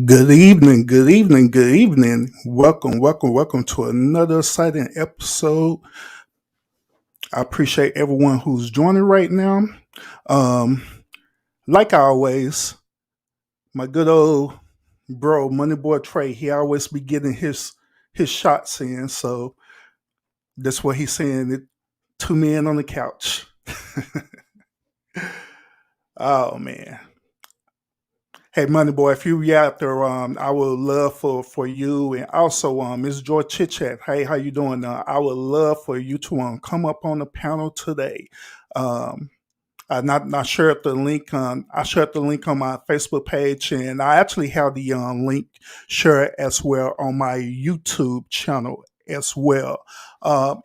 Good evening, good evening, good evening. Welcome to another exciting episode. I appreciate everyone who's joining right now. Um, like always, my good old bro, Money Boy Trey, he always be getting his shots in. So that's what he's saying. Two men on the couch. Oh man. Hey, Money Boy, if you be out there, I would love for you and also Miss Joy Chit Chat. Hey, how you doing? I would love for you to come up on the panel today. Um, I'm not sure if the link. I shared the link on my Facebook page, and I actually have the link shared as well on my YouTube channel as well.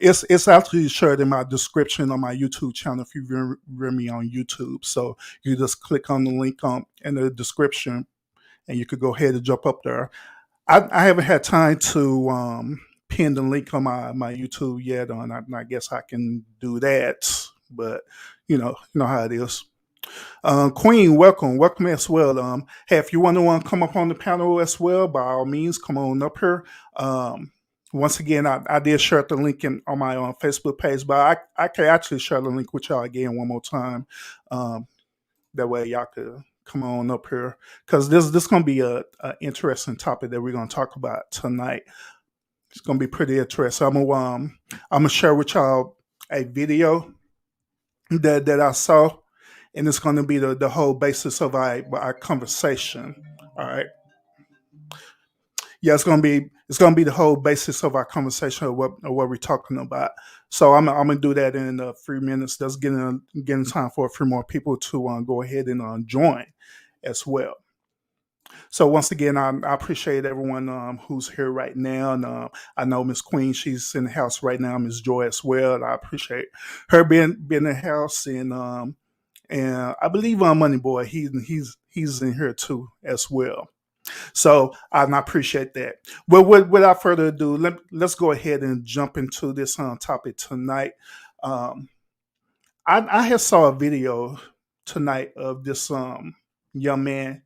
It's actually shared in my description on my YouTube channel if you view me on YouTube. So you just click on the link in the description, and you could go ahead and jump up there. I haven't had time to pin the link on my YouTube yet, and I guess I can do that. But you know how it is. Queen, welcome as well. Hey, if you want to come up on the panel as well, by all means, come on up here. Once again, I did share the link on my Facebook page, but I can actually share the link with y'all again one more time. That way, y'all could come on up here because this gonna be a interesting topic that we're gonna talk about tonight. It's gonna be pretty interesting. I'm gonna share with y'all a video that I saw, and it's going to be the whole basis of our conversation. All right, yeah, it's gonna be the whole basis of our conversation of what we're talking about. So I'm gonna do that in a few minutes. That's getting time for a few more people to go ahead and join as well. So once again, I appreciate everyone who's here right now, and I know Miss Queen, she's in the house right now. Miss Joy as well. And I appreciate her being in the house, and I believe Money Boy, he's in here too as well. So I appreciate that. Well, without further ado, let's go ahead and jump into this topic tonight. Um, I had saw a video tonight of this young man.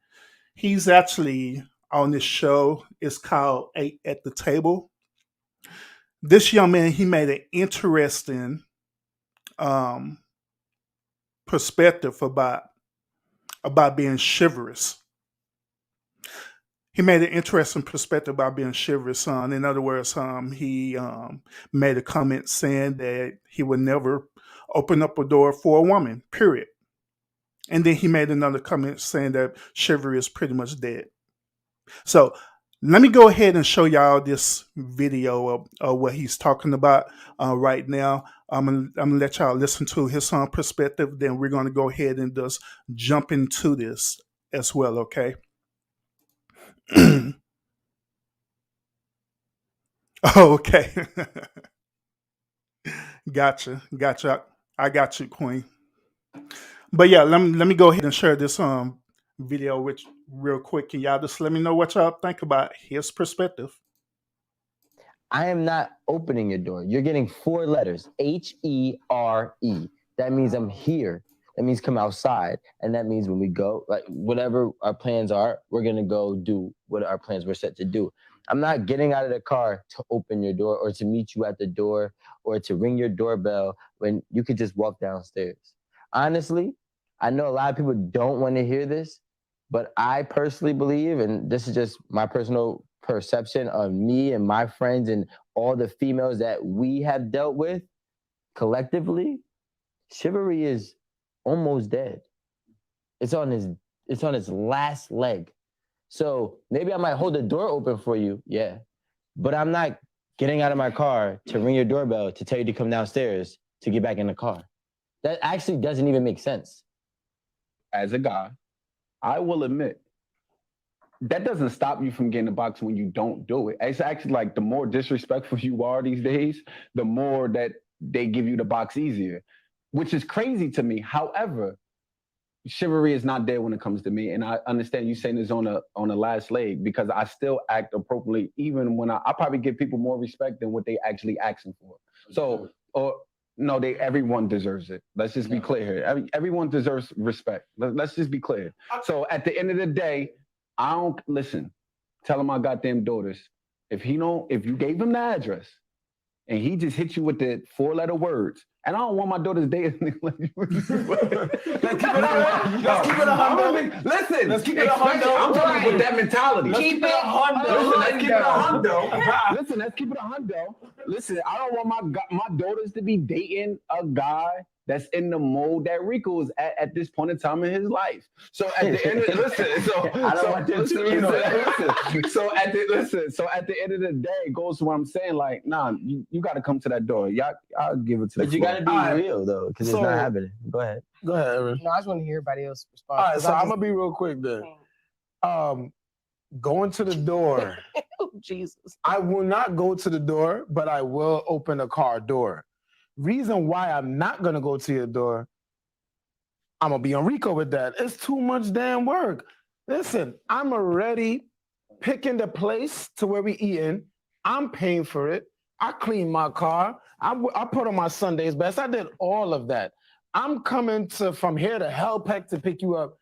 He's actually on this show. It's called Eight at the Table. This young man, he made an interesting um, perspective about being chivalrous. He made an interesting perspective about being chivalrous. In other words, he made a comment saying that he would never open up a door for a woman, period. And then he made another comment saying that chivalry is pretty much dead. So let me go ahead and show y'all this video of what he's talking about right now. I'm gonna let y'all listen to his perspective. Then we're gonna go ahead and just jump into this as well. Okay. Okay. Gotcha. I got you, Queen. But yeah, let me go ahead and share this video with real quick, and y'all just let me know what y'all think about his perspective. I am not opening your door. You're getting 4 letters, H-E-R-E. That means I'm here. That means come outside. And that means when we go, like whatever our plans are, we're going to go do what our plans were set to do. I'm not getting out of the car to open your door or to meet you at the door or to ring your doorbell when you could just walk downstairs. Honestly, I know a lot of people don't want to hear this, but I personally believe, and this is just my personal perception of me and my friends and all the females that we have dealt with collectively, chivalry is almost dead. It's on its last leg. So maybe I might hold the door open for you, yeah, but I'm not getting out of my car to ring your doorbell to tell you to come downstairs to get back in the car. That actually doesn't even make sense. As a guy, I will admit that doesn't stop you from getting a box when you don't do it. It's actually like the more disrespectful you are these days, the more that they give you the box easier, which is crazy to me. However, chivalry is not there when it comes to me, and I understand you saying it's on the last leg because I still act appropriately, even when I probably give people more respect than what they actually asking for. So, or no, everyone deserves it. Let's just be clear here. Everyone deserves respect. Let's just be clear. So at the end of the day, I don't listen. tell him I got them daughters. If you gave him the address and he just hit you with the 4-letter words, and I don't want my daughters dating. Let's keep it a hundo. Listen, let's keep it a hundo. I'm talking with that mentality. Keep it a hundo. Let's keep it a hundo. Listen, let's keep it a hundo. Listen, I don't want my daughters to be dating a guy that's in the mode that Rico is at this point in time in his life. So at the end of So at the end of the day, it goes to what I'm saying. Like, nah, you got to come to that door. I'll give it to. But you got to be real though, because it's not happening. Go ahead, Aaron. No, I just want to hear everybody else respond. All right, so I'm gonna be real quick then. Going to the door. Oh, Jesus. I will not go to the door, but I will open a car door. Reason why I'm not gonna go to your door, I'm gonna be on Rico with that. It's too much damn work. Listen, I'm already picking the place to where we eating. I'm paying for it. I clean my car. I put on my Sunday's best. I did all of that. I'm coming from here to Hellpeck to pick you up.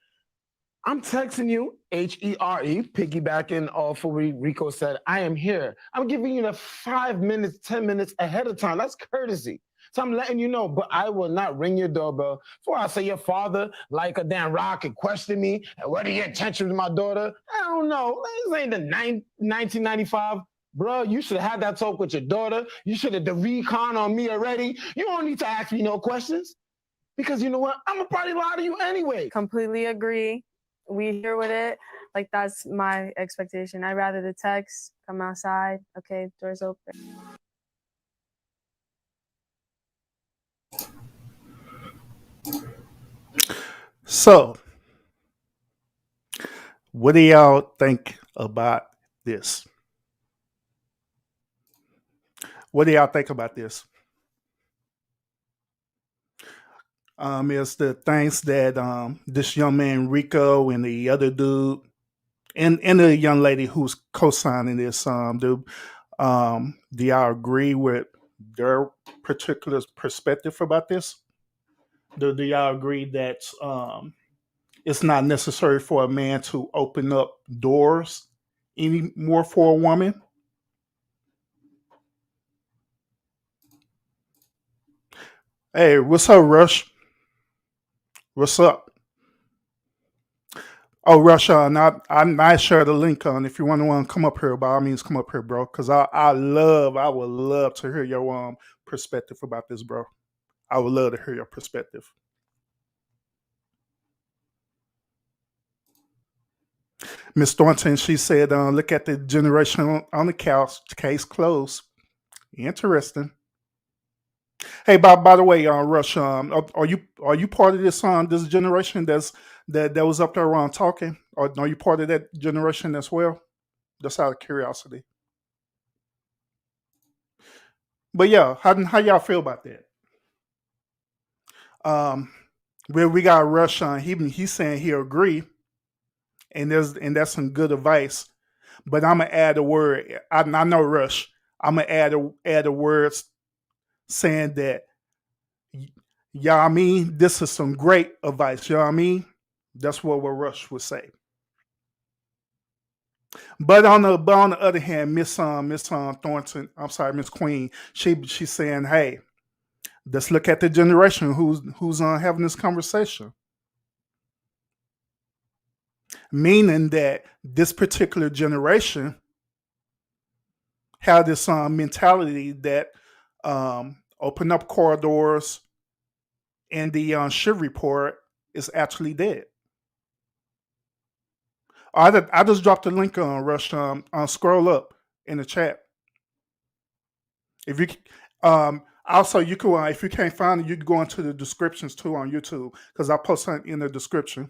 I'm texting you, H-E-R-E, piggybacking off of what Rico said. I am here. I'm giving you the 5 minutes, 10 minutes ahead of time. That's courtesy. So I'm letting you know, but I will not ring your doorbell before I say your father, like a damn rock, and question me. And what are your intentions with my daughter? I don't know. This ain't the 1995. Bro, you should have had that talk with your daughter. You should have the recon on me already. You don't need to ask me no questions. Because you know what? I'm going to probably lie to you anyway. Completely agree. We here with it. Like, that's my expectation. I'd rather the text, come outside. Okay, doors open. So, what do y'all think about this? What do y'all think about this? It's the things that this young man Rico and the other dude and the young lady who's co-signing this do y'all agree with their particular perspective about this? Do y'all agree that it's not necessary for a man to open up doors anymore for a woman? Hey, what's up, Rush? What's up? Oh, Rush, I shared the link on. If you want to come up here, by all means, come up here, bro. Because I would love to hear your perspective about this, bro. I would love to hear your perspective. Miss Thornton, she said, look at the generation on the couch. Case closed. Interesting. Hey, by the way, Rush, are you part of this generation that was up there around talking, or are you part of that generation as well? Just out of curiosity. But yeah, how y'all feel about that? We got Rush on. He's saying he agree, and that's some good advice. But I'm gonna add a word. I know Rush. I'm gonna add a words saying that, y'all, I mean, this is some great advice. You know what I mean? That's what Rush would say. But on the other hand, Miss Thornton, I'm sorry, Miss Queen, she's saying, hey, let's look at the generation who's having this conversation. Meaning that this particular generation have this mentality that open up corridors and the Chivalry report is actually dead. I just dropped the link on Rush. Scroll up in the chat. If you also you can if you can't find it, you can go into the descriptions too on YouTube because I post it in the description.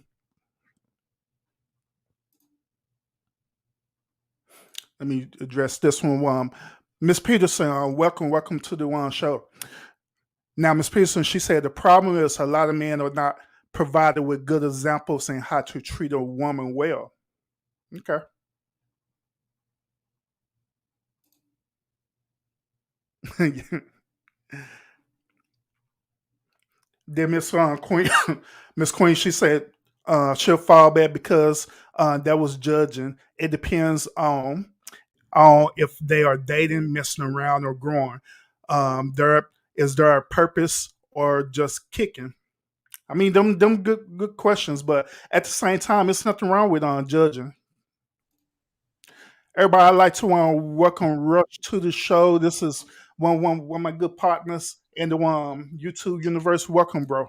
Let me address this one. Miss Peterson, welcome to the show. Now, Miss Peterson, she said the problem is a lot of men are not provided with good examples in how to treat a woman well. Okay. Then Miss Queen, Miss Queen, she said, she'll fall back because that was judging. It depends on if they are dating, messing around, or growing. There is there a purpose or just kicking? I mean, them good questions, but at the same time, it's nothing wrong with judging. Everybody, I'd like to welcome Rush to the show. This is one of my good partners in the YouTube universe. Welcome, bro.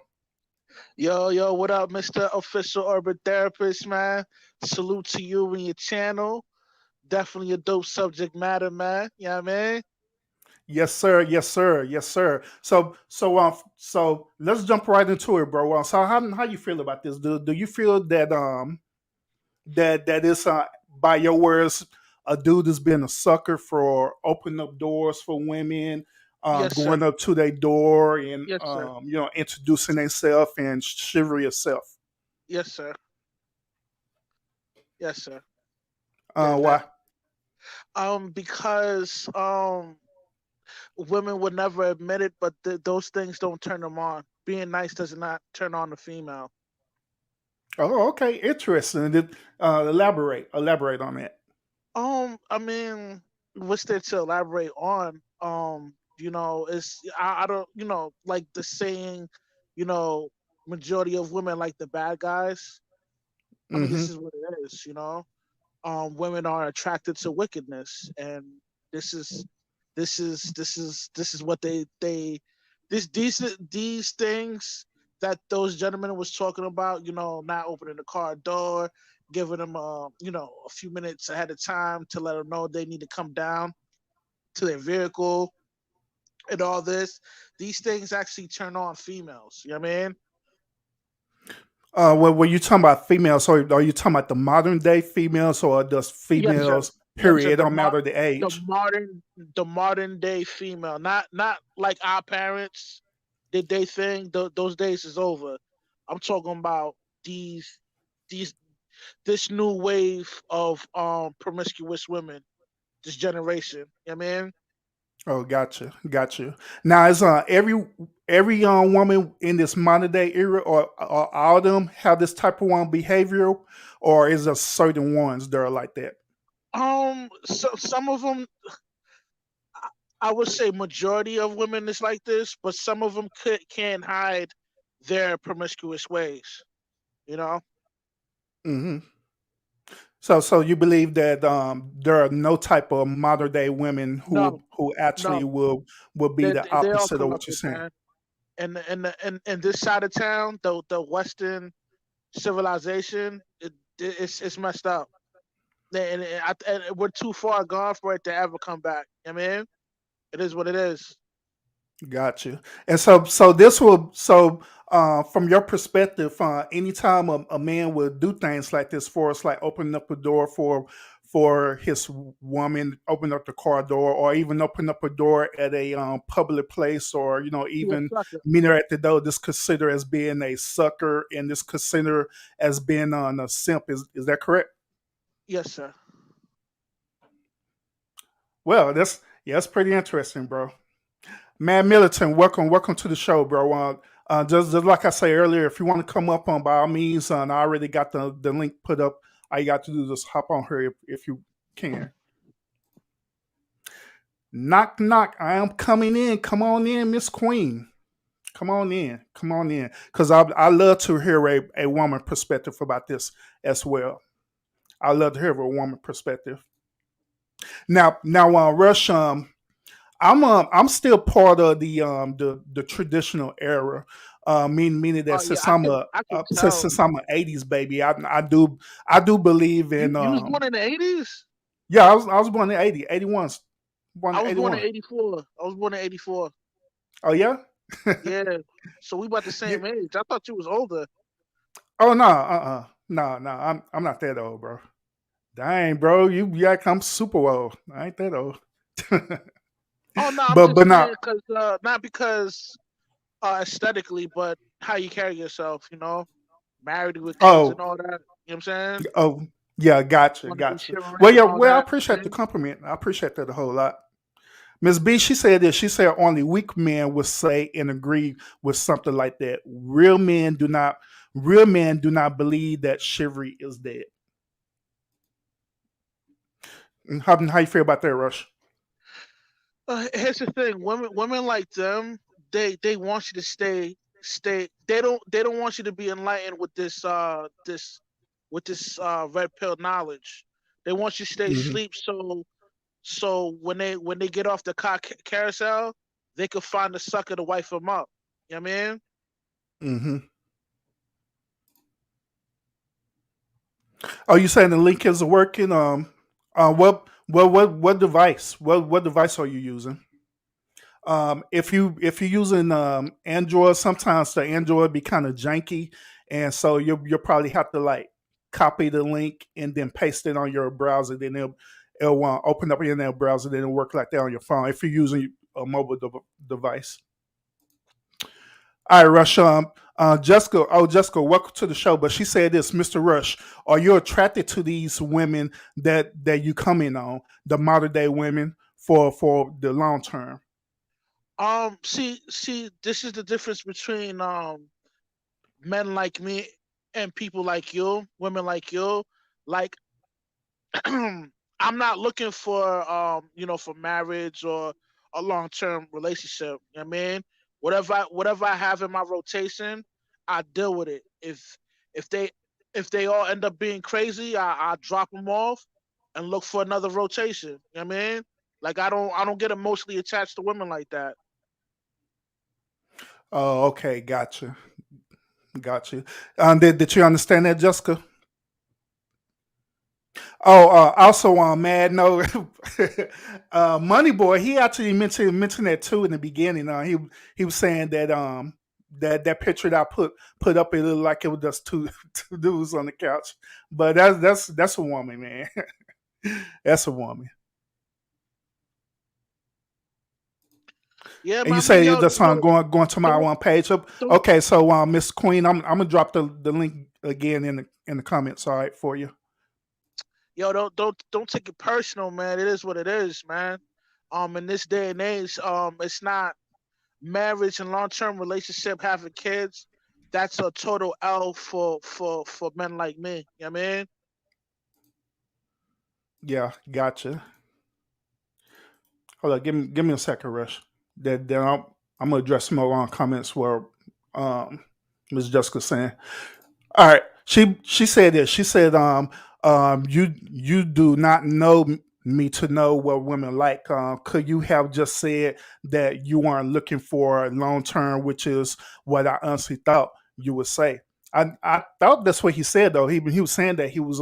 Yo, what up, Mr. Official Urban Therapist, man? Salute to you and your channel. Definitely a dope subject matter, man. You know what I mean? Yes, sir. Yes, sir. Yes, sir. So let's jump right into it, bro. So how you feel about this? Do you feel that that is by your words, a dude has been a sucker for opening up doors for women, Yes, sir. going up to their door and Yes, sir. introducing themselves and chivalry itself? Yes, sir. Yes, sir. Why? Because women would never admit it, but those things don't turn them on. Being nice does not turn on the female. Oh, okay, interesting. Elaborate on that. I mean, what's there to elaborate on? It's I don't, like the saying, you know, majority of women like the bad guys. I mean, Mm-hmm. this is what it is. Women are attracted to wickedness, and this is this is what these things that those gentlemen was talking about. Not opening the car door, giving them a few minutes ahead of time to let them know they need to come down to their vehicle and all this. These things actually turn on females. You know what I mean? Well, when you talking about females, so are you talking about the modern day females, or just Yes, sir. females? Yes, sir. Period. It don't matter the The age. modern the modern day female, not like our parents did they thing. Those days is over. I'm talking about these this new wave of promiscuous women, this generation. You know what I mean? Oh, gotcha. Now, is every young woman in this modern day era, or all of them have this type of one behavior, or is there certain ones that are like that? So some of them, I would say, majority of women is like this, but some of them can't hide their promiscuous ways. You know? Hmm. So you believe that there are no type of modern day women No, who actually no, will be the they're all opposite of what you're corrupted, saying? man. And this side of town, the Western civilization, it's messed up. And we're too far gone for it to ever come back. I mean, it is what it is. Got you. And so this will from your perspective, anytime a man will do things like this for us, like opening up a door for his woman, open up the car door, or even open up a door at a public place, or He a even sucker. meet her at the door. This consider as being a sucker, and this consider as being on a simp. Is that correct? Yes, sir. Well, that's pretty interesting, bro. Man Militant, welcome to the show, bro. Just like I say earlier, if you want to come up on, by all means, I already got the link put up. All you got to do is just hop on here if you can. Knock knock, I am coming in. Come on in, Miss Queen. Come on in, because I love to hear a woman perspective about this as well. I love to hear a woman perspective. Now, Rush. I'm still part of the traditional era. Meaning that Oh yeah, since I'm I can since tell. since I'm an '80s baby, I do believe You in you was born in the 80s. yeah, I was born in 80, 81, born I in was born in 81. 84. I was born in 84. Oh yeah. Yeah. So we about the Yeah. same age. I thought you was older. Oh no, no, I'm not that old, bro. Dang, bro, you act I'm super old. I ain't that old. Oh no, I'm but just not saying because not because aesthetically, but how you carry yourself. Married with kids and oh all that. You know what I'm saying? oh yeah, gotcha, Want to be gotcha. chivalry Well, and yeah, all well, I that. appreciate the compliment. I appreciate that a whole lot. Miss B, she said this. She said only weak men would say and agree with something like that. Real men do not believe that chivalry is dead. How you feel about that, Rush? Here's the thing: women like them, they want you to stay. They don't want you to be enlightened with this red pill knowledge. They want you to stay Hmm. asleep so when they get off the carousel, they could find a sucker to wife them up. You know what I mean? Hmm. Oh, you saying the link isn't working? What device? What device are you using? If you're using Android, sometimes the Android be kind of janky, and so you'll probably have to like copy the link and then paste it on your browser. Then it'll open up in that browser. Then it'll work like that on your phone if you're using a mobile device. All right, Rush. Jessica. Oh, Jessica, welcome to the show. But she said this, Mr. Rush. Are you attracted to these women that you come in on, the modern day women for the long term? See, this is the difference between men like me and people like you, women like you. Like, I'm not looking for marriage or a long term relationship. You know what I mean? Whatever I have in my rotation, I deal with it. If they if they all end up being crazy, I drop them off and look for another rotation. You know what I mean? Like, I don't get emotionally attached to women like that. Oh, okay, got you. Did you understand that, Jessica? Oh, also on Mad Note, Money Boy, he actually mentioned that too in the beginning. He was saying that that picture that I put up, it looked like it was just two two dudes on the couch, but that's a woman, man. That's a woman. Yeah, And but you I mean, say you're yo, just going to the, my one page. the, Okay, so Miss Queen, I'm gonna drop the link again in the comments. All right, for you. yo, don't take it personal, man. It is what it is, man. In this day and age, it's not marriage and long term relationship, having kids. That's a total L for men like me. You know what I mean? Yeah, gotcha. Hold on, give me a second, Rush. Then I'm gonna address some more comments where um Ms. Jessica saying. All right, she said this. She said you do not know me to know what women like. Could you have just said that you weren't looking for long term, which is what I honestly thought you would say. I thought that's what he said though. He was saying that he was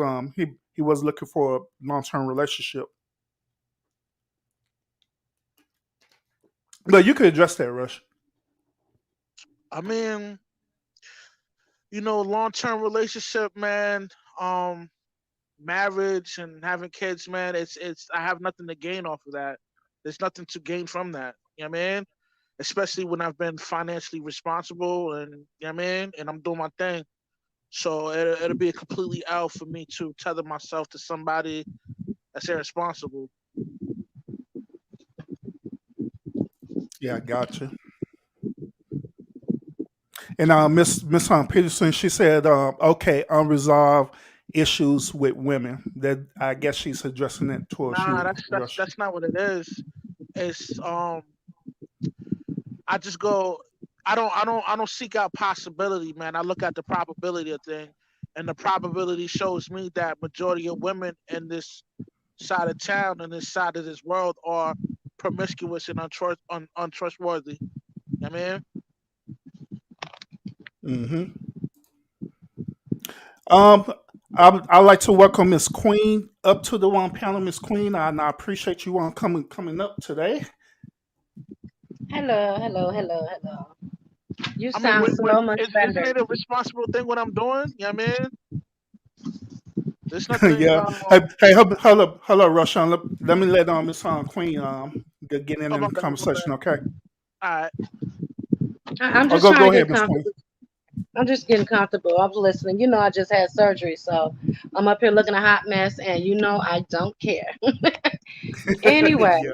looking for a long term relationship. But you could address that, Rush. I mean, long term relationship, man. Um, Marriage and having kids, man. It's I have nothing to gain off of that. There's nothing to gain from that. You know what I mean? Especially when I've been financially responsible and you know what I mean, and I'm doing my thing. So it'll be a completely L for me to tether myself to somebody that's irresponsible. Yeah, I got you. And Miss Peterson, she said, okay, unresolved issues with women. That I guess she's addressing it towards Nah, you, that's Rush. that's not what it is. It's I just go. I don't seek out possibility, man. I look at the probability of thing, and the probability shows me that majority of women in this side of town and this side of this world are promiscuous and untrustworthy. I mean, Hmm. Um, I like to welcome Miss Queen up to the one panel, Miss Queen, and I appreciate you on coming up today. Hello, hello, hello, hello. You I mean, sound so much isn't better. it a responsible thing what I'm doing? You know what I mean? There's nothing. Yeah. Hey, hold up, Rushan. Let me let Miss Queen get in Oh, my the bad, my bad. conversation. Okay. All right. I'm Oh, just go trying to ahead, get Miss Queen. comfortable. I'm just getting comfortable. I was listening. I just had surgery, so I'm up here looking a hot mess, and I don't care. Anyway, Yeah.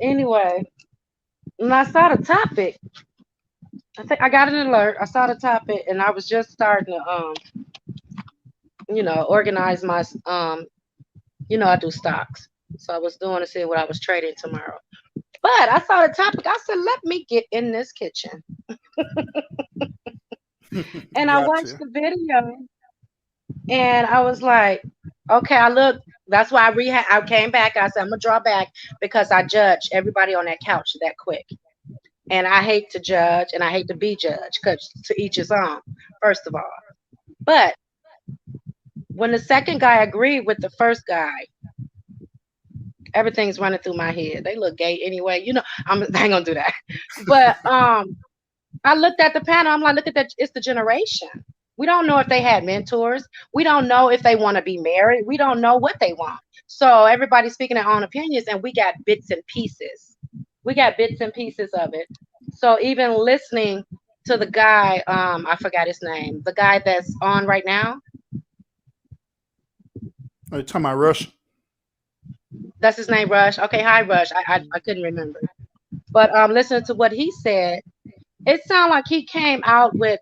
anyway, when I saw the topic, I think I got an alert. I saw the topic, and I was just starting to organize my I do stocks. So I was doing to see what I was trading tomorrow. But I saw the topic. I said, let me get in this kitchen. And I watched Gotcha. the video, and I was like, okay, I look. That's why I came back. I said, I'm gonna draw back because I judge everybody on that couch that quick. And I hate to judge and I hate to be judged because to each his own, first of all. But when the second guy agreed with the first guy, everything's running through my head. They look gay anyway. I ain't gonna do that. But I looked at the panel. I'm like, look at that. It's the generation. We don't know if they had mentors. We don't know if they want to be married. We don't know what they want. So everybody's speaking their own opinions, and we got bits and pieces. We got bits and pieces of it. So even listening to the guy, I forgot his name, the guy that's on right now, Are you talking about Rush? that's his name, Rush. Okay, hi, Rush. I couldn't remember. But listening to what he said, it sounded like he came out with,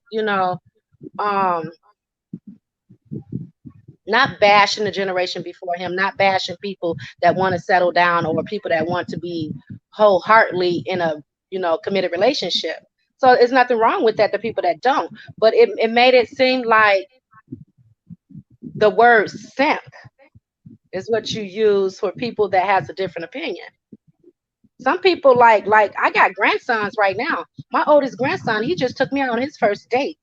um, not bashing the generation before him, not bashing people that want to settle down or people that want to be wholeheartedly in a, committed relationship. So there's nothing wrong with that, the people that don't. But it made it seem like the word simp is what you use for people that has a different opinion. Some people like I got grandsons right now. My oldest grandson, he just took me on his first date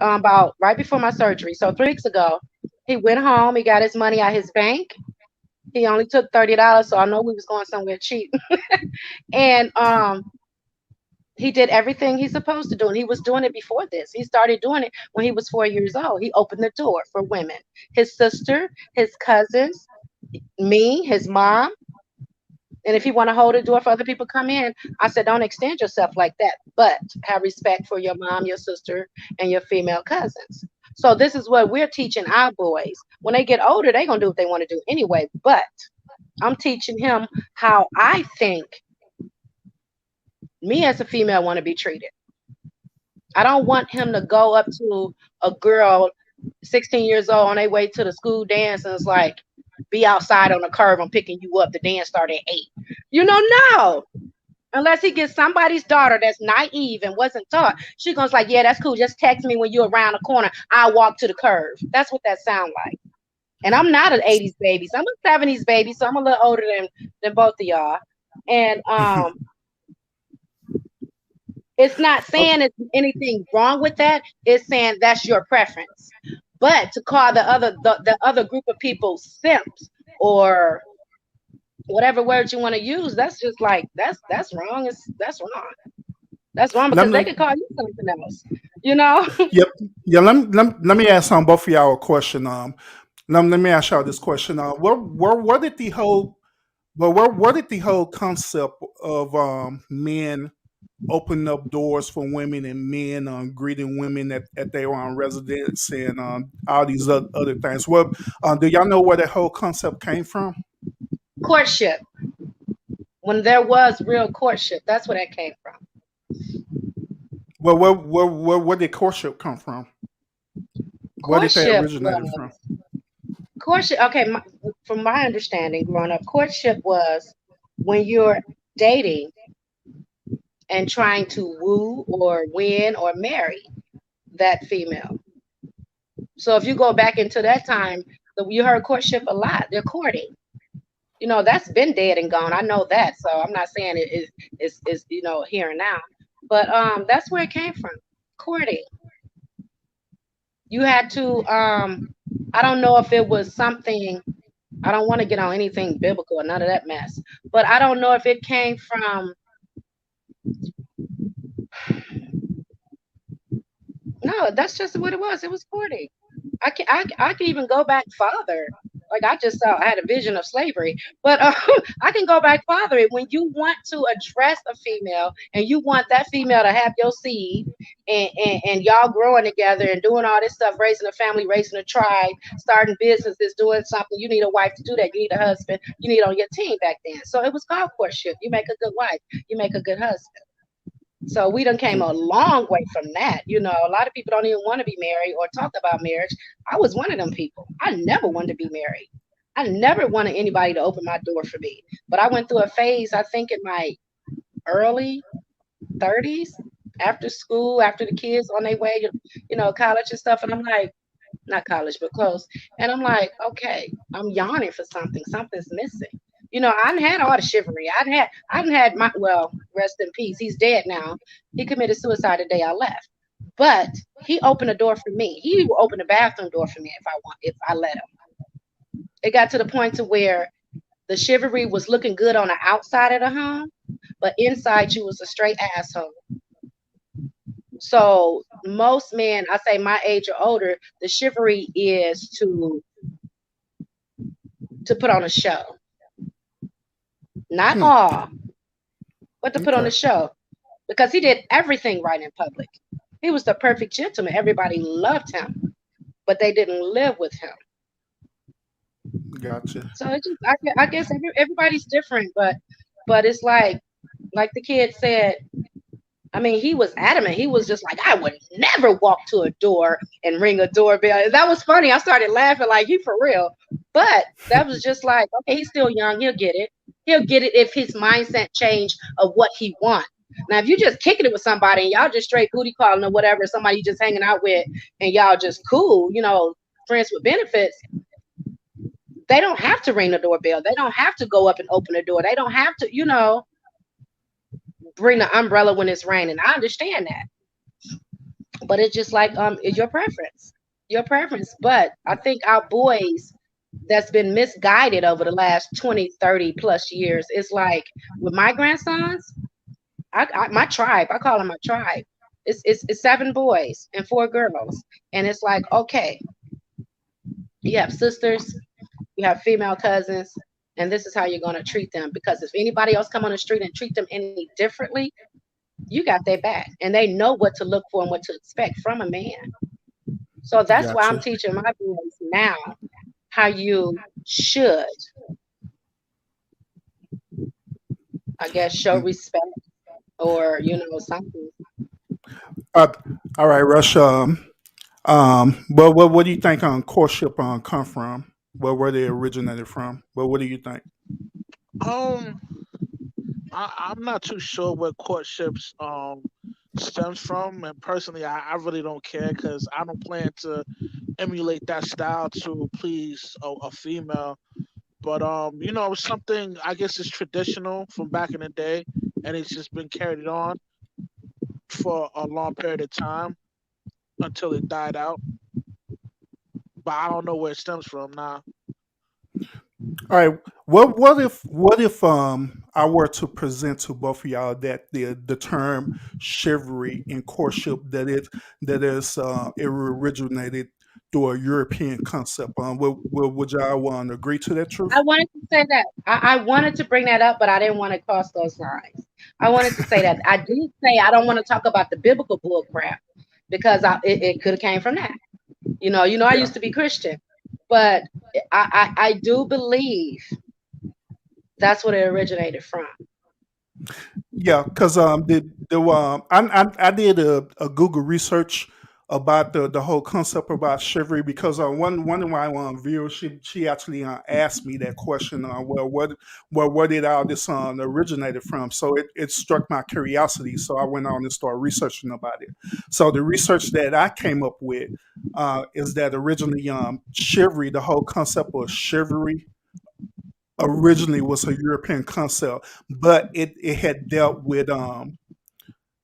about right before my surgery. So 3 weeks ago, he went home. He got his money out his bank. He only took $30, so I know we was going somewhere cheap. And he did everything he's supposed to do, and he was doing it before this. He started doing it when he was 4 years old. He opened the door for women, his sister, his cousins, me, his mom. And if you want to hold the door for other people to come in, I said, don't extend yourself like that, but have respect for your mom, your sister, and your female cousins. So this is what we're teaching our boys. When they get older, they're going to do what they want to do anyway. But I'm teaching him how I think me as a female want to be treated. I don't want him to go up to a girl 16 years old on their way to the school dance and it's like, be outside on the curb. I'm picking you up. The dance started at 8. No. Unless he gets somebody's daughter that's naive and wasn't taught. She goes like, yeah, that's cool. Just text me when you're around the corner. I'll walk to the curve. That's what that sounds like. And I'm not an 80s baby. So I'm a 70s baby. So I'm a little older than both of y'all. And it's not saying it's anything wrong with that. It's saying that's your preference. But to call the other group of people simps or whatever words you want to use, that's just like that's wrong. That's wrong. That's wrong Let because they me, could call you something else. yep, yeah. Let me ask both of y'all a question. Let me ask y'all this question. Where did the whole where did the whole concept of men opening up doors for women and men greeting women at their residence and all these other things? Well, do y'all know where that whole concept came from? Courtship. When there was real courtship, that's where that came from. Well, where did courtship come from? Where did that Courtship originate from? was courtship. Okay, from my understanding, growing up, courtship was when you're dating and trying to woo or win or marry that female. So if you go back into that time, you heard courtship a lot. They're courting. That's been dead and gone. I know that. So I'm not saying it is here and now. But that's where it came from. Courting. You had to I don't know if it was something, I don't want to get on anything biblical or none of that mess. But I don't know if it came from, no, that's just what it was. It was courting. I can even go back farther. Like I just saw, I had a vision of slavery, but I can go back farther. When you want to address a female and you want that female to have your seed, and y'all growing together and doing all this stuff, raising a family, raising a tribe, starting businesses, doing something, you need a wife to do that. You need a husband. You need on your team back then. So it was called courtship. You make a good wife. You make a good husband. So we done came Hmm. a long way from that. You know, a lot of people don't even want to be married or talk about marriage. I was one of them people. I never wanted to be married. I never wanted anybody to open my door for me. But I went through a phase, I think in my early 30s, after school, after the kids on their way to, college and stuff. And I'm like, not college, but close. And I'm like, okay, I'm yawning for something. Something's missing. I done had all the chivalry. I done had my, well, rest in peace. He's dead now. He committed suicide the day I left. But he opened a door for me. He will open the bathroom door for me if I let him. It got to the point to where the chivalry was looking good on the outside of the home, but inside you was a straight asshole. So most men, I say my age or older, the chivalry is to put on a show. Not Hmm. all, but to put on a Okay. show. Because he did everything right in public. He was the perfect gentleman. Everybody loved him, but they didn't live with him. Gotcha. So I guess everybody's different, but it's like the kid said. I mean, he was adamant. He was just like, I would never walk to a door and ring a doorbell. And that was funny. I started laughing like, he for real. But that was just like, okay, he's still young. He'll get it. He'll get it if his mindset change of what he wants. Now, if you just kicking it with somebody and y'all just straight booty calling or whatever, somebody you just hanging out with and y'all just cool, friends with benefits, they don't have to ring the doorbell. They don't have to go up and open the door. They don't have to, bring the umbrella when it's raining. I understand that. But it's just like it's your preference. Your preference. But I think our boys that's been misguided over the last 20, 30 plus years, it's like with my grandsons, my tribe, I call them my tribe. It's 7 boys and 4 girls. And it's like, okay, you have sisters, you have female cousins, and this is how you're gonna treat them. Because if anybody else come on the street and treat them any differently, you got their back. And they know what to look for and what to expect from a man. So that's why I'm Gotcha. teaching my boys now how you should, I guess, show Mm. respect or, something. Uh, all right, Rush. What do you think courtship come from? Where they originated from? But what do you think? Um, I'm not too sure where courtships stems from, and personally, I really don't care because I don't plan to emulate that style to please a female. But it's something I guess it's traditional from back in the day, and it's just been carried on for a long period of time until it died out. But I don't know where it stems from now. All right. What if I were to present to both of y'all that the term chivalry in courtship it originated through a European concept? Would y'all agree to that I truth? wanted to say that. I wanted to bring that up, but I didn't want to cross those lines. I wanted to say that. I did say I don't want to talk about the biblical bull crap because it could have came from that. I Yeah. used to be Christian, but I do believe that's what it originated from. Yeah, because I did a Google research about the whole concept about chivalry because one of my viewers she actually asked me that question, where did all this originated from? So it struck my curiosity, so I went on and started researching about it. So the research that I came up with is that originally chivalry, the whole concept of chivalry originally was a European concept, but it had dealt with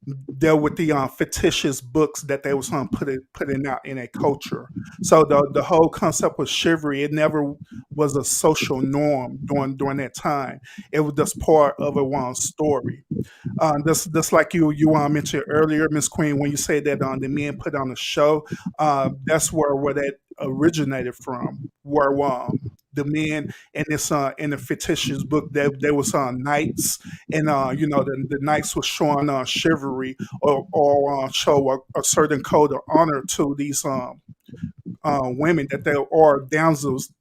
the fictitious books that they was putting out in a culture. So the whole concept of chivalry, it never was a social norm during that time. It was just part of a one story. Just like you mentioned earlier, Miss Queen, when you say that the men put on a show, that's where that originated from. Where the men in the fictitious book there was knights, and the knights were showing chivalry or show a certain code of honor to these women that they are damsels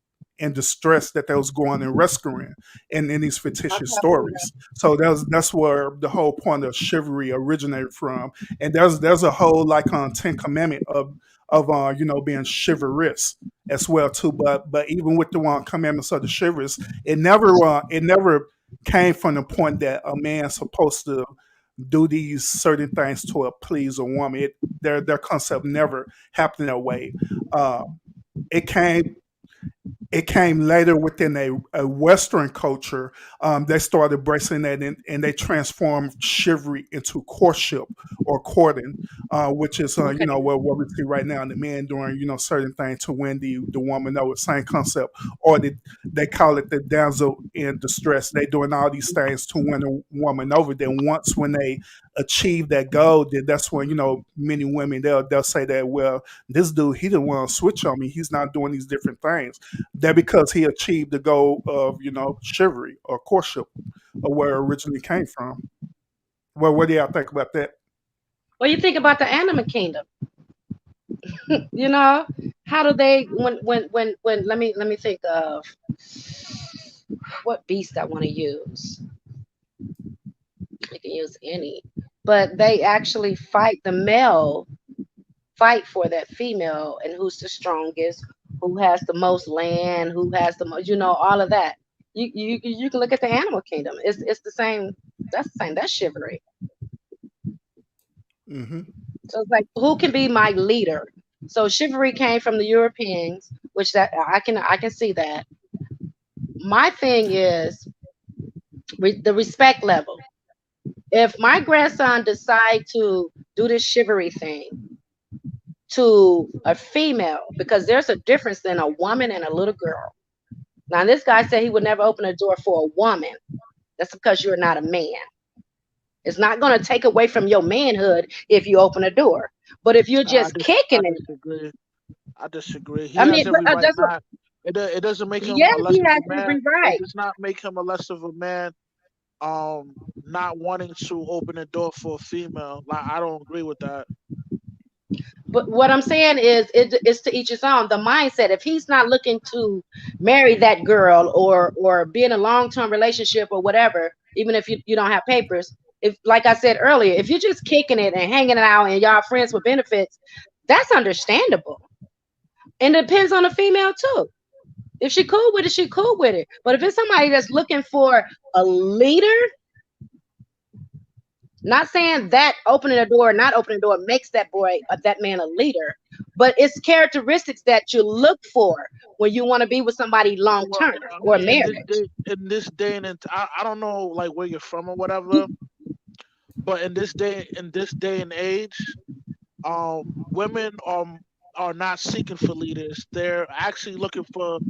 and distress that they was going and rescuing in these fictitious stories. So that's where the whole point of chivalry originated from. And there's a whole like Ten Commandment of being chivalrous as well too. But even with the one commandments of the chivalrous, it never came from the point that a man's supposed to do these certain things to please a woman. Their concept never happened that way. Uh, it came it came later within a Western culture. They started embracing that, and they transformed chivalry into courtship or courting, which is Okay. what we see right now. The men doing certain things to win the woman over. Same concept, or they call it the damsel in distress. They doing all these things to win a woman over. Then once when they achieve that goal, then that's when many women they'll say that, well, this dude, he didn't want to switch on me. He's not doing these different things. That because he achieved the goal of chivalry or courtship, or where it originally came from. Well, what do y'all think about that? What do you think about the animal kingdom? How do they when let me think of what beast I want to use. I can use any, but they actually fight. The male fight for that female, and who's the strongest, who has the most land, who has the most, all of that. You can look at the animal kingdom. It's the same. That's the same. That's chivalry. Mm-hmm. So it's like, who can be my leader? So chivalry came from the Europeans, which that I can see that. My thing is the respect level. If my grandson decide to do this chivalry thing to a female, because there's a difference in a woman and a little girl. Now, this guy said he would never open a door for a woman. That's because you're not a man. It's not going to take away from your manhood if you open a door. But if you're just kicking it, disagree. I disagree. He I has mean, every right that's what, not. It doesn't make him yes, a less he of has a man. every It right. does not make him a less of a man. Not wanting to open a door for a female. Like, I don't agree with that. But what I'm saying is, it's to each his own. The mindset. If he's not looking to marry that girl or be in a long-term relationship or whatever, even if you don't have papers, if, like I said earlier, if you're just kicking it and hanging out and y'all friends with benefits, that's understandable. And it depends on the female too. If she cool with it, she cool with it. But if it's somebody that's looking for a leader, not saying that opening a door or not opening a door makes that man a leader, but it's characteristics that you look for when you want to be with somebody long Well, term I or mean, marriage. in this day I don't know like where you're from or whatever, but in this day and age, women are not seeking for leaders. They're actually looking for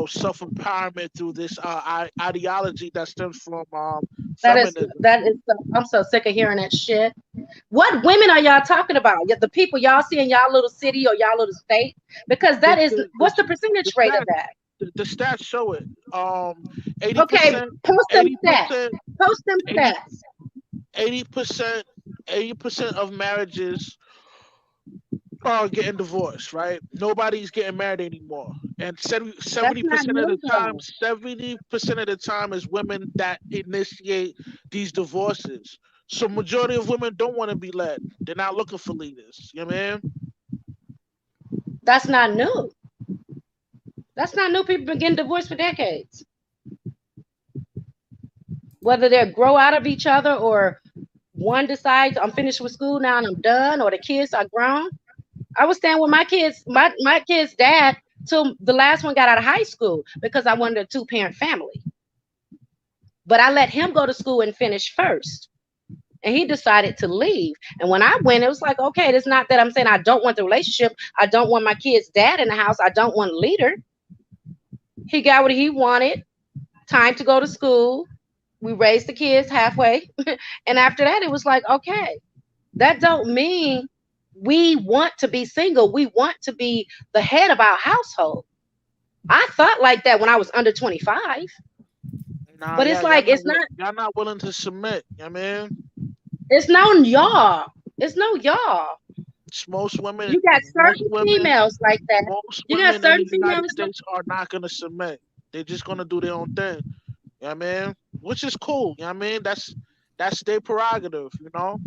self empowerment through this ideology that stems from feminism. I'm so sick of hearing that shit. What women are y'all talking about? The people y'all see in y'all little city or y'all little state? Because that is, what's the The percentage rate of stats that? the stats show it. Eighty Okay, percent, post them eighty stats. percent, Post them 80 stats. 80%, 80% of marriages are getting divorced, right? Nobody's getting married anymore. And That's not 70% of new the time, though. 70% of the time is women that initiate these divorces. So majority of women don't want to be led. They're not looking for leaders. You know what I mean? That's not new. That's not new. People been getting divorced for decades. Whether they grow out of each other or one decides I'm finished with school now and I'm done, or the kids are grown. I was staying with my kids, my kid's dad, till the last one got out of high school because I wanted a two-parent family. But I let him go to school and finish first. And he decided to leave. And when I went, it was like, okay, it's not that I'm saying I don't want the relationship. I don't want my kid's dad in the house. I don't want a leader. He got what he wanted. Time to go to school. We raised the kids halfway. And after that, it was like, okay, that don't mean we want to be single. We want to be the head of our household. I thought like that when I was under 25. Nah, But yeah, it's like, y'all not willing to submit. You know what I mean? it's no y'all. It's no y'all. Most women, You got most certain women, females like that. most You got women in certain the United females like States are not gonna submit. They're just gonna do their own thing. You know what I mean? Which is cool. You know what I mean? That's their prerogative. You know.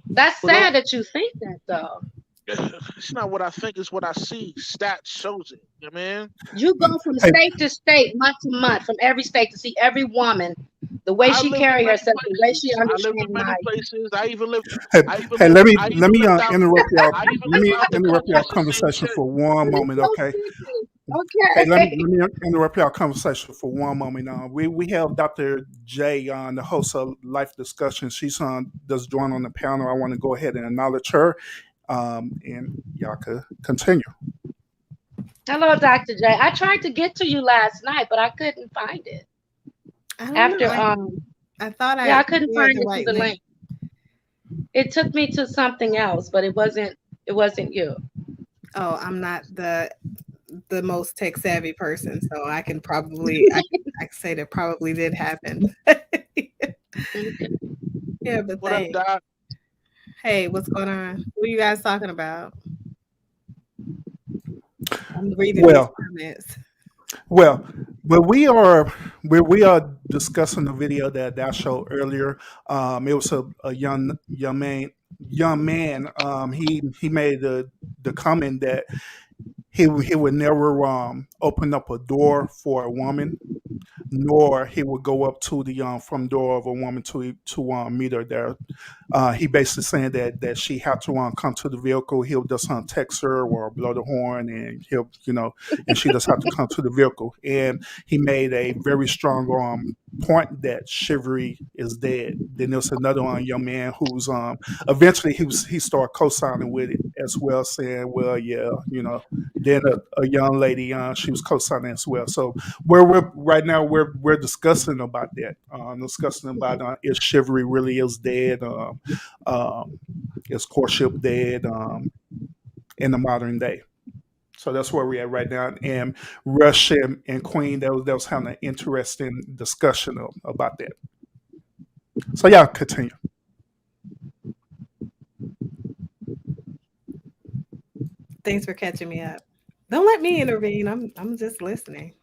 that's But sad that you think that though. it's not what I think; it's what I see. Stats shows it. You know what I mean? You go from Hey, state to state, month to month, from every state to see every woman, the way I she lived in carry many herself, the way she places. I lived in understands many life. places. hey, I even hey, lived. I let even me lived out. interrupt y'all. I even Let lived me out the interrupt country y'all as the same conversation chick. for one But it's moment, so okay? sticky. Hey, Okay. let me interrupt y'all conversation for one moment. We have Dr. J on, the host of Life Discussion. She's on does join on the panel. I want to go ahead and acknowledge her, and y'all could continue. Hello, Dr. J. I tried to get to you last night, but I couldn't find it. I don't know. After I thought yeah, I I couldn't shared find the it through right the link. link. It took me to something else, but it wasn't you. Oh, I'm not the most tech savvy person, so I can say that probably did happen. Okay. Yeah, but What up, thanks. Doc? Hey, what's going on? What are you guys talking about? I'm reading these Well, comments. well, well, we are discussing the video that I showed earlier. It was a young man. He made the comment that he would never open up a door for a woman, nor he would go up to the front door of a woman to meet her there. He basically saying that she had to come to the vehicle. He'll just text her or blow the horn, and and she just have to come to the vehicle. And he made a very strong point that chivalry is dead. Then there's another young man who's eventually he started co-signing with it as well, saying, well, yeah, Then a young lady, she was co-signing as well. So where we're right now, we're discussing about that, discussing about if chivalry really is dead, um, is courtship dead, in the modern day. So that's where we're at right now. And Rush and Queen, that was having an interesting discussion about that. So yeah, continue. Thanks for catching me up. Don't let me intervene. I'm just listening.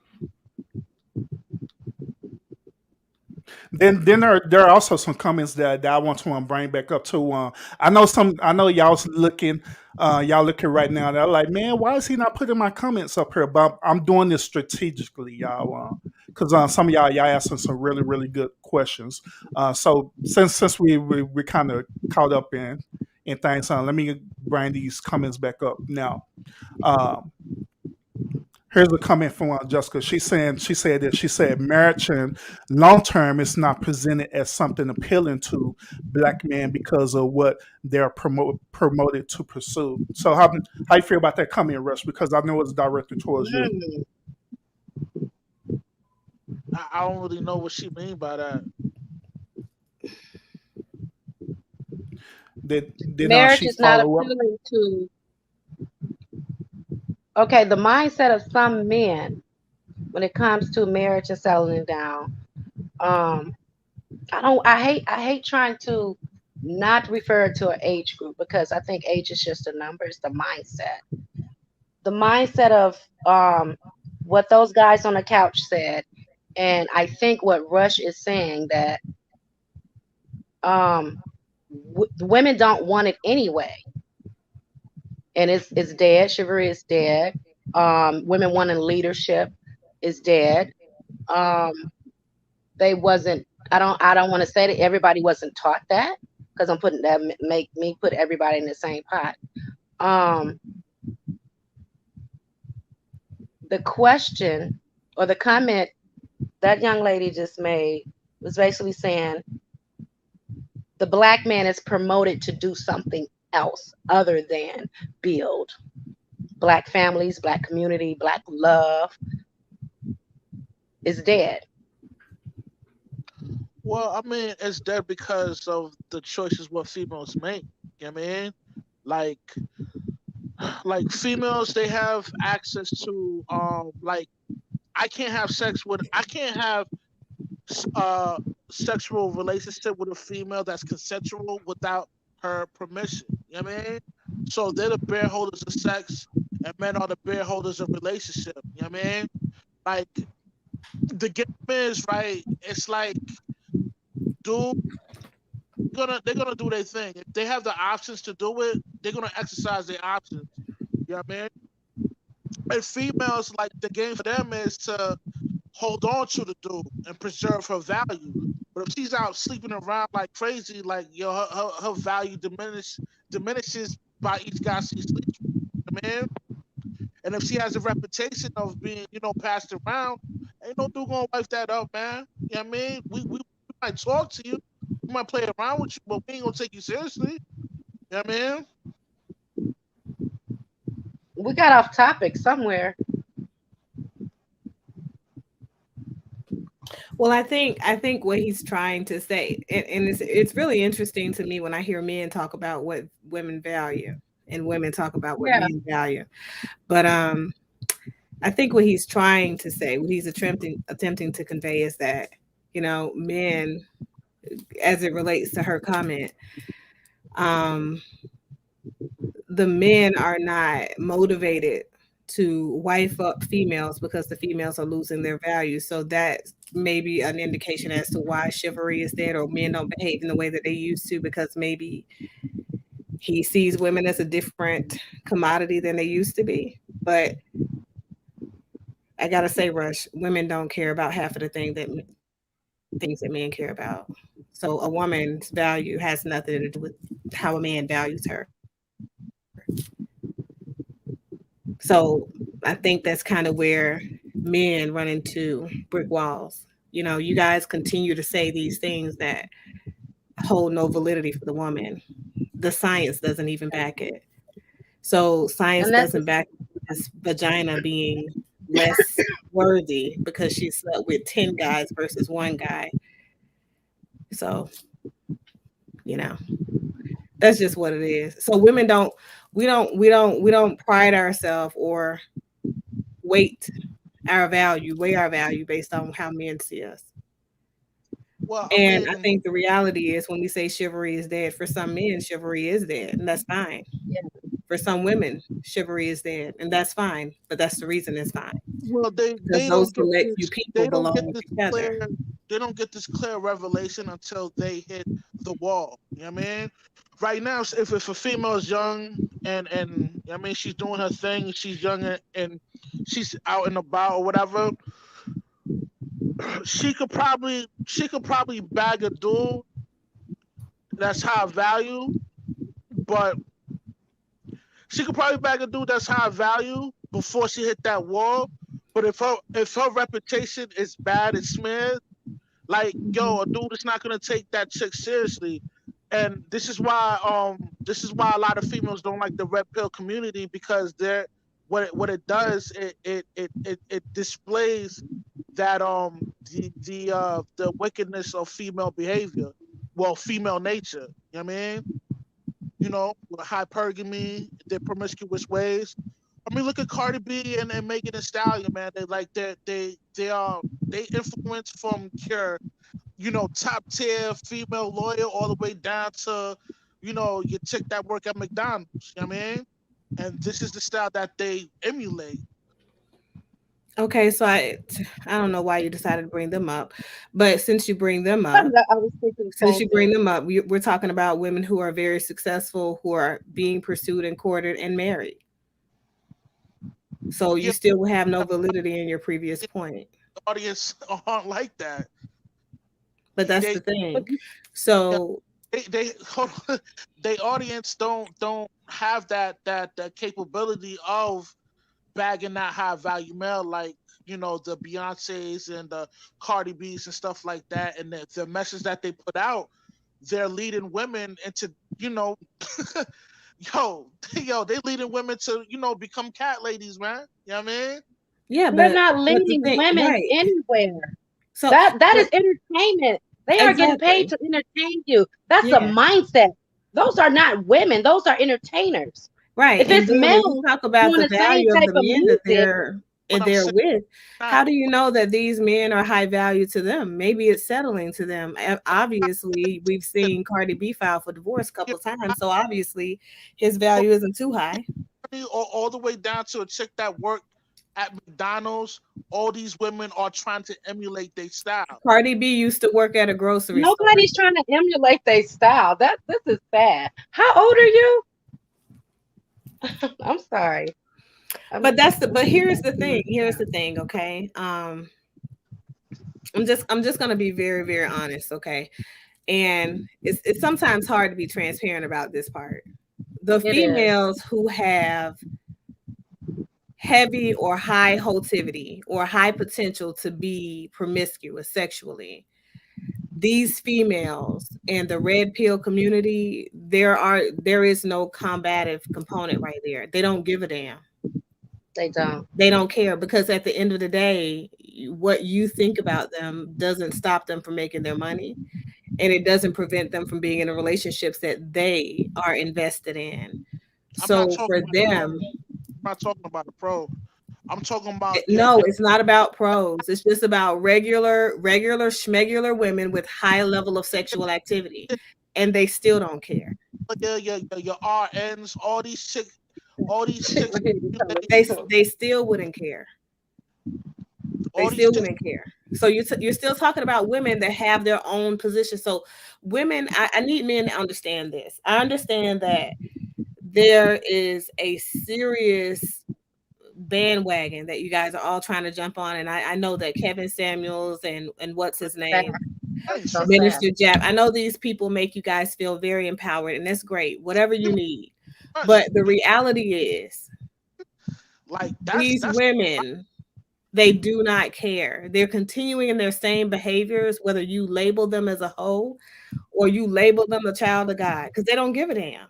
Then there are also some comments that I want to bring back up too. I know y'all looking right now. They're like, man, why is he not putting my comments up here? But I'm doing this strategically, y'all, because some of y'all asking some really really good questions. So since we kind of caught up in things, let me bring these comments back up now. Um, Here's a comment from Jessica. She said marriage and long term is not presented as something appealing to black men because of what they're promoted to pursue. So how you feel about that comment, Rush? Because I know it's directed towards you. Mm. I don't really know what she mean by that. Did Marriage she is not follow up? appealing to. Okay, the mindset of some men when it comes to marriage and settling down. Um, I hate trying to not refer to an age group because I think age is just a number. It's the mindset. The mindset of what those guys on the couch said, and I think what Rush is saying that women don't want it anyway, and it's dead. Chivalry is dead. Women wanting leadership is dead. Um, they wasn't. I don't want to say that everybody wasn't taught that because I'm putting that make me put everybody in the same pot. Um, the question or the comment that young lady just made was basically saying the black man is promoted to do something else other than build black families, black community, black love is dead. Well, I mean, it's dead because of the choices what females make. You know what I mean? Like, like females, they have access to, like I can't have uh sexual relationship with a female that's consensual without her permission. You know what I mean? So they're the bear holders of sex, and men are the bear holders of relationship. You know what I mean? Like the game is right. It's like, dude, they're gonna do their thing. If they have the options to do it, they're gonna exercise their options. You know what I mean? And females, like the game for them is to hold on to the dude and preserve her value. But if she's out sleeping around like crazy, like yo, her value diminishes by each guy she sleeps with. You know what I mean? And if she has a reputation of being, passed around, ain't no dude gonna wipe that up, man. You know what I mean? We might talk to you, we might play around with you, but we ain't gonna take you seriously. You know what I mean? We got off topic somewhere. Well, I think what he's trying to say, and it's really interesting to me when I hear men talk about what women value and women talk about what Yeah. men value. But I think what he's trying to say, what he's attempting to convey is that, men, as it relates to her comment, um, the men are not motivated to wife up females because the females are losing their value. So that may be an indication as to why chivalry is dead or men don't behave in the way that they used to, because maybe he sees women as a different commodity than they used to be. But I gotta say, Rush, women don't care about half of the things that men care about. So a woman's value has nothing to do with how a man values her. So I think that's kind of where men run into brick walls. You guys continue to say these things that hold no validity for the woman. The science doesn't even back it. So science And that's doesn't back this vagina being less worthy because she slept with 10 guys versus one guy. So, you know, that's just what it is. So women we don't pride ourselves or weight weigh our value based on how men see us. Well, I And I mean, think the reality is when we say chivalry is dead, for some men, chivalry is dead, and that's fine. yeah. For some women, chivalry is dead, and that's fine. But that's the reason it's fine. well, Because those select few people they don't belong get with this each other. clear they don't get this clear revelation until they hit the wall. You know what I mean? Right now, if a female is young and I mean she's doing her thing, she's young and she's out and about or whatever, she could probably bag a dude that's high value, but she could probably bag a dude that's high value before she hit that wall. But if her reputation is bad and smeared, like yo, a dude is not gonna take that chick seriously. And this is why a lot of females don't like the red pill community, because what it does, it displays that the wickedness of female behavior, well, female nature. You know what I mean? With hypergamy, their promiscuous ways. I mean, look at Cardi B and Megan Thee Stallion, man. They influence from your top tier female lawyer all the way down to your chick that work at McDonald's. You know what I mean? And this is the style that they emulate. Okay, so I don't know why you decided to bring them up, but since you bring them I up, was thinking the same thing. we're talking about women who are very successful, who are being pursued and courted and married. So you Yeah, still will have no validity in your previous point. the audience aren't like that. But that's They the thing. But yeah, So they hold on. The audience don't have that capability of bagging that high value male, like the Beyonces and the Cardi B's and stuff like that, and the message that they put out, they're leading women into you know they leading women to become cat ladies, man. You know what I mean? yeah, they're not but the leading thing, women right? anywhere. So That but is entertainment. They are getting paid exactly, to entertain you. That's a yeah, mindset. Those are not women. Those are entertainers. right. If And it's then when you males talk about doing the the same value of type the of men that music, But and I'm they're saying with, not. how do you know that these men are high value to them? Maybe it's settling to them. Obviously, we've seen Cardi B file for divorce a couple of times, so obviously his value isn't too high. All the way down to a chick that worked at McDonald's. All these women are trying to emulate their style. Cardi B used to work at a grocery store. Nobody's trying to emulate their style. This is sad. How old are you? I'm sorry. But here's the thing. Here's the thing, okay? I'm just gonna be very, very honest, okay? And it's sometimes hard to be transparent about this part. The females who have heavy or high hotivity or high potential to be promiscuous sexually, these females in the red pill community, there is no combative component right there. They don't give a damn. They don't care, because at the end of the day, what you think about them doesn't stop them from making their money, and it doesn't prevent them from being in the relationships that they are invested in. So for them, I'm not talking about the pro. I'm talking about no, it's not about pros. It's just about regular schmegular women with high level of sexual activity, and they still don't care. Your RNs, all these chicks. They still wouldn't care. They still wouldn't care. So you're still talking about women that have their own position. So women, I need men to understand this. I understand that there is a serious bandwagon that you guys are all trying to jump on, and I know that Kevin Samuels and what's his name, Minister Jap, I know these people make you guys feel very empowered, and that's great, whatever you need. But the reality is, like these women, they do not care. They're continuing in their same behaviors, whether you label them as a hoe or you label them a child of God, because they don't give a damn.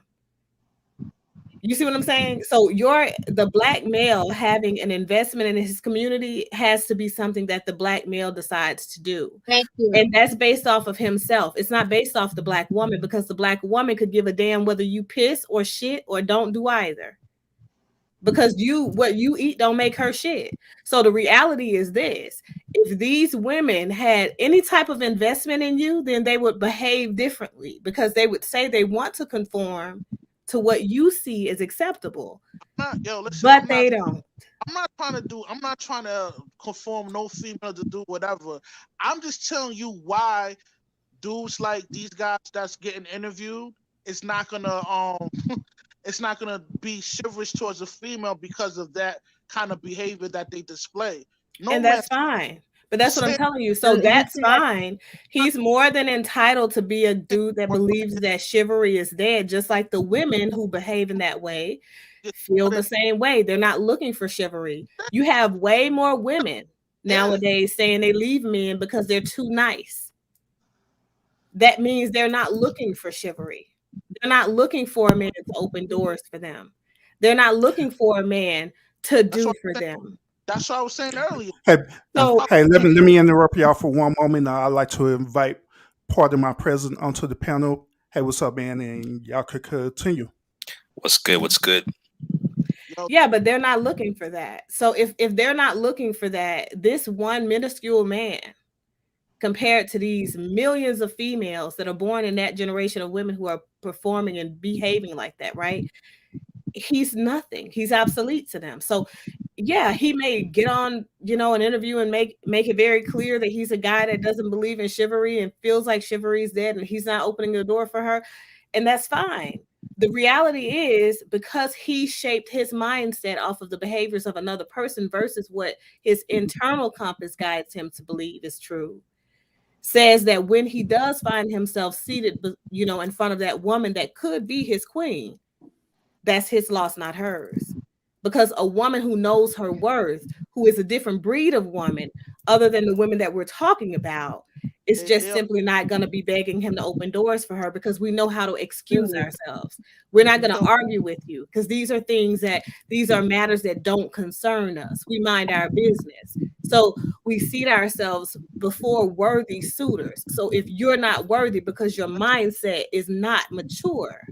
You see what I'm saying? So the black male having an investment in his community has to be something that the black male decides to do. Thank you. And that's based off of himself. It's not based off the black woman, because the black woman could give a damn whether you piss or shit or don't do either. Because what you eat don't make her shit. So the reality is this: if these women had any type of investment in you, then they would behave differently, because they would say they want to conform to what you see as acceptable. But they don't. I'm not trying to conform no female to do whatever. I'm just telling you why dudes like these guys that's getting interviewed, it's not gonna it's not gonna be chivalrous towards a female because of that kind of behavior that they display. And that's fine. But that's what I'm telling you. So that's fine. He's more than entitled to be a dude that believes that chivalry is dead, just like the women who behave in that way feel the same way. They're not looking for chivalry. You have way more women nowadays saying they leave men because they're too nice. That means they're not looking for chivalry. They're not looking for a man to open doors for them. They're not looking for a man to do for them. That's what I was saying earlier. Hey, let me interrupt y'all for one moment. I'd like to invite part of my presence onto the panel. Hey, what's up, man? And y'all could continue. What's good? What's good? Yeah, but they're not looking for that. So if they're not looking for that, this one minuscule man, compared to these millions of females that are born in that generation of women who are performing and behaving like that, right? He's nothing. He's obsolete to them. So yeah, he may get on, an interview and make it very clear that he's a guy that doesn't believe in chivalry and feels like chivalry is dead and he's not opening the door for her. And that's fine. The reality is, because he shaped his mindset off of the behaviors of another person versus what his internal compass guides him to believe is true, says that when he does find himself seated, in front of that woman that could be his queen, that's his loss, not hers. Because a woman who knows her worth, who is a different breed of woman, other than the women that we're talking about, is just simply not going to be begging him to open doors for her, because we know how to excuse ourselves. We're not going to argue with you, because these are matters that don't concern us. We mind our business. So we seat ourselves before worthy suitors. So if you're not worthy because your mindset is not mature,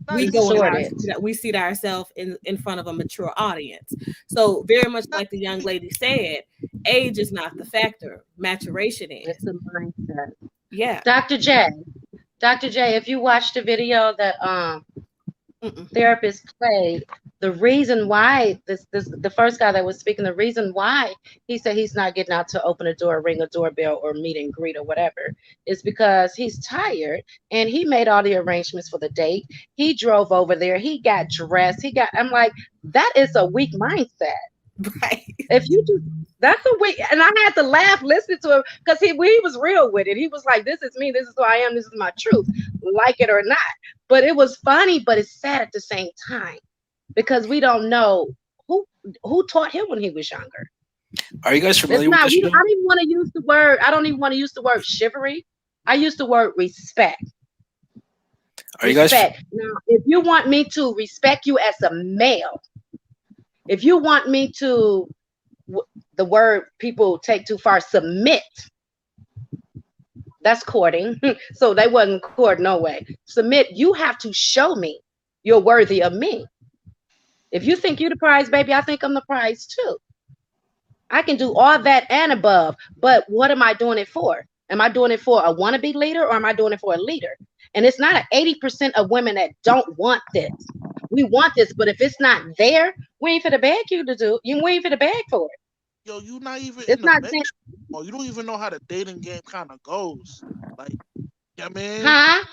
Not we even go in our, Distorted. we see ourselves in front of a mature audience. So very much like the young lady said, age is not the factor, maturation It's is. a mindset. Yeah. Dr. J, Dr. J, if you watched the video that Mm-mm. therapist played, the reason why this the first guy that was speaking, the reason why he said he's not getting out to open a door, ring a doorbell, or meet and greet or whatever, is because he's tired and he made all the arrangements for the date. He drove over there, he got dressed, I'm like, that is a weak mindset. Right. If you do, that's a weak, and I had to laugh listening to him because he was real with it. He was like, "This is me. This is who I am. This is my truth, like it or not." But it was funny, but it's sad at the same time because we don't know who taught him when he was younger. Are you guys It's familiar with not. this I show? don't even want to use the word. I don't even want to use the word chivalry. I use the word respect. Are you guys? Respect. Now, if you want me to respect you as a male, if you want me to, the word people take too far, submit, that's courting. So they wasn't court no way. Submit, you have to show me you're worthy of me. If you think you're the prize, baby, I think I'm the prize too. I can do all that and above, but what am I doing it for? Am I doing it for a wannabe leader or am I doing it for a leader? And it's not 80% of women that don't want this. We want this, but if it's not there, we ain't finna beg you to do. We ain't finna beg for it. Yo, you not even It's in the not mix, or you don't even know how the dating game kind of goes. Like, yeah, man, huh?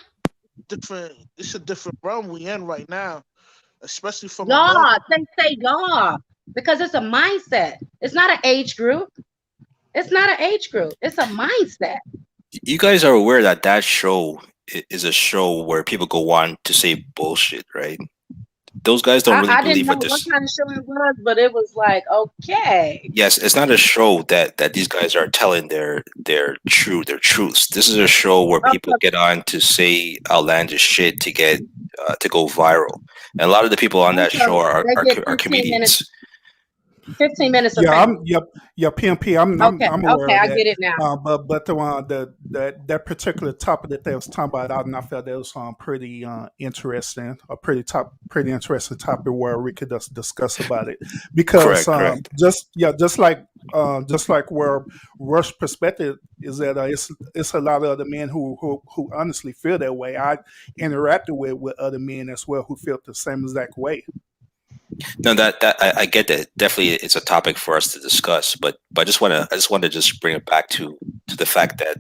different. It's a different realm we in right now, especially from a male. Y'all, they say y'all because it's a mindset. It's not an age group. It's not an age group. It's a mindset. You guys are aware that that show is a show where people go on to say bullshit, right? Those guys don't really I didn't believe know what what this. kind of show it was, but it was like, okay. Yes, it's not a show that these guys are telling their truths. This is a show where people Okay, get on to say outlandish shit to get to go viral, and a lot of the people on that show okay. They get are 15 minutes, comedians. 15 minutes of Yeah, fame. yeah, PMP. Okay, I'm aware okay, of I that. get it now. But the one that particular topic that they was talking about, I felt that was pretty interesting, a pretty interesting topic where we could just discuss about it because Correct, correct. just like where Rush perspective is that it's a lot of other men who honestly feel that way. I interacted with other men as well who felt the same exact way. No, that I get that. Definitely, it's a topic for us to discuss. But I just want to just bring it back to the fact that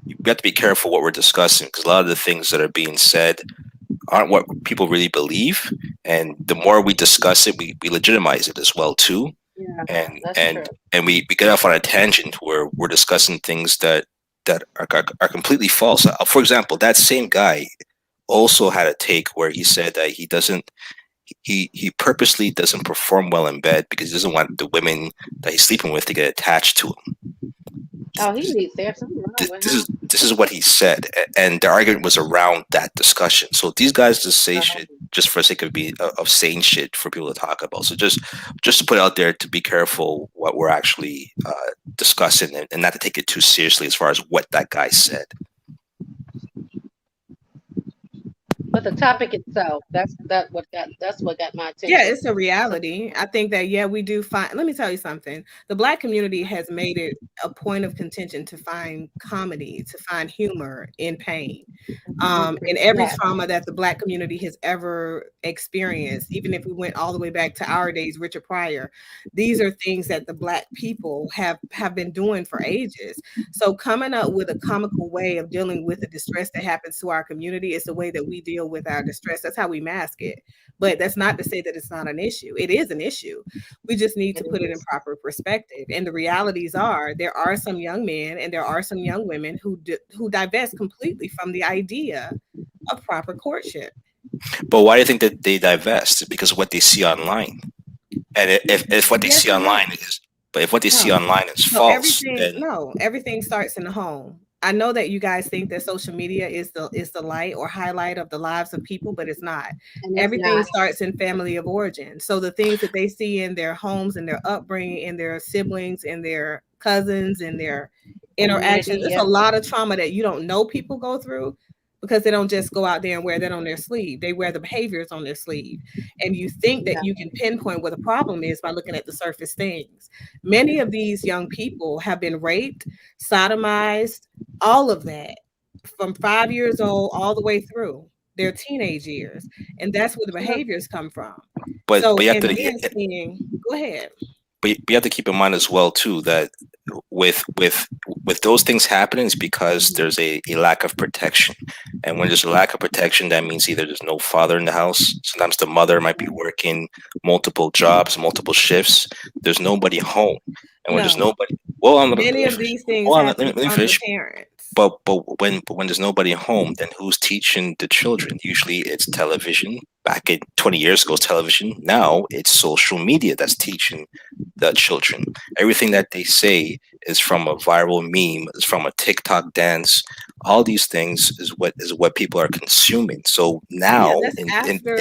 we have to be careful what we're discussing because a lot of the things that are being said aren't what people really believe, and the more we discuss it, we legitimize it as well too. Yeah, And that's true. and we get off on a tangent where we're discussing things that are completely false. For example, that same guy also had a take where he said that he purposely doesn't perform well in bed because he doesn't want the women that he's sleeping with to get attached to him. Oh, he needs therapy. Something wrong with him. This is what he said, and the argument was around that discussion. So these guys just say shit just for the sake of saying shit for people to talk about. So just to put out there to be careful what we're actually discussing and not to take it too seriously as far as what that guy said. But the topic itself, that's what got my attention. Yeah, it's a reality. I think that, yeah, we do find, let me tell you something. The Black community has made it a point of contention to find comedy, to find humor in pain. In every Yes. trauma that the Black community has ever experienced, even if we went all the way back to our days, Richard Pryor, these are things that the Black people have been doing for ages. So coming up with a comical way of dealing with the distress that happens to our community is the way that we deal with our distress. That's how we mask it. But that's not to say that it's not an issue. It is an issue. We just need to put it in proper perspective. And the realities are there are some young men and there are some young women who divest completely from the idea of proper courtship. But why do you think that they divest? Because of what they see online. And if what they Yes see and no. online is, but if what they see No. online is So false, then everything starts in the home. I know that you guys think that social media is the light or highlight of the lives of people, but it's not. And it's Everything not. starts in family of origin. So the things that they see in their homes and their upbringing, in their siblings, and their cousins, and their interactions, Community, it's yeah. a lot of trauma that you don't know people go through. because they don't just go out there and wear that on their sleeve. They wear the behaviors on their sleeve. And you think that Yeah. you can pinpoint what the problem is by looking at the surface things. Many of these young people have been raped, sodomized, all of that from 5 years old all the way through their teenage years. And that's where the behaviors come from. But So, you have and to then seeing, go ahead. but you have to keep in mind as well too that with with with those things happening is because Mhm. there's a lack of protection, and when there's a lack of protection, that means either there's no father in the house. Sometimes the mother might be working multiple jobs, multiple shifts. There's nobody home, and when there's No, nobody, well, let many me of finish. these things Hold on, happen let me from the finish. parents. But when there's nobody home, then who's teaching the children? Usually it's television. Back in 20 years ago, it's television. Now it's social media that's teaching the children. Everything that they say is from a viral meme, is from a TikTok dance. All these things is what people are consuming. So Yeah, now that's in these after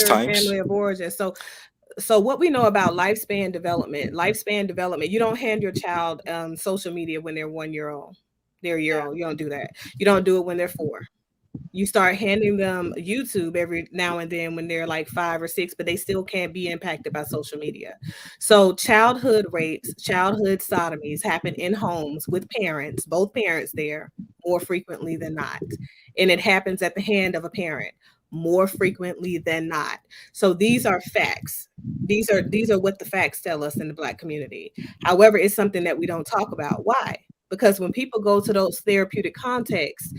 times, family of origin. So what we know about lifespan development, you don't hand your child social media when they're 1 year old. They're a year Yeah. old. You don't do that. You don't do it when they're 4. You start handing them YouTube every now and then when they're like 5 or 6, but they still can't be impacted by social media. So childhood rapes, childhood sodomies happen in homes with parents, both parents there, more frequently than not. And it happens at the hand of a parent more frequently than not. So these are facts. These are what the facts tell us in the Black community. However, it's something that we don't talk about. Why? Because when people go to those therapeutic contexts,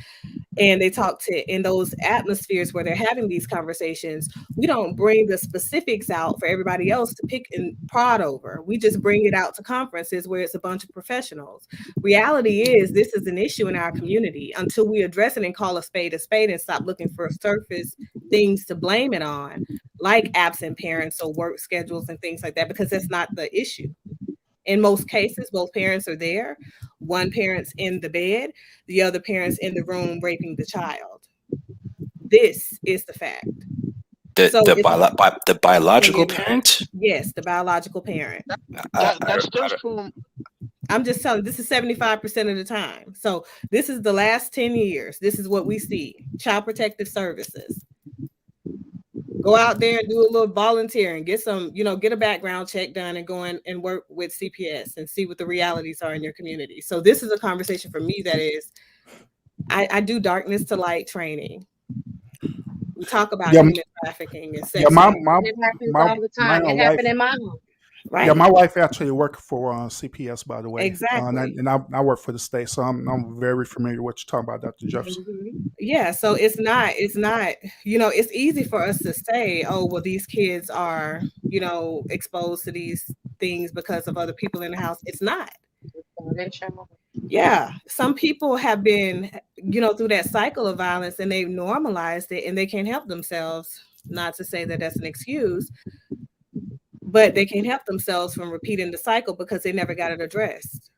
and they talk to in those atmospheres where they're having these conversations, we don't bring the specifics out for everybody else to pick and prod over. We just bring it out to conferences where it's a bunch of professionals. Reality is this is an issue in our community. Until we address it and call a spade and stop looking for surface things to blame it on, like absent parents or work schedules and things like that, because that's not the issue. In most cases, both parents are there. One parent's in the bed, the other parent's in the room raping the child. This is the fact. the So the, it's the can biological you hear me? parent. Yes, the biological parent. I That don't, I stems don't, from I'm just telling you, this is 75% of the time. So this is the last 10 years. This is what we see. Child Protective Services. Go out there and do a little volunteering, get some, get a background check done and go in and work with CPS and see what the realities are in your community. So this is a conversation for me that is, I do darkness to light training. We talk about Yeah, human trafficking and yeah. sex trafficking. It happens My all the my time. It wife. happened in my home. Yeah, Right. my wife actually worked for CPS, by the way, Exactly. and I work for the state, so I'm very familiar with what you're talking about, Dr. Jefferson. Yeah, so it's not, it's easy for us to say, oh, well, these kids are, exposed to these things because of other people in the house. It's not. Yeah, some people have been, through that cycle of violence and they've normalized it and they can't help themselves. Not to say that that's an excuse, but they can't help themselves from repeating the cycle because they never got it addressed.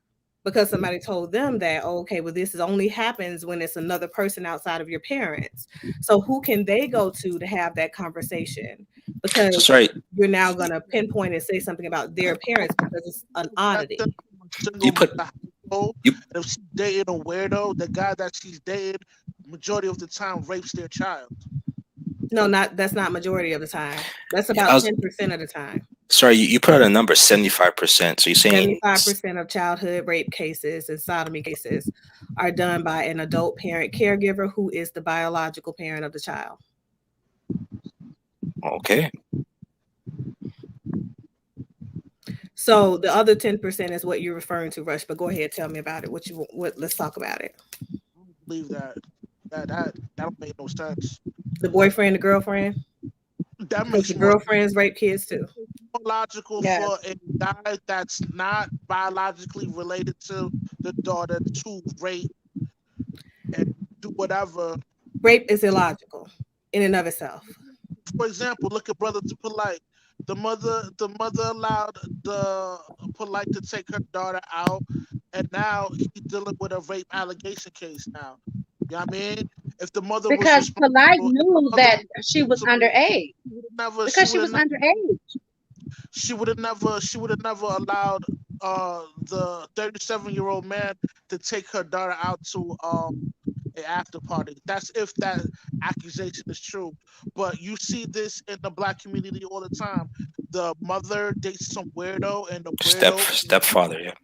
Because somebody told them that, oh, okay, well, this is only happens when it's another person outside of your parents. So who can they go to have that conversation? so Because sorry. you're now going to pinpoint and say something about their parents because it's an that oddity. stems from a You single put household. you If she's dating a weirdo, the guy that she's dating, majority of the time, rapes their child. No, that's not majority of the time. That's I about was 10% of the time. sorry. You put out a number 75%. So you're saying 75% of childhood rape cases and sodomy cases are done by an adult parent caregiver who is the biological parent of the child. okay. So the other 10% is what you're referring to, Rush. But go ahead, tell me about it. Let's talk about it. I don't believe that don't make no sense. The boyfriend, the girlfriend, That because the makes more girlfriends rape kids too. logical Yeah. for a guy that's not biologically related to the daughter to rape and do whatever. Rape is illogical in and of itself. For example, look at Brother to Polite. The mother allowed the Polite to take her daughter out, and now he's dealing with a rape allegation case now. You know what I mean? If the mother was Because Polite responsible, if the knew mother that was she was responsible, underage. she would have never, she Because she would have was never, underage. she would have never allowed the 37-year-old man to take her daughter out to a after party. That's if that accusation is true. But you see this in the black community all the time. The mother dates some weirdo, and the weirdo. Stepfather, yeah.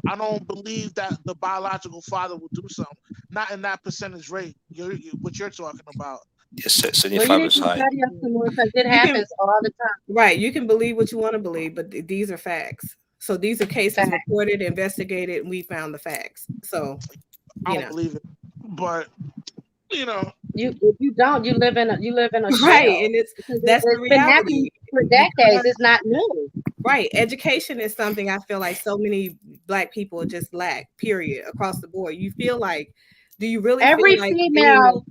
I don't believe that the biological father will do something. Not in that percentage rate. What you're talking about. Yes, Well, you 75 need is to high. study up some more because it You can happens all the time. right. You can believe what you want to believe, but these are facts. So these are cases Fact. reported, investigated, and we found the facts. So I you don't know, believe it. But you know, You if you don't, you live in a right, shell and because that's the it's been happening reality for decades. because It's not new. right, education is something I feel like so many black people just lack. Period, across the board. You feel like, do you really feel Every like being female,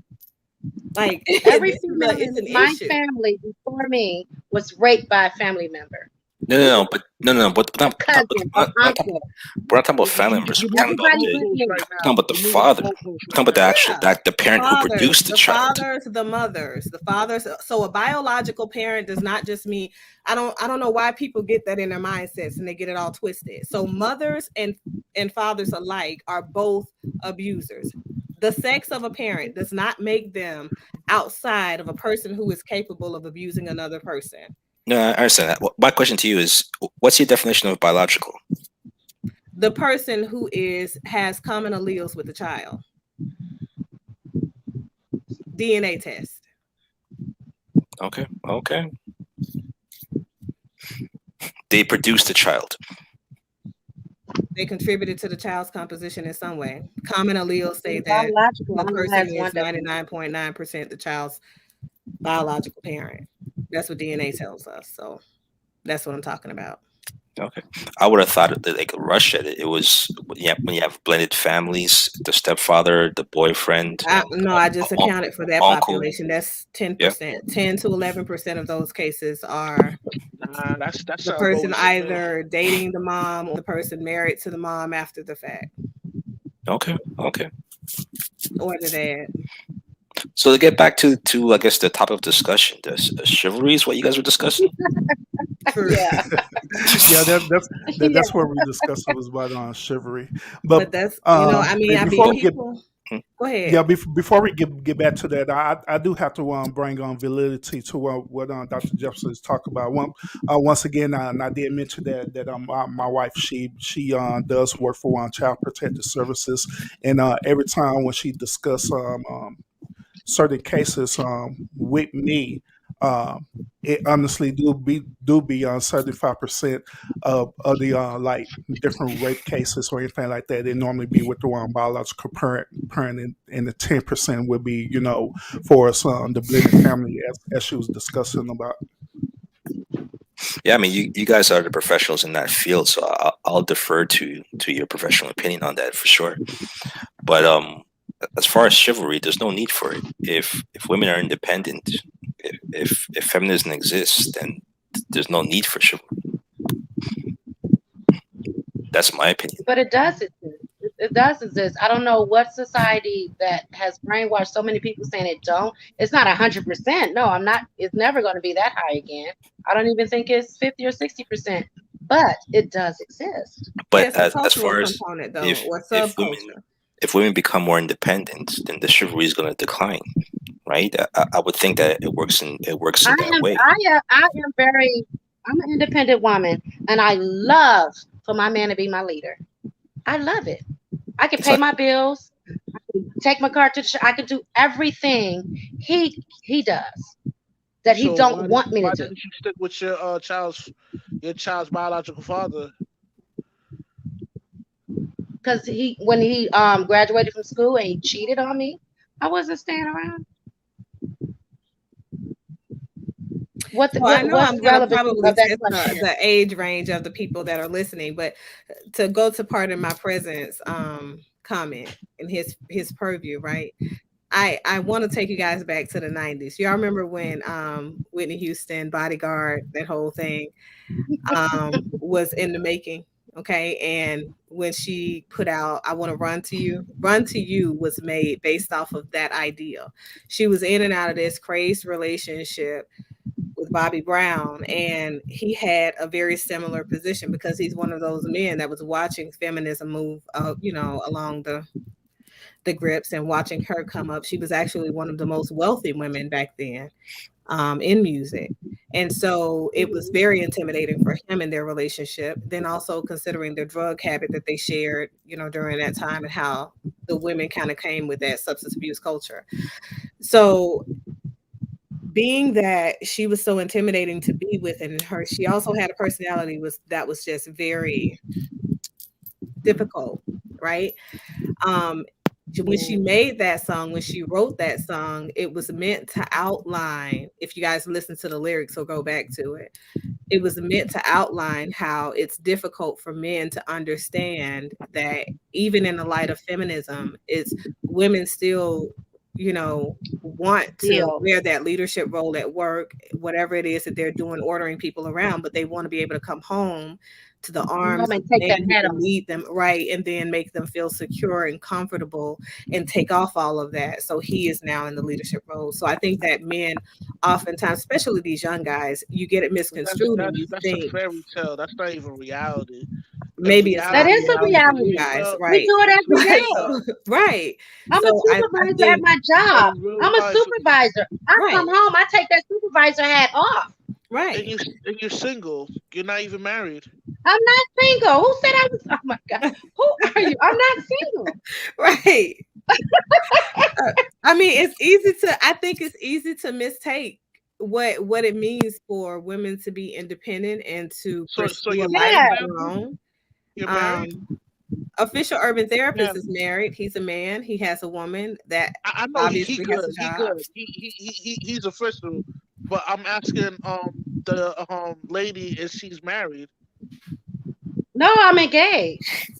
like every this is female it's in an my issue? family before me was raped by a family member, No, but a cousin, or uncle. we're not talking about Well, family members. you're We're talking moving the about Everybody the but goalposts me. right we're talking now. about the You're moving the father. goalposts We're talking right about the now. actual Yeah. that the parent who produced the child. The fathers. So a biological parent does not just mean I don't know why people get that in their mindsets and they get it all twisted. So mothers and fathers alike are both abusers. The sex of a parent does not make them outside of a person who is capable of abusing another person. No, I understand that. My question to you is, what's your definition of biological? The person who has common alleles with the child. DNA test. Okay. They produced the child. They contributed to the child's composition in some way. Common alleles say that Biological the only person has one is definition. 99.9% the child's biological parent. That's what DNA tells us. So that's what I'm talking about. Okay. I would have thought that they could rush it. It was when you have blended families, the stepfather, the boyfriend, No, I just accounted for that uncle. population. That's Yeah. 10%. 10 to 11% of those cases are nah, that's the how person bogus to me. either dating the mom or the person married to the mom after the fact Okay. or the dad. So to get back to I guess the topic of discussion, this chivalry is what you guys were discussing. True. Yeah, Yeah, yeah. that's what we discussed. It was about Chivalry, But but that's, I mean, before we get people, Hmm. go ahead. yeah, before we get back to that, I do have to bring on validity to what Dr. Jefferson is talking about. Once again, and I did mention that my wife she does work for Child Protective Services, and every time when she discuss certain cases with me, um, it honestly do be on 75% of the like different rape cases or anything like that. It normally be with the one biological parent, and the 10% would be for us the blended family as she was discussing about. Yeah, I mean, you guys are the professionals in that field, so I'll defer to your professional opinion on that for sure. But as far as chivalry, there's no need for it. If women are independent, if feminism exists, then there's no need for chivalry. That's my opinion. But it does exist. It does exist. I don't know what society that has brainwashed so many people saying it don't. It's not 100%. No, I'm not. It's never going to be that high again. I don't even think it's 50 or 60%. But it does exist. But It's a as cultural far as component though, if or if subculture. women become more independent, then the chivalry is going to decline, right? I would think that it works in that way. I am very. I'm an independent woman, and I love for my man to be my leader. I love it. I can It's pay not my bills. I can take my car to the shop. I can do everything he does that he So don't want me to why do. didn't you stick with your child's biological father? Because when he graduated from school and he cheated on me, I wasn't staying around. Well, I know What's I'm the gonna relevancy probably of that test question? the age range of the people that are listening, but to go to part of my presence comment in his purview, right? I want to take you guys back to the 90s. Y'all remember when Whitney Houston, Bodyguard, that whole thing was in the making, okay? And when she put out I Want to Run to You, Run to You was made based off of that idea. She was in and out of this crazed relationship with Bobby Brown, and he had a very similar position because he's one of those men that was watching feminism move, along the grips and watching her come up. She was actually one of the most wealthy women back then in music. And so it was very intimidating for him in their relationship. Then also considering the drug habit that they shared, during that time, and how the women kind of came with that substance abuse culture. So being that she was so intimidating to be with, and she also had a personality that was just very difficult, right? When she made that song, when she wrote that song, it was meant to outline, if you guys listen to the lyrics or go back to it, it was meant to outline how it's difficult for men to understand that even in the light of feminism, it's women still, want to wear that leadership role at work, whatever it is that they're doing, ordering people around, but they want to be able to come home to the arms of take that men head who on. can lead them right, and then make them feel secure and comfortable and take off all of that. So he is now in the leadership role. So I think that men oftentimes, especially these young guys, you get it misconstrued and you That's a think fairy tale. That's not even reality. maybe it's That not is a reality for you reality. guys, Well, right? We do it every Right. day. So, right. I'm So a I supervisor at think, my job. in real I'm a life, supervisor. I Right. come home, I take that supervisor hat off. right. and you're single. You're not even married. I'm not single. Who said I was? Oh my God. Who are you? I'm not single. Right. I mean, I think it's easy to mistake what it means for women to be independent and to So pursue a you're life married, of Yeah. their own. You're married. Official urban Yeah, therapist is married. He's a man. He has a woman that I know he obviously has good. a He job. good. He's official. But I'm asking the lady if she's married. No, I'm engaged.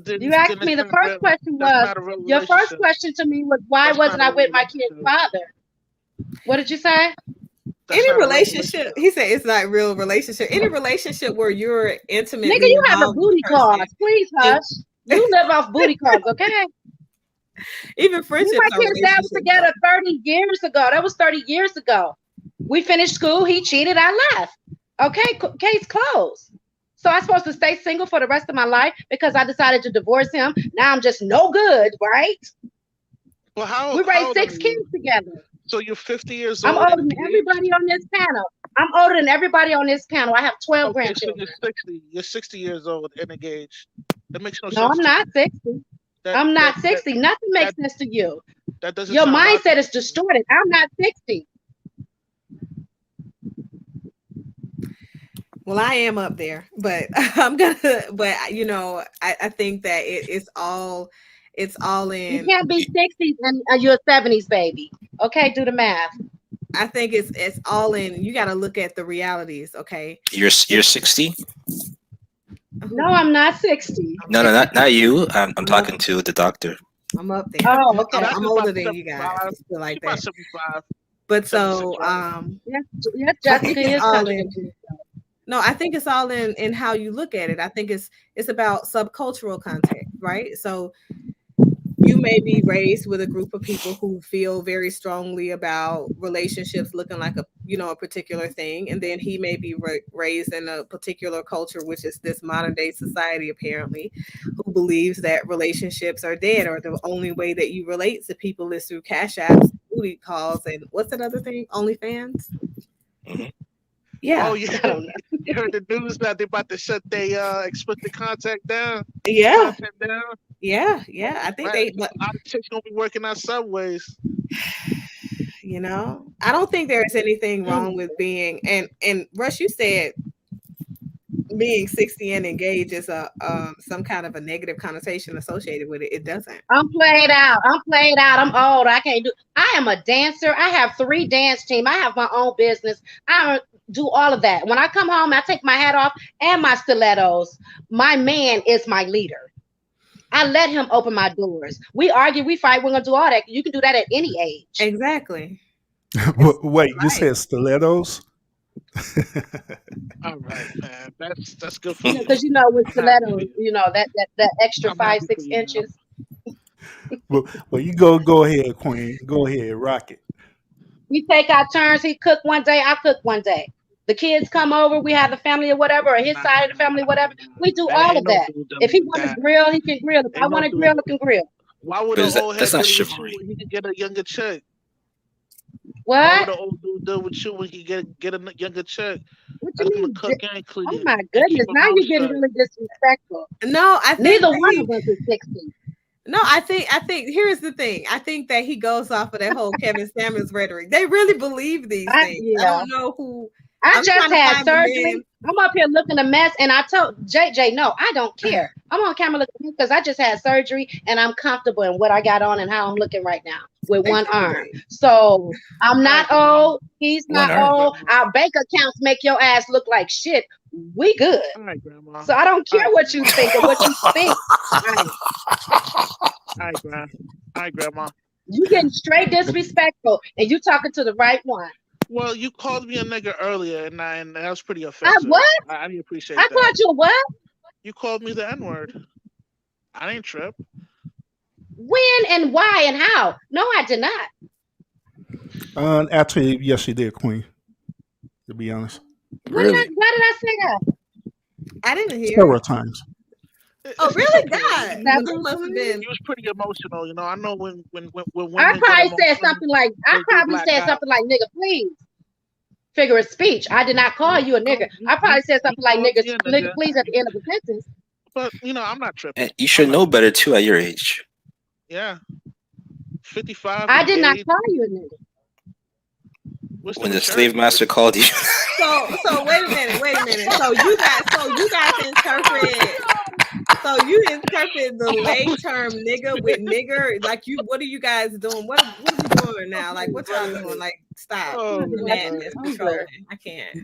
You asked Then me, it's the not first real. question That's was, not a real your first relationship. question to me was, why That's not wasn't a I real with my kid's relationship. father? What did you say? That's Any not a real relationship, relationship. he said it's not real relationship. Any relationship where you're Nigga, intimately you having involved with booty the person, calls. Please and hush. You live off booty calls, okay? even Me and friendships my are kid's dad was relationships, together though. 30 years ago. That was 30 years ago. We finished school. He cheated. I left. Okay, case closed. So I'm supposed to stay single for the rest of my life because I decided to divorce him. Now I'm just no good, right? Well, We how raised old are 6 you? kids together. So you're 50 years I'm old older and than engaged. everybody on this panel. I'm older than everybody on this panel. I have 12 Okay, so grandchildren. you're 60. You're 60 years old and engaged. That makes no No, sense I'm to me. not 60. That I'm that not that 60. Nothing makes that sense to you. that doesn't Your sound mindset logical is to me. distorted. I'm not 60. Well, I am up there, but I think that it's all You in. can't be 60s and you're a 70s baby. Okay, do the math. I think it's all in. You got to look at the realities, okay? You're 60? No, I'm not 60. No, not you. I'm I'm up. talking to the doctor. I'm up there. Oh, okay. That's I'm about older than you guys. 75. Let's feel She's like about that. 75, But 76, so right? Yes, I think Jessica it's is all in. contradicting herself. No, I think it's all in how you look at it. I think it's about subcultural context, right? So you may be raised with a group of people who feel very strongly about relationships looking like a particular thing, and then he may be raised in a particular culture, which is this modern day society apparently, who believes that relationships are dead, or the only way that you relate to people is through cash apps, booty calls, and what's that other thing, OnlyFans. Mhm. Yeah. Oh, you I don't know. you heard the news that they're about to shut their explicit content down, Yeah, content down. yeah, I think Right, but a lot of chicks gonna be working on subways. I don't think there's anything wrong Mm. with being, and Rush, you said being 60 and engaged is a some kind of a negative connotation associated with it. It doesn't. I'm played out. I'm played out. I'm old. I can't do. I am a dancer. I have 3 dance team. I have my own business. I do all of that. When I come home, I take my hat off and my stilettos. My man is my leader. I let him open my doors. We argue, we fight. We're gonna do all that. You can do that at any age. Exactly. Wait, you Right. said stilettos? All right, man. That's good for You know, you. because with I'm happy for stilettos, you. that extra I'm 5, happy for 6 you, man. inches. Well, you go ahead, Queen. Go ahead, rock it. We take our turns. He cook one day, I cook one day. The kids come over, we have the family or whatever, or his Nah, side of the family, whatever. We do that all ain't of no that. dude If dealing he with want to that. grill, he can grill. If I Ain't no want to dude. grill, I can grill. Why would But an old that's head not deal with you chivalry. when he could get a younger chick? Why would What? an old dude deal with you when he get a younger chick What you that's gonna mean? cook and Oh clean my and keep goodness! her Now mouth you're getting shut? really disrespectful. No, I think Neither that one he. of us is 60. No, I think here's the thing. I think that he goes off of that whole Kevin Samuels rhetoric. They really believe these things. I Yeah. don't know who. I I'm just trying to had find the surgery. man. I'm up here looking a mess, and I told JJ, no, I don't care. I'm on camera looking because I just had surgery, and I'm comfortable in what I got on and how I'm looking right now with one arm. Exactly. So I'm not old. He's One not arm. old. Our bank accounts make your ass look like shit. We good. All right, Grandma. So I don't All care right, what you think or what you think. All right, Grandma. All right, Grandma. You getting straight disrespectful, and you talking to the right one. Well, you called me a nigga earlier, and that was pretty I offensive. what? I didn't appreciate I that. called you a what? You called me the N word. I didn't trip. When and why and how? No, I did not. Actually, yes, you did, Queen. To be honest, When did Really? why did I say that? I didn't hear. several times. Oh, It's really? okay. God, That's you must have been. You was pretty emotional, you know. I know when I women get probably said emotional, something like they black out. nigga, please. Figure of speech. I did not call you a nigga. I probably said something like called nigga, me a nigga, nigga, please at the end of the sentence. but I'm not tripping. And you should I'm know not. better too at your age. Yeah, 55, I did not engaged. call you a nigga. What's the When the maturity? slave master called you, So wait a minute. So you guys interpret. So you interpret the late term nigga with nigger. Like what are you guys doing? What are we doing now? Like what y'all doing? Like stop. Oh, The man. madness, controlling. I can't.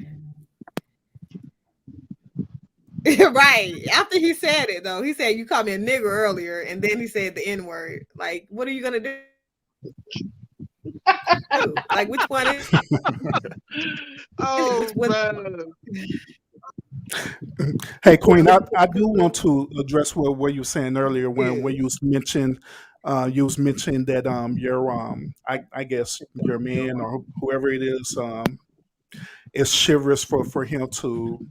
Right. After he said it though, he said you called me a nigger earlier, and then he said the N-word. Like, what are you gonna do? Like which one is Oh, which one? man. Hey, Queen, I do want to address what you were saying earlier when you was mentioned that your I guess your man or whoever it is chivalrous for him to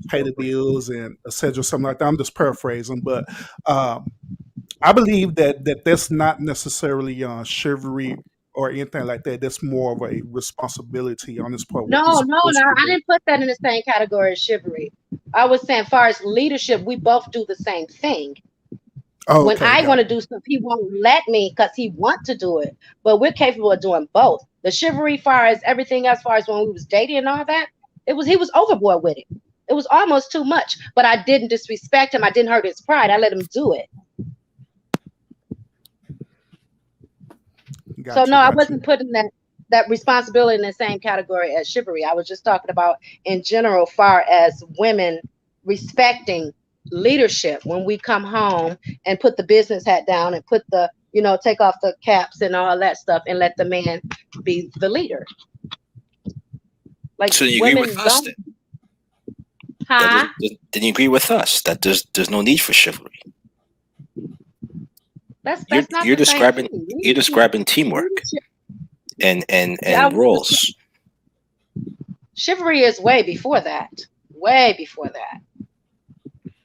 pay the bills and etc. Something like that. I'm just paraphrasing, but I believe that that's not necessarily chivalry or anything like that. That's more of a responsibility on his part. What he's No. supposed to I do. didn't put that in the same category as chivalry. I was saying, as far as leadership, we both do the same thing. Oh, When okay, I got want it. to do stuff, he won't let me because he want to do it. But we're capable of doing both. The chivalry, far as everything else, far as when we was dating and all that, he was overboard with it. It was almost too much. But I didn't disrespect him. I didn't hurt his pride. I let him do it. So no, I wasn't putting that responsibility in the same category as chivalry. I was just talking about in general, far as women respecting leadership when we come home and put the business hat down and put the, take off the caps and all that stuff and let the man be the leader. Like so you agree women with us don't. then? Huh? Then you agree with us that there's no need for chivalry. That's You're not you're the same describing thing. you're describing teamwork and Yeah, roles. chivalry is way before that. Way before that.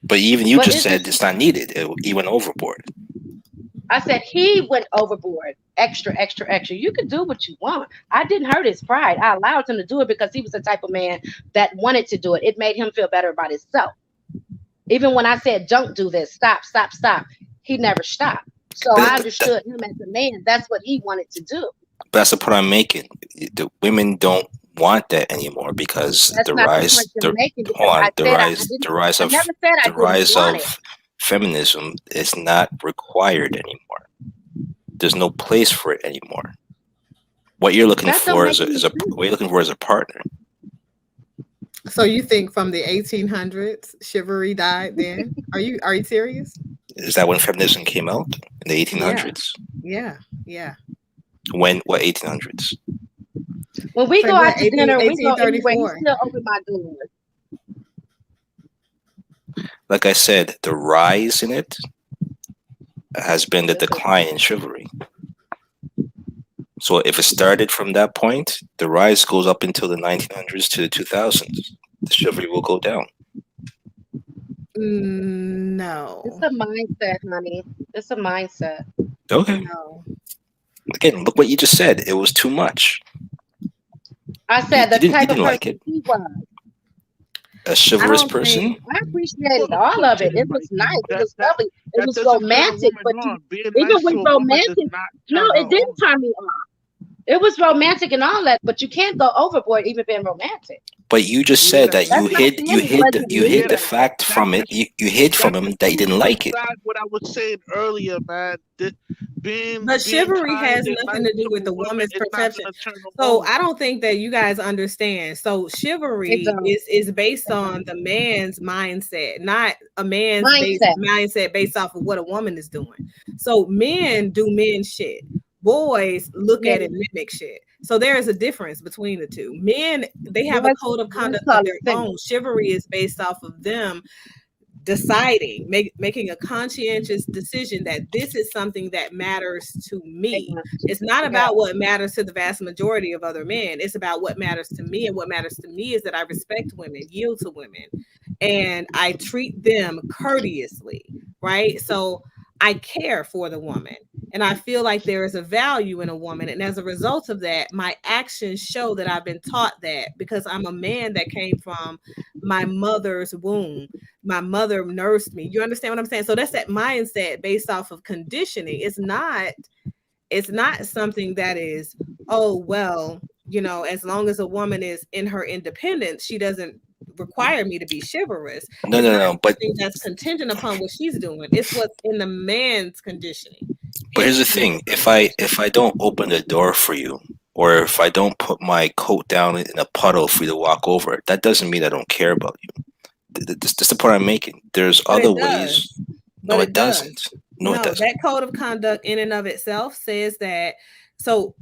But even you But just it's said it's not needed. He went overboard. I said he went overboard. Extra. You can do what you want. I didn't hurt his pride. I allowed him to do it because he was the type of man that wanted to do it. It made him feel better about himself. Even when I said, don't do this, stop, he never stopped. So I understood him as a man. That's what he wanted to do. That's the point I'm making. The women don't want that anymore because That's not the point you're making, because the rise I of never said I didn't want it. feminism is not required anymore. There's no place for it anymore. What you're looking for is a partner. So you think from the 1800s chivalry died then? Are you serious? Is that when feminism came out in the 1800s? Yeah. What 1800s? When we Like go what, out to dinner, we go anywhere. 1834? He's still open my doors. Like I said, the rise in it has been the decline in chivalry. So if it started from that point, the rise goes up until the 1900s to the 2000s. The chivalry will go down. No. It's a mindset, honey. It's a mindset. Okay. No. Again, look what you just said. It was too much. I said the You type of didn't like person it. he was. A I chivalrous don't person. think I appreciated Well, of all course of you it. It didn't was like it. nice. It That was that lovely. It that was doesn't turn a romantic, woman but on. Being even nice with to a woman does romantic, not no, turn her it didn't on. turn me on. It was romantic and all that, but you can't go overboard even being romantic. But you just Yeah, said that That's not you saying it hid wasn't you me. hid the fact that from it. just You hid from that him just that you didn't proves like it. back what I was saying earlier, man. That But being chivalry kind has and nothing nice to do to with a the woman woman's is not perception. gonna turn them So on. I don't think that you guys understand. So It chivalry don't. is based It on don't. the man's mindset, not a man's Mindset. mindset based off of what a woman is doing. So men do men shit. Boys look at Men, and mimic shit. So there is a difference between the two. Men, they have a boys, code of boys conduct call of it their feminine. own. Chivalry is based off of them deciding, making a conscientious decision that this is something that matters to me. Ignorant. It's not Yeah. about what matters to the vast majority of other men. It's about what matters to me. And what matters to me is that I respect women, yield to women, and I treat them courteously, right? So I care for the woman. And I feel like there is a value in a woman. And as a result of that, my actions show that I've been taught that because I'm a man that came from my mother's womb. My mother nursed me. You understand what I'm saying? So that's that mindset based off of conditioning. It's not something that is, oh well, as long as a woman is in her independence, she doesn't require me to be chivalrous. No, It's no, not no. But something that's contingent upon what she's doing. It's what's in the man's conditioning. here's His the thing: if I preferences. if I don't open the door for you, or if I don't put my coat down in a puddle for you to walk over, that doesn't mean I don't care about you. This is the point I'm making. There's But other it ways. does. No, But it it does. doesn't. No, it No, doesn't. that code of conduct in and of itself says that. So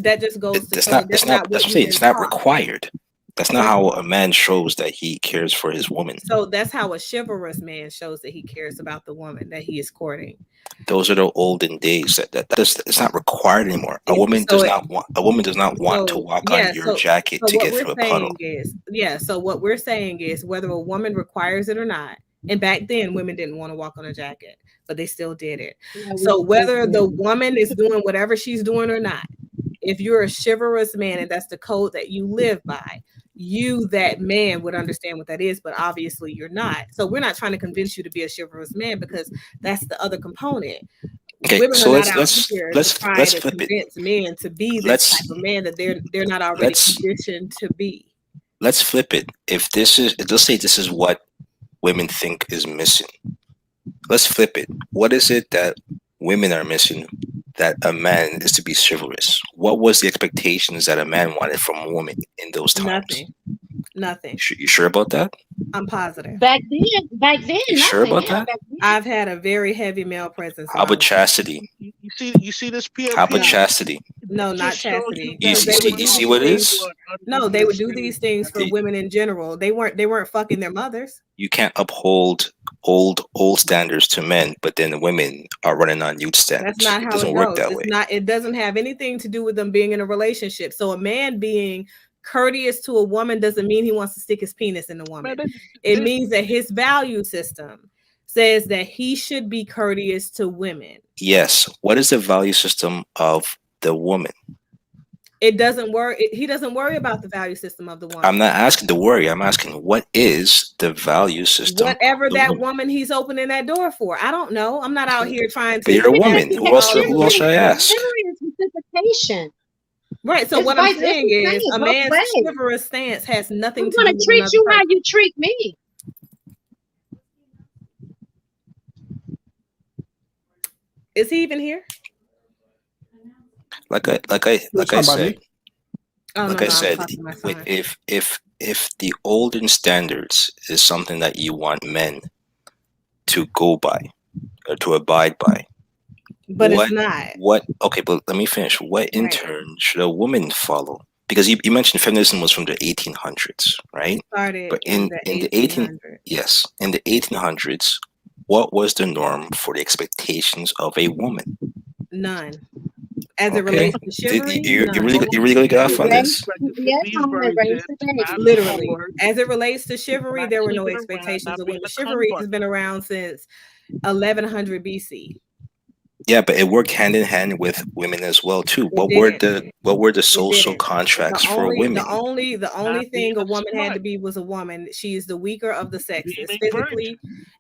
that just goes to That's show you not. That's that's not. not That's what what I'm you've saying. been It's not taught. required. That's not That's how a man shows that he cares for his woman. So that's how a chivalrous man shows that he cares about the woman that he is courting. Those are the olden days. It's not required anymore. A woman So does not want. A woman does not want to so walk on yeah, your so jacket so to what get we're through a puddle. saying is, so what we're saying is whether a woman requires it or not, and back then women didn't want to walk on a jacket, but they still did it. Yeah, So we whether the did. woman is doing whatever she's doing or not, if you're a chivalrous man and that's the code that you live by, you, that man, would understand what that is, but obviously you're not. So we're not trying to convince you to be a chivalrous man because that's the other component. Okay, Women are so not let's out let's here to let's try let's to flip it. convince men to be this Let's type of man that they're not already let's conditioned to be. let's flip it. If this is, let's say this is what women think is missing. Let's flip it. What is it that women are missing that a man is to be chivalrous? What was the expectations that a man wanted from a woman in those times? Nothing. You sure about that? I'm positive. Back then, You sure nothing. about Yeah, that? back then. I've had a very heavy male presence in How my about life. chastity? You see this How about POP? No, chastity? no, This not just shows you chastity. You that Because they see, would women you do see are these what it way things. is? more No, they would do underneath these things for The, women in general. They weren't fucking their mothers. you can't uphold old standards to men, but then the women are running on youth That's standards. not It how doesn't it work goes. that It's way. not, it doesn't have anything to do with them being in a relationship. So a man being courteous to a woman doesn't mean he wants to stick his penis in a woman. Man, It means that his value system says that he should be courteous to women. Yes. What is the value system of the woman? It doesn't worry. He doesn't worry about the value system of the woman. I'm not asking to worry. I'm asking what is the value system Whatever of the that woman? woman he's opening that door for. I don't know. I'm not out here trying But to you're a ask woman. you Who else? all these Who else should I questions. ask? Chivalry is reciprocation. Right. So It's what I'm vice. It's saying the is same a both man's ways. chivalrous stance has nothing I'm to do gonna with treat another you how person. you treat me. Is he even here? Like I You're talking about said, me? Oh like no, I I was said, talking to my son. if the olden standards is something that you want men to go by or to abide by, But it's not. what? Okay, but let me finish. What in Right. turn should a woman follow? Because you mentioned feminism was from the 1800s, right? Started But in the in the 18 1800s. yes, in the 1800s, what was the norm for the expectations of a woman? None. As it Okay, relates to chivalry, you none. really gonna get off on Raise, this? yes, I'm gonna raise the baby. Literally. As it relates to chivalry, not there were no sleeping around, expectations not of being women. a Chivalry cunt has been around since 1100 BC. Yeah, but it worked hand in hand with women as well too. It What didn't. were the It social didn't. contracts for The women? only Not being thing a a woman had to slut, be was a woman. She is the weaker of the being sexes a virgin. physically,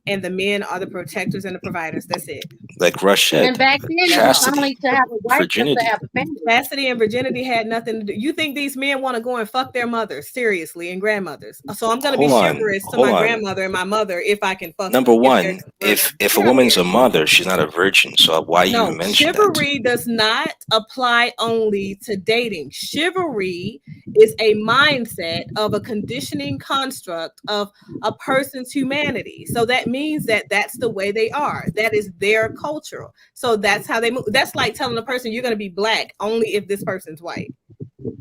and the men are the protectors and the providers. That's it. Like Rush And said, back then, it That's was all. chastity, only to have a wife just to virginity. have a family. Chastity and virginity had nothing to do. You think these men want to go and fuck their mothers seriously and grandmothers? So I'm gonna be Hold on, chivalrous to hold my on. grandmother and my mother if I can fuck Number them. If they're one, virgins. if a Get out of woman's here. a mother, she's not a virgin. So why you No, even mention that? chivalry does not apply only to dating. Chivalry is a mindset of a conditioning construct of a person's humanity. So that means that that's the way they are. That is their culture. So that's how they move. That's like telling a person you're going to be black only if this person's white.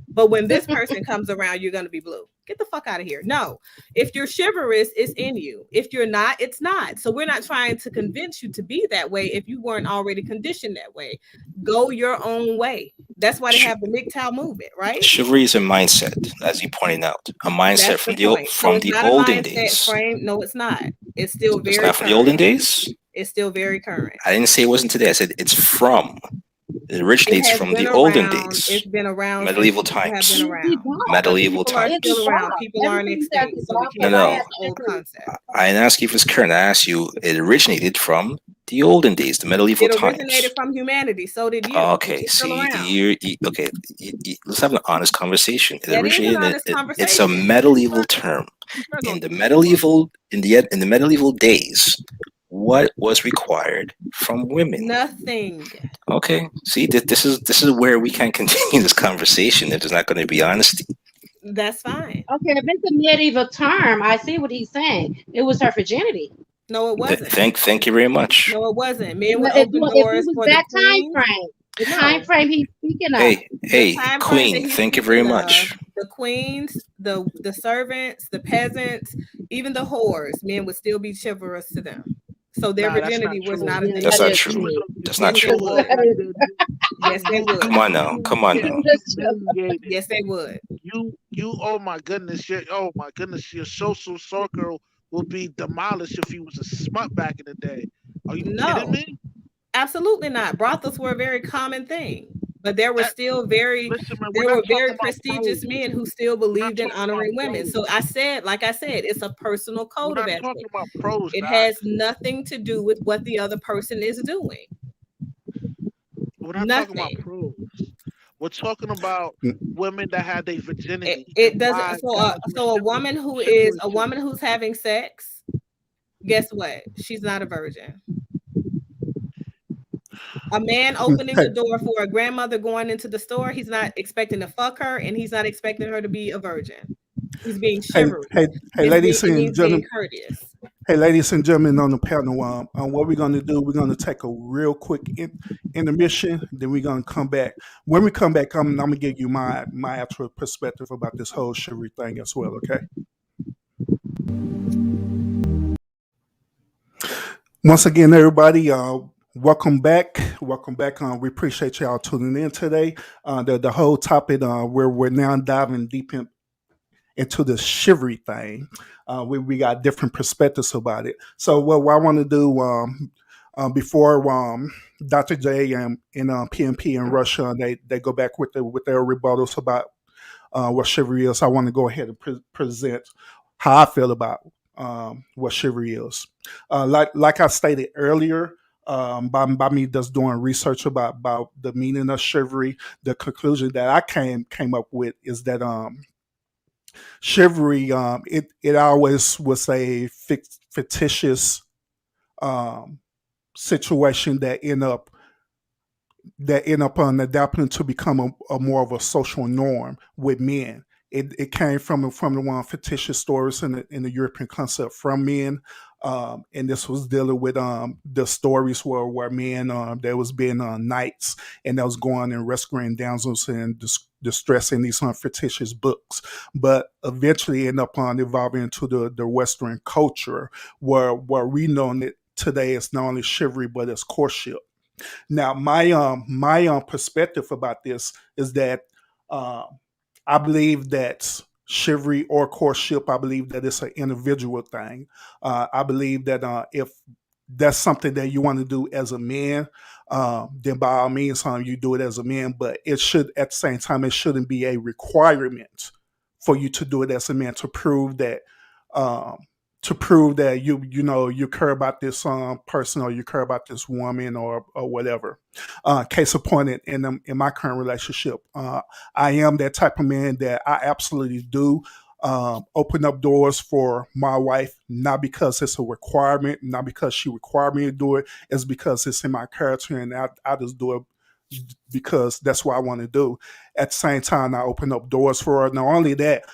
But when this person comes around, you're going to be blue. Get the fuck out of here. No, if you're chivalrous, it's in you. If you're not, it's not. So we're not trying to convince you to be that way if you weren't already conditioned that way. Go your own way. That's why they have the MGTOW movement, right? Chivalry is a mindset, as you pointed out, a mindset That's from the point. So from it's the not a olden mindset days. frame. No, it's not. It's still It's very not from the olden current. days. It's still very current. I didn't say it wasn't today. I said it's from. It It originates has from been the olden around. days, It's been around since medieval people have been times. around. But Medieval people are times. still It's around. evolved. People aren't Everything has extinct. So we evolved No, can't over say no. it's an old centuries. concept. I didn't ask you if it's current. I asked you it originated from the olden days, the medieval It originated times. from humanity. So did you. Okay, You're still see, around. okay. Let's have an honest conversation. It That is an originated. honest It's a conversation. medieval term. In the medieval days, what was required from women? Nothing. Okay, see, this is where we can't continue this conversation if there's not going to be honesty. That's fine. Okay, if it's a medieval term, I see what he's saying. It was her virginity. No, it wasn't. Thank you very much. No, it wasn't. Men would Well, if, open well, if it doors was for the that time queens. frame, the No. time frame he's speaking of. Hey, The hey, time frame that Queen, he's thank you very speaking of, much. the queens, the servants, the peasants, even the whores, men would still be chivalrous to them. So their Nah, that's not virginity was true. not a Yeah, thing. That's that not is true. true. That's Yes, not they true. would. That is- Yes, they would. Come on now, come on now. Humiliated. Yes, they would. You oh my goodness, oh my goodness, your social circle would be demolished if he was a smut back in the day. Are you No. kidding me? Absolutely not. Brothels were a very common thing, but there were That- still very Listen, man, there we're were not very talking about prestigious pros. men who still We're not believed in talking about honoring women. pros. So I said, like I said, it's a personal We're code of not ethics. talking about pros, It Doc. has nothing to do with what the other person is doing. We're not talking about Nothing. pros. We're talking about women that had their It, virginity. it and doesn't. why So that was so a woman who is chivalry a to woman who's having sex. Guess what? She's not a virgin. A man opening the door for a grandmother going into the store, he's not expecting to fuck her, and he's not expecting her to be a virgin. He's being chivalrous. Hey, ladies It and means being gentlemen. courteous. Hey, ladies and gentlemen on the panel, what we're going to do, we're going to take a real quick intermission, then we're going to come back. When we come back, I'm going to give you my actual perspective about this whole chivalry thing as well, okay? Once again, everybody, welcome back. Welcome back. We appreciate y'all tuning in today. The whole topic, we're now diving deep into the chivalry thing. We got different perspectives about it. So what I want to do before Dr. J and PNP in Russia, they go back with their rebuttals about what chivalry is. I want to go ahead and present how I feel about what chivalry is. Like I stated earlier, by me just doing research about the meaning of chivalry, the conclusion that I came up with is that chivalry, it always was a fictitious situation that end up adapting to become a more of a social norm with men. It came from the one fictitious stories in the European concept from men, and this was dealing with the stories where men there was being knights and that was going and rescuing damsels and distressing these fictitious books, but eventually end up evolving into the Western culture where we know it today is not only chivalry but it's courtship. Now, my perspective about this is that I believe that chivalry or courtship, I believe that it's an individual thing. I believe that if that's something that you want to do as a man, then by all means, you do it as a man. But it should, at the same time, it shouldn't be a requirement for you to do it as a man um, to prove that you care about this person, or you care about this woman, or whatever. Case in point, in my current relationship, I am that type of man that I absolutely do open up doors for my wife, not because it's a requirement, not because she required me to do it. It's because it's in my character, and I just do it because that's what I want to do. At the same time, I open up doors for her. Not only that,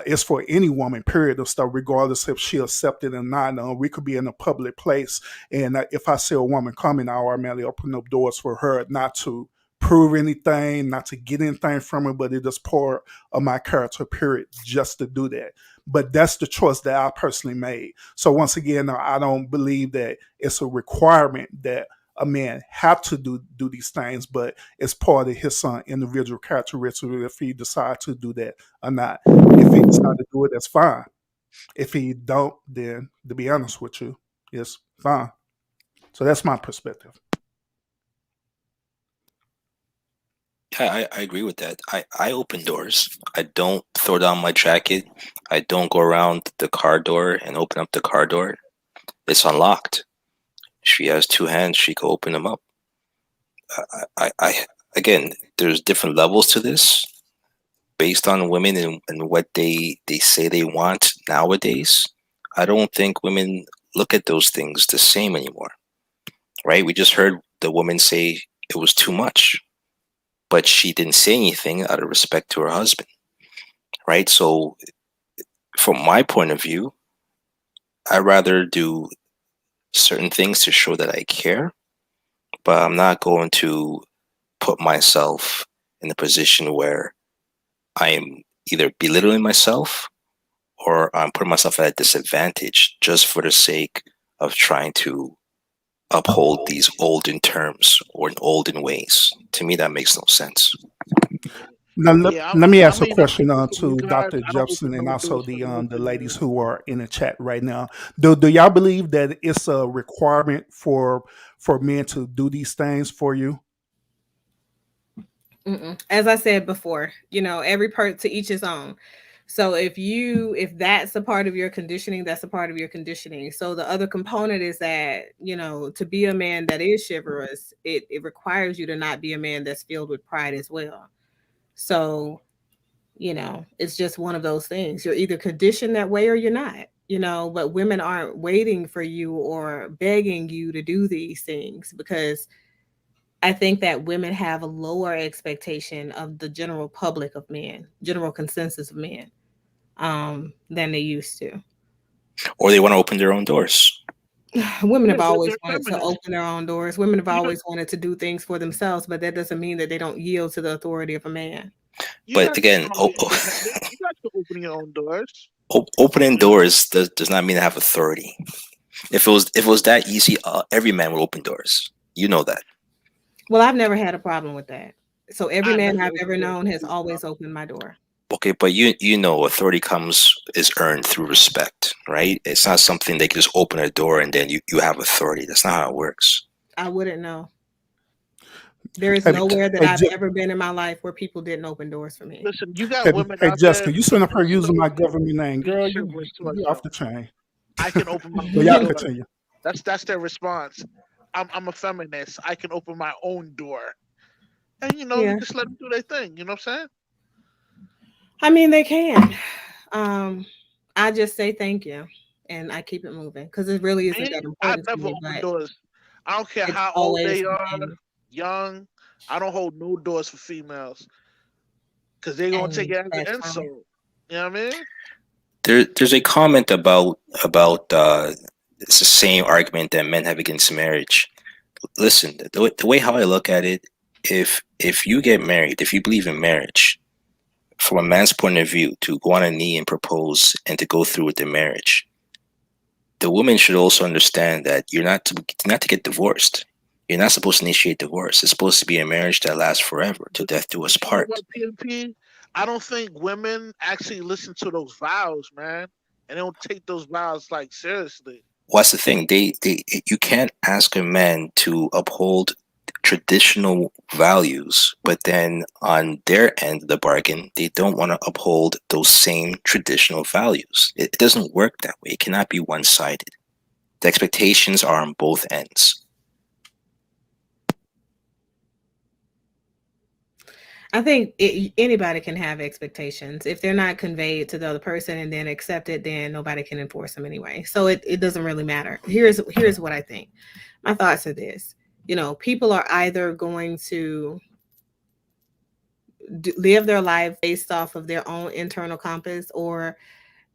it's for any woman, period, of stuff, regardless if she accepted it or not. We could be in a public place, and if I see a woman coming, I automatically open up doors for her, not to prove anything, not to get anything from her, but it is part of my character, period, just to do that. But that's the choice that I personally made. So once again, I don't believe that it's a requirement that a man have to do these things, but it's part of his individual characteristics if he decide to do that or not. If he decide to do it, that's fine. If he don't, then to be honest with you, it's fine. So that's my perspective. Yeah, I agree with that. I open doors. I don't throw down my jacket. I don't go around the car door and open up the car door. It's unlocked. She has two hands. She can open them up. I again, there's different levels to this based on women and what they say they want nowadays. I don't think women look at those things the same anymore, right? We just heard the woman say it was too much, but she didn't say anything out of respect to her husband, right? So, from my point of view, I rather do certain things to show that I care, but I'm not going to put myself in a position where I am either belittling myself or I'm putting myself at a disadvantage just for the sake of trying to uphold these olden terms or olden ways. To me, that makes no sense. Now Yeah, let me I ask a mean, I'm question from you to guys. Dr. I don't Jefferson open and no also doors for no the ladies women. who are in the chat right now. Do y'all believe that it's a requirement for men to do these things for you? Mm-mm. As I said before, every part to each his own. So if that's a part of your conditioning, that's a part of your conditioning. So the other component is that, to be a man that is chivalrous, it requires you to not be a man that's filled with pride as well. So, it's just one of those things. You're either conditioned that way or you're not, but women aren't waiting for you or begging you to do these things because I think that women have a lower expectation of the general public of men, general consensus of men, than they used to. Or they want to open their own doors. Women Yeah, have always they're wanted to feminists. open their own doors. Women have You don't. always wanted to do things for themselves, but that doesn't mean that they don't yield to the authority of a man. You But guys are again, strongly independent. You guys can open your own doors. opening You know. doors does not mean to have authority. If it was that easy, every man would open doors. You know that. Well, I've never had a problem with that. So every I man never I've ever opened doors known for has females. always opened my door. Okay, but you know authority comes is earned through respect, right? It's not something they can just open a door and then you have authority. That's not how it works. I wouldn't know. There is Hey, Right. nowhere that hey, I've ever been in my life where people didn't open doors for me. Listen, you got hey, women hey, out there Jessica, you sitting up here that's using my known to government name, be girl. chivalrous towards You off them. the chain. I can open my But own y'all door. continue. That's their response. I'm a feminist. I can open my own door, and you Yeah. just let them do their thing. You know what I'm saying? I mean, they can. Um, I just say thank you and I keep it moving because it really isn't Me, that I important to never me, open but doors. I don't care it's how old always they are, been young. I don't hold no doors for females because they're gonna take and it as an that's fine. insult. You know what I mean? There's a comment about it's the same argument that men have against marriage. Listen, the way how I look at it, if you get married, if you believe in marriage, from a man's point of view, to go on a knee and propose and to go through with the marriage, the woman should also understand that you're not to get divorced. You're not supposed to initiate divorce. It's supposed to be a marriage that lasts forever, to death do us But you know part. what, PMP? I don't think women actually listen to those vows, man, and they don't take those vows like seriously. what's the thing? You can't ask a man to uphold traditional values, but then on their end of the bargain, they don't want to uphold those same traditional values. It doesn't work that way. It cannot be one-sided. The expectations are on both ends. I think anybody can have expectations. If they're not conveyed to the other person and then accepted, then nobody can enforce them anyway. So it doesn't really matter. Here's what I think. My thoughts are this. People are either going to live their life based off of their own internal compass, or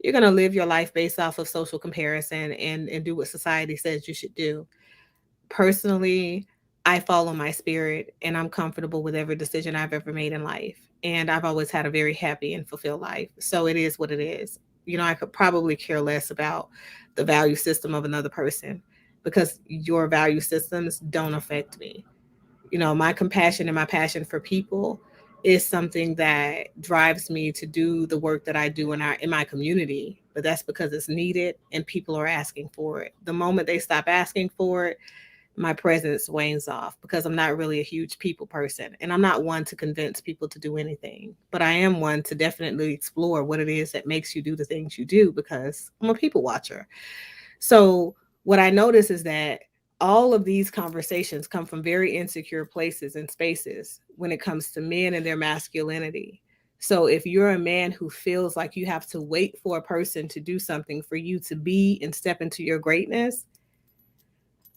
you're going to live your life based off of social comparison and do what society says you should do. Personally, I follow my spirit and I'm comfortable with every decision I've ever made in life. And I've always had a very happy and fulfilled life. So it is what it is. I could probably care less about the value system of another person because your value systems don't affect me. My compassion and my passion for people is something that drives me to do the work that I do in my community. But that's because it's needed and people are asking for it. The moment they stop asking for it, my presence wanes off because I'm not really a huge people person. And I'm not one to convince people to do anything, but I am one to definitely explore what it is that makes you do the things you do because I'm a people watcher. So what I notice is that all of these conversations come from very insecure places and spaces when it comes to men and their masculinity. So if you're a man who feels like you have to wait for a person to do something for you to be and step into your greatness,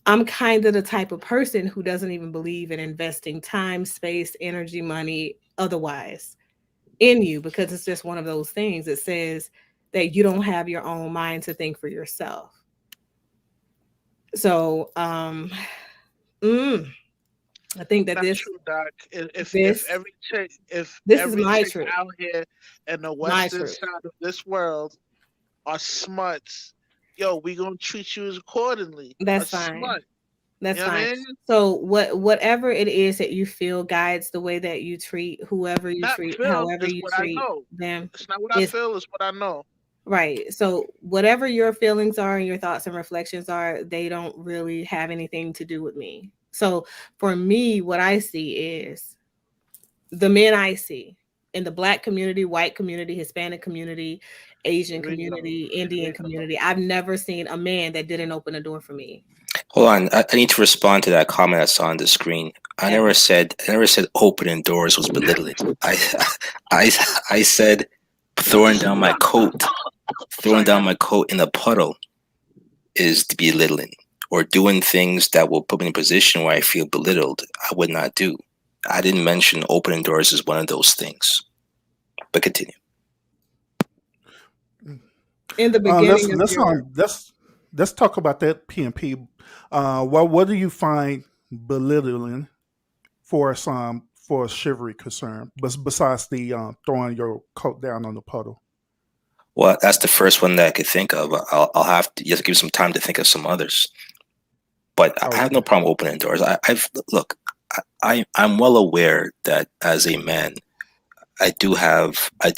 I'm kind of the type of person who doesn't even believe in investing time, space, energy, money, otherwise in you because it's just one of those things that says that you don't have your own mind to think for yourself. So, I think that Not this true, Doc. If this every chick if this is every my chick truth. out here in the My western truth. side of this world are smuts, yo, we gonna treat you accordingly. A That's fine. smut. You That's know what fine. I mean? So whatever it is that you feel guides the way that you treat whoever you Not treat, feel however is you what I treat know. them It's not what I is feel, it's what I know. right. So whatever your feelings are and your thoughts and reflections are, they don't really have anything to do with me. So for me, what I see is the men I see in the Black community, white community, Hispanic community, Asian Reasonable. community, Indian Reasonable. community. I've never seen a man that didn't open a door for me Hold on, I need to respond to that comment that's on the screen. ever. I never said opening doors was belittling. I I said throwing down my coat, throwing Sorry, down guys. my coat in a puddle is to be belittling, or doing things that will put me in a position where I feel belittled. I would not do. I didn't mention opening doors as one of those things. But continue. In the Uh, let's beginning of let's your um let's let's talk about that PMP. What do you find belittling for a chivalry concern, but besides the throwing your coat down on the puddle? Well, that's the first one that I could think of. I'll have to, you have to give me some time to think of some others. But I have no Okay. problem opening doors. I've look, I'm well aware that as a man, I do have I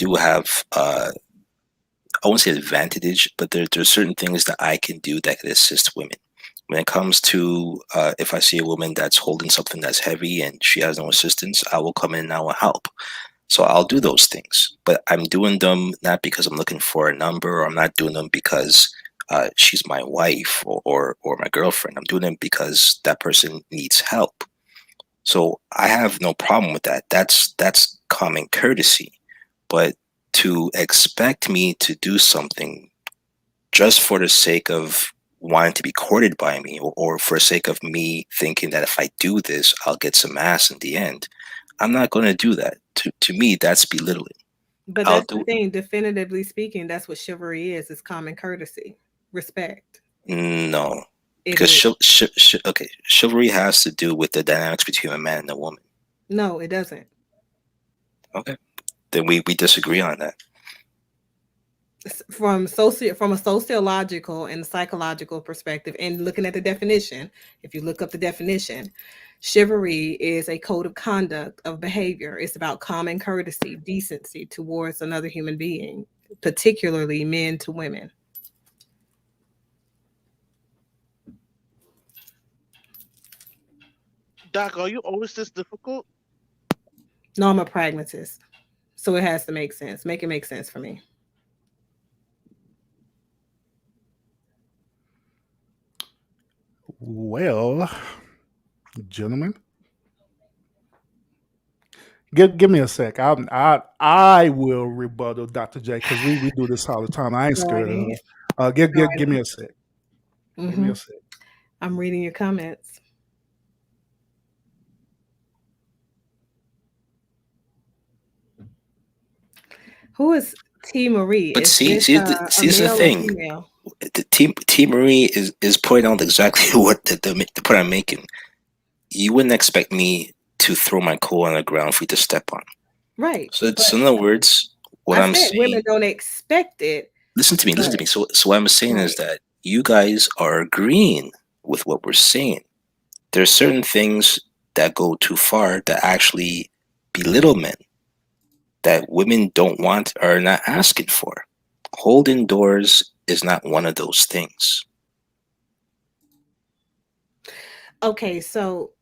won't say advantage, but there's certain things that I can do that can assist women. When it comes to if I see a woman that's holding something that's heavy and she has no assistance, I will come in and I will help. So I'll do those things, but I'm doing them not because I'm looking for a number, or I'm not doing them because she's my wife or my girlfriend. I'm doing them because that person needs help. So I have no problem with that. That's common courtesy. But to expect me to do something just for the sake of wanting to be courted by me, or for the sake of me thinking that if I do this, I'll get some ass in the end, I'm not going to do that. To me, that's belittling. but I'll that's the do thing, definitively speaking, that's what chivalry is. It's common courtesy, respect. no, It because is. okay, chivalry has to do with the dynamics between a man and a woman. No, it doesn't. Okay, then we disagree on that. From a sociological and psychological perspective and looking at the definition, if you look up the definition, chivalry is a code of conduct of behavior. It's about common courtesy, decency towards another human being, particularly men to women. Doc, are you always this difficult? No, I'm a pragmatist. So it has to make sense. Make it make sense for me. Well, gentlemen, give me a sec. I will rebuttal Dr. J because we do this all the time. I ain't Go scared right of ahead. her. Go Give right me a sec. ahead. Give me a sec. I'm reading your comments. Who is T Marie? But Is see, this see, a see, this is the male or thing. female? The Team Marie is pointing out exactly what the point I'm making. You wouldn't expect me to throw my coal on the ground for you to step on. Right. So, But in other words, what I I'm said women saying, don't expect it. listen to me, listen to But me. So what I'm saying is right. that you guys are agreeing with what we're saying. There are certain things that go too far that actually belittle men that women don't want or are not asking for. Holding doors is not one of those things. Okay, so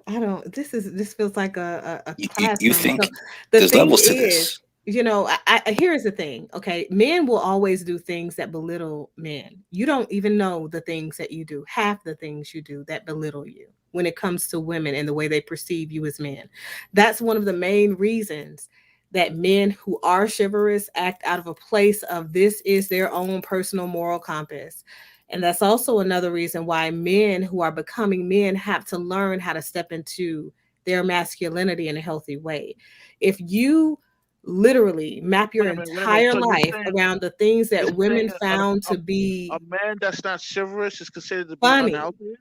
I don't. This feels like a You classroom. So think the there's thing levels to is, this? here's the thing. Okay, men will always do things that belittle men. You don't even know the things that you do, half the things you do that belittle you when it comes to women and the way they perceive you as men. That's one of the main reasons that men who are chivalrous act out of a place of this is their own personal moral compass. And that's also another reason why men who are becoming men have to learn how to step into their masculinity in a healthy way. If you literally map your Wait a minute. entire So life around the things you're that women saying found a, to be a man that's not chivalrous is considered to be funny, unhealthy?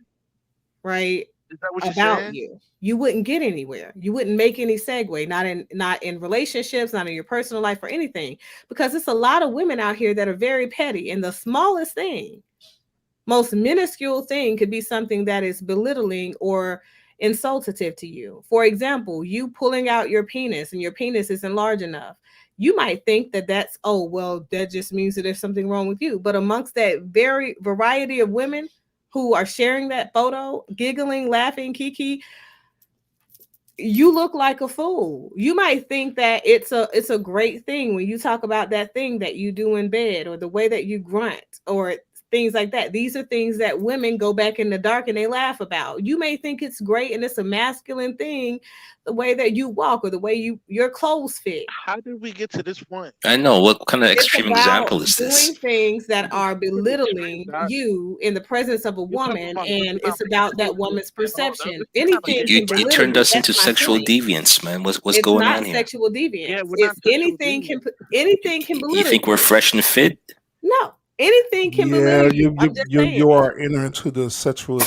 right, Is that what you're about saying? you wouldn't get anywhere. You wouldn't make any segue, not in relationships, not in your personal life or anything, because it's a lot of women out here that are very petty, and the smallest thing, most minuscule thing could be something that is belittling or insultative to you. For example, you pulling out your penis and your penis isn't large enough. You might think that that's, oh, well, that just means that there's something wrong with you. But amongst that very variety of women who are sharing that photo, giggling, laughing, kiki, you look like a fool. You might think that it's a great thing when you talk about that thing that you do in bed or the way that you grunt or things like that. These are things that women go back in the dark and they laugh about. You may think it's great and it's a masculine thing, the way that you walk or the way your clothes fit. How did we get to this point? I know. What kind of It's extreme about example is this? doing things that This is are super extreme, belittling Doc. you in the presence of a You're talking woman, about and whipping out it's about that penis. woman's Hold on, perception. this is kind of Anything getting can You belittle turned you. us That's into my sexual point. deviants, man. What's It's going on not here? sexual yeah, deviance. we're It's not sexual You, anything can you belittle think we're you. fresh and fit? No, anything can Yeah, belittle you. I'm just saying. you are entering into the sexual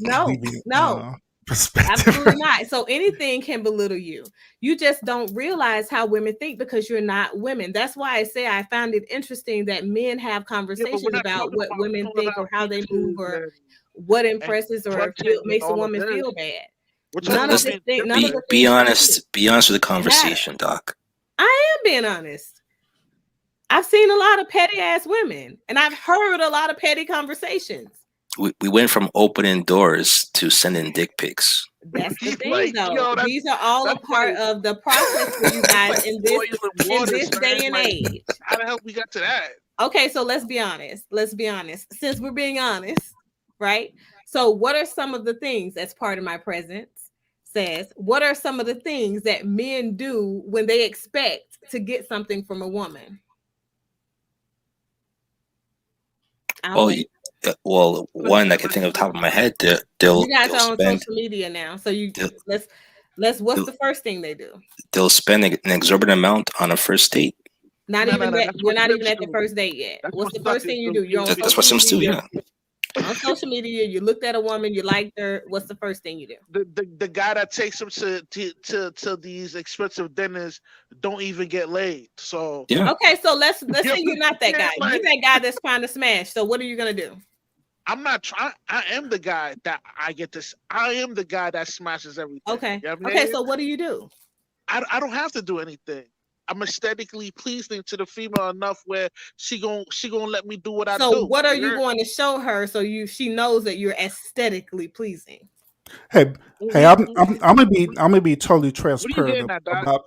No, deviant no, perspective. absolutely not. So anything can belittle you. You just don't realize how women think because you're not women. That's why I say I found it interesting that men have Yeah, but we're conversations not about talking what about women pulling think or out how they move penises or what and impresses or grunting and makes a all of woman this. feel bad. We're talking None of about Listen, this being thing, none of chivalrous. the things you do be honest with the matter. conversation, Doc. I am being honest. I've seen a lot of petty ass women and I've heard a lot of petty conversations. We went from opening doors to sending dick pics. That's the He's thing, like, though. yo, These are all a that's part of the process for you that's guys like in this boiling in water, this son. day and Like, age. how the hell we got to that? Okay, so let's be honest. Let's be honest. Since we're being honest, right? So, what are some of the things that's part of my presence? Says, what are some of the things that men do when they expect to get something from a woman? I'll Oh, wait. well, one I can think of the Listen. top of my head. You guys They'll are on spend social media now, so they'll, let's. What's they'll, the first thing they do? they'll spend an exorbitant amount on a first date. Not No, even that. that's You're what not even simps at the do. first date yet. That's What's what the first thing suckers you do. do? You're on That's what social Sims do. media. Yeah. On social media, you looked at a woman, you liked her. What's the first thing you do? The guy that takes them to these expensive dinners don't even get laid. So Yeah. Okay, so let's you say you're not that understand? guy. You're Like, that guy that's trying to smash. So what are you gonna do? I'm not trying. I am the guy that I get this. I am the guy that smashes everything. Okay. You know what I Okay, mean? so what do you do? I don't have to do anything. I'm aesthetically pleasing to the female enough where she gonna let me do what I So do. what are You you heard? going to show her so she knows that you're aesthetically pleasing? Hey, hey, I'm gonna be totally What are you transparent getting at, Doc? about.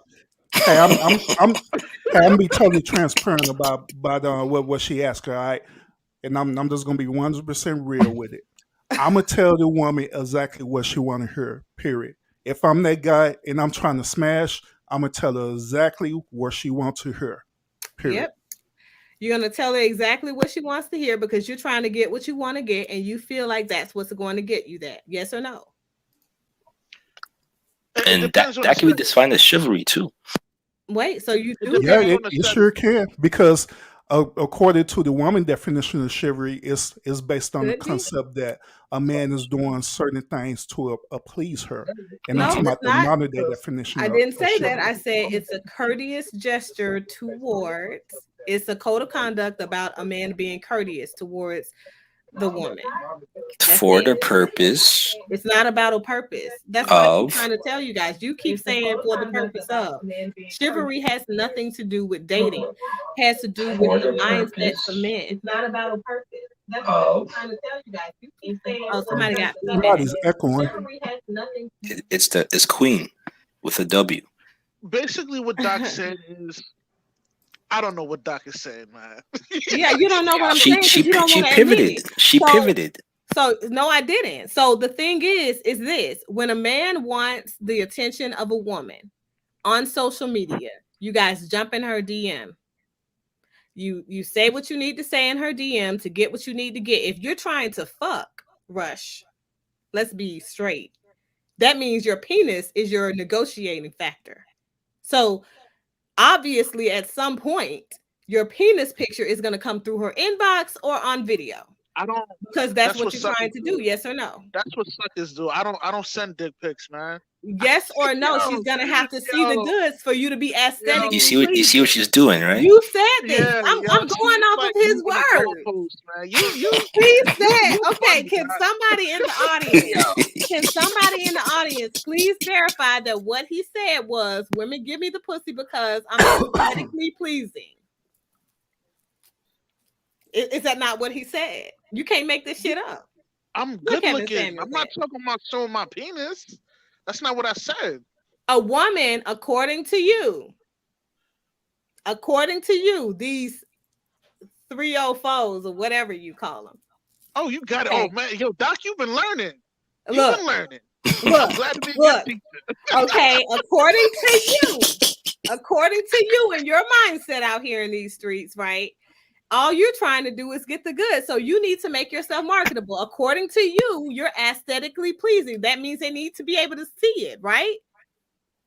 Hey, hey, I'm gonna be totally transparent about what she asked her. All right, and I'm just gonna be 100% real with it. I'm gonna tell the woman exactly what she want to hear. Period. If I'm that guy and I'm trying to smash, I'm gonna tell her exactly what she wants to hear. Period. Yep. You're going to tell her exactly what she wants to hear because you're trying to get what you want to get and you feel like that's what's going to get you that. Yes or no? It And depends on the that can be setting. defined as chivalry too. Wait, so you It do Yeah, depends that? on the it setting. sure can because according to the woman definition of chivalry, is based on the Could be. concept that a man is doing certain things to please her, and I'm No, talking it's about the not. modern day definition I didn't of say that. chivalry. I said it's a courteous gesture towards, it's a code of conduct about a man being courteous towards the woman. That's For it. the purpose It's not about a purpose. That's what I keep of trying to tell you guys. You keep saying for the purpose of. Chivalry has nothing to do with dating. It has to do with the mindset for men. It's not about a purpose. That's what I keep trying to tell you guys. You keep saying, oh, somebody got feedback. Somebody's echoing. Chivalry has nothing. it's queen with a W. Basically, what Doc said is, I don't know what Doc is saying, man. Yeah, you don't know what I'm She saying because you don't she want to admit pivoted. it. She So- pivoted. So no, I didn't. So the thing is this: when a man wants the attention of a woman on social media, you guys jump in her DM. You say what you need to say in her DM to get what you need to get. If you're trying to fuck, Rush, let's be straight. That means your penis is your negotiating factor. So obviously, at some point, your penis picture is going to come through her inbox or on video. I don't. Because that's what what you're suckers trying to do, yes or no? That's what suckers do. I don't send dick pics, man. Yes or no, Yo, she's gonna have to see the yo, goods for you to be aesthetically You see what pleasing. she's doing, right? You said this. Yeah, I'm yo, going she's off like of his moving the words. goalposts, man. You He said, you okay, funny, can Doc. somebody in the audience, can somebody in the audience please verify that what he said was women give me the pussy because I'm aesthetically pleasing? Is that not what he said? You can't make this shit up. I'm Look good at Miss looking. Samuel I'm not said. talking about showing my penis. That's not what I said. A woman, according to you, these 304s or whatever you call them. Oh, you got it. Okay. Oh man, yo, Doc, you've been learning. You've Look, been learning. look, I'm glad to be a look. good teacher. Okay, according to you and your mindset out here in these streets, right? All you're trying to do is get the goods. So you need to make yourself marketable. According to you, you're aesthetically pleasing. That means they need to be able to see it, right?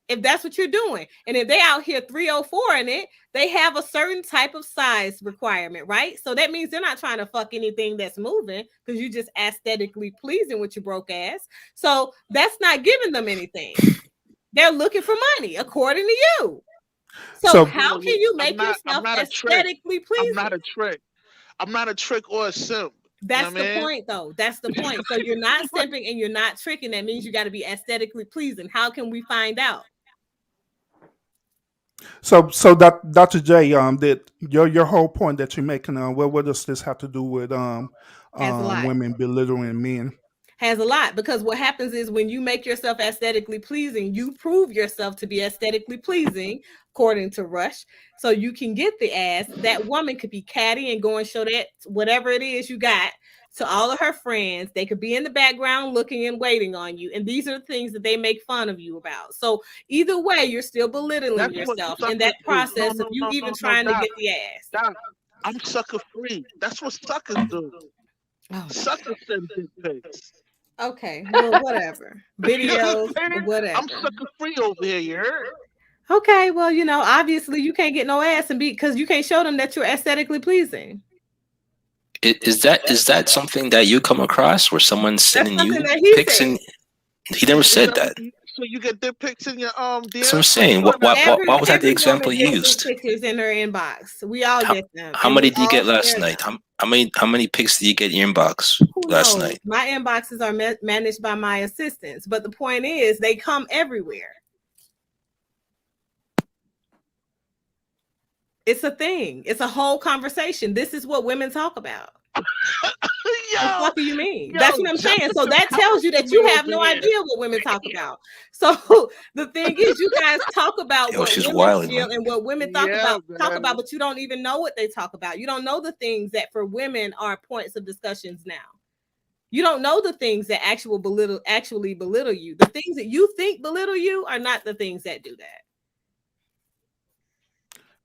If that's what you're doing. And if they out here 304 in it, they have a certain type of size requirement, right? So that means they're not trying to fuck anything that's moving because you're just aesthetically pleasing with your broke ass. So that's not giving them anything. They're looking for money, according to you. So how can you make yourself aesthetically pleasing? I'm not a trick. I'm not a trick or a simp. That's the point, though. That's the point. So you're not simping and you're not tricking. That means you got to be aesthetically pleasing. How can we find out? So that Dr. J, that your whole point that you're making, what does this have to do with women belittling men? Has a lot, because what happens is when you make yourself aesthetically pleasing, you prove yourself to be aesthetically pleasing, according to Rush, so you can get the ass. That woman could be catty and go and show that whatever it is you got to all of her friends. They could be in the background looking and waiting on you, and these are the things that they make fun of you about. So either way, you're still belittling yourself in that process of you even trying to get the ass. Doc, I'm sucker free. That's what suckers do. Oh, suckers send dick pics. Okay, well, whatever. Videos, whatever. I'm sucker free over here, you heard? Okay, well, obviously you can't get no ass and because you can't show them that you're aesthetically pleasing. Is that something that you come across where someone's sending you pics said. and he never said that? So you get dick pics in your DM? That's what I'm saying. Why was that the example you used? Pictures in her inbox. We all get them. How many did you get last night? How many pics did you get in your inbox last night? My inboxes are managed by my assistants, but the point is they come everywhere. It's a thing. It's a whole conversation. This is what women talk about. The Yo, fuck do you mean? yo, That's what I'm saying. So that tells you that you have no idea what women talk about. So the thing is, you guys talk about Yo, what she's women wilding, feel man. and what women Yeah, talk man. about, but you don't even know what they talk about. You don't know the things that for women are points of discussions now. You don't know the things that actually belittle you. The things that you think belittle you are not the things that do that.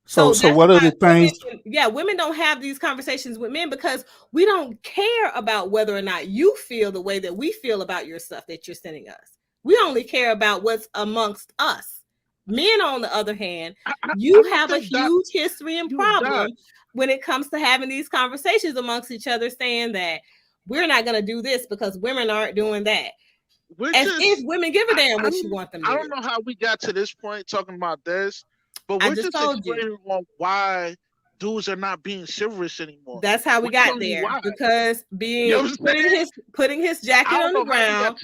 So So that's what are why the things? women don't have these conversations with men because we don't care about whether or not you feel the way that we feel about your stuff that you're sending us. We only care about what's amongst us. Men, on the other hand, I you don't have a think that huge history and you Doc, problem when it comes to having these conversations amongst each other, saying that we're not going to do this because women aren't doing that. we're As if just women give a damn I what you don't want them to I do. don't know how we got to this point talking about this, but I we're just just told you. explaining on why dudes are not being chivalrous anymore. That's how we We're got telling you there why. because You know what I'm saying? putting his I jacket don't on the know how we got ground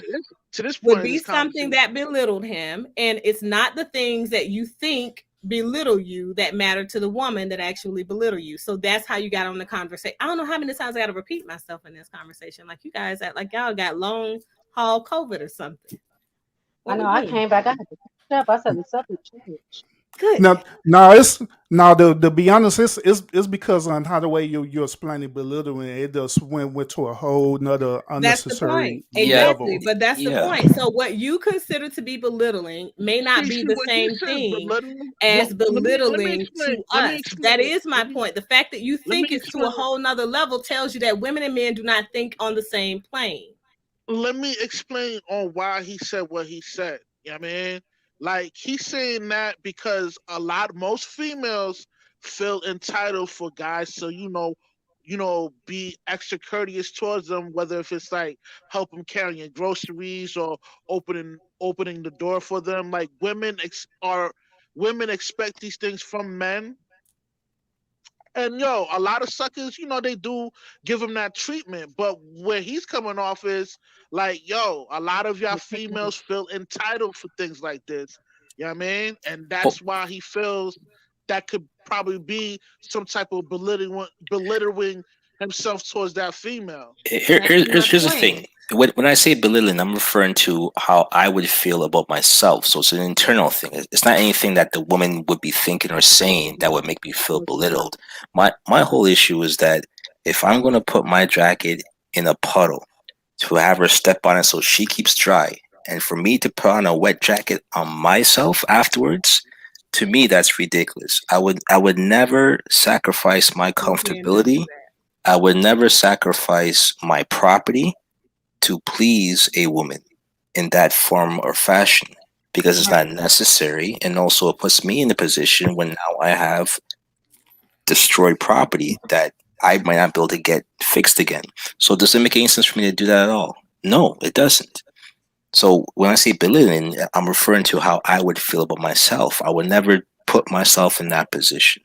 to this would point in be this something conversation. that belittled him, and it's not the things that you think belittle you that matter to the woman that actually belittle you. So that's how you got on the conversation. I don't know how many times I got to repeat myself in this conversation. Like you guys act like y'all got long haul COVID or something. I What know we I do? came back. I had to catch up. I said the subject changed. Good. No, it's now to be honest, it's because on how the way you're explaining belittling, it just went to a whole nother That's the point. unnecessary Yeah, Exactly. level. But that's the yeah. point. So what you consider to be belittling may not be See the what he same says, but thing well, as let me belittling explain. to Let me us. That explain. is my point. The fact that you Let me think it's to a explain. whole nother level tells you that women and men do not think on the same plane. Let me explain on why he said what he said. You know what I mean? Like he's saying that because most females feel entitled for guys to, be extra courteous towards them, whether if it's like help them carrying groceries or opening the door for them. Like women expect these things from men, and a lot of suckers, they do give him that treatment. But where he's coming off is like, a lot of y'all females feel entitled for things like this. You know what I mean? And But that's why he feels that could probably be some type of belittling himself towards that female. That's my here's the point. thing. When I say belittling, I'm referring to how I would feel about myself. So it's an internal thing. It's not anything that the woman would be thinking or saying that would make me feel belittled. My whole issue is that if I'm going to put my jacket in a puddle to have her step on it so she keeps dry, and for me to put on a wet jacket on myself afterwards, to me that's ridiculous. I would never sacrifice my You can't never do comfortability. that. I would never sacrifice my property to please a woman in that form or fashion because it's not Right. necessary. And also, it puts me in the position when now I have destroyed property that I might not be able to get fixed again. So, does it make any sense for me to do that at all? No, it doesn't. So, when I say belittling, I'm referring to how I would feel about myself. I would never put myself in that position.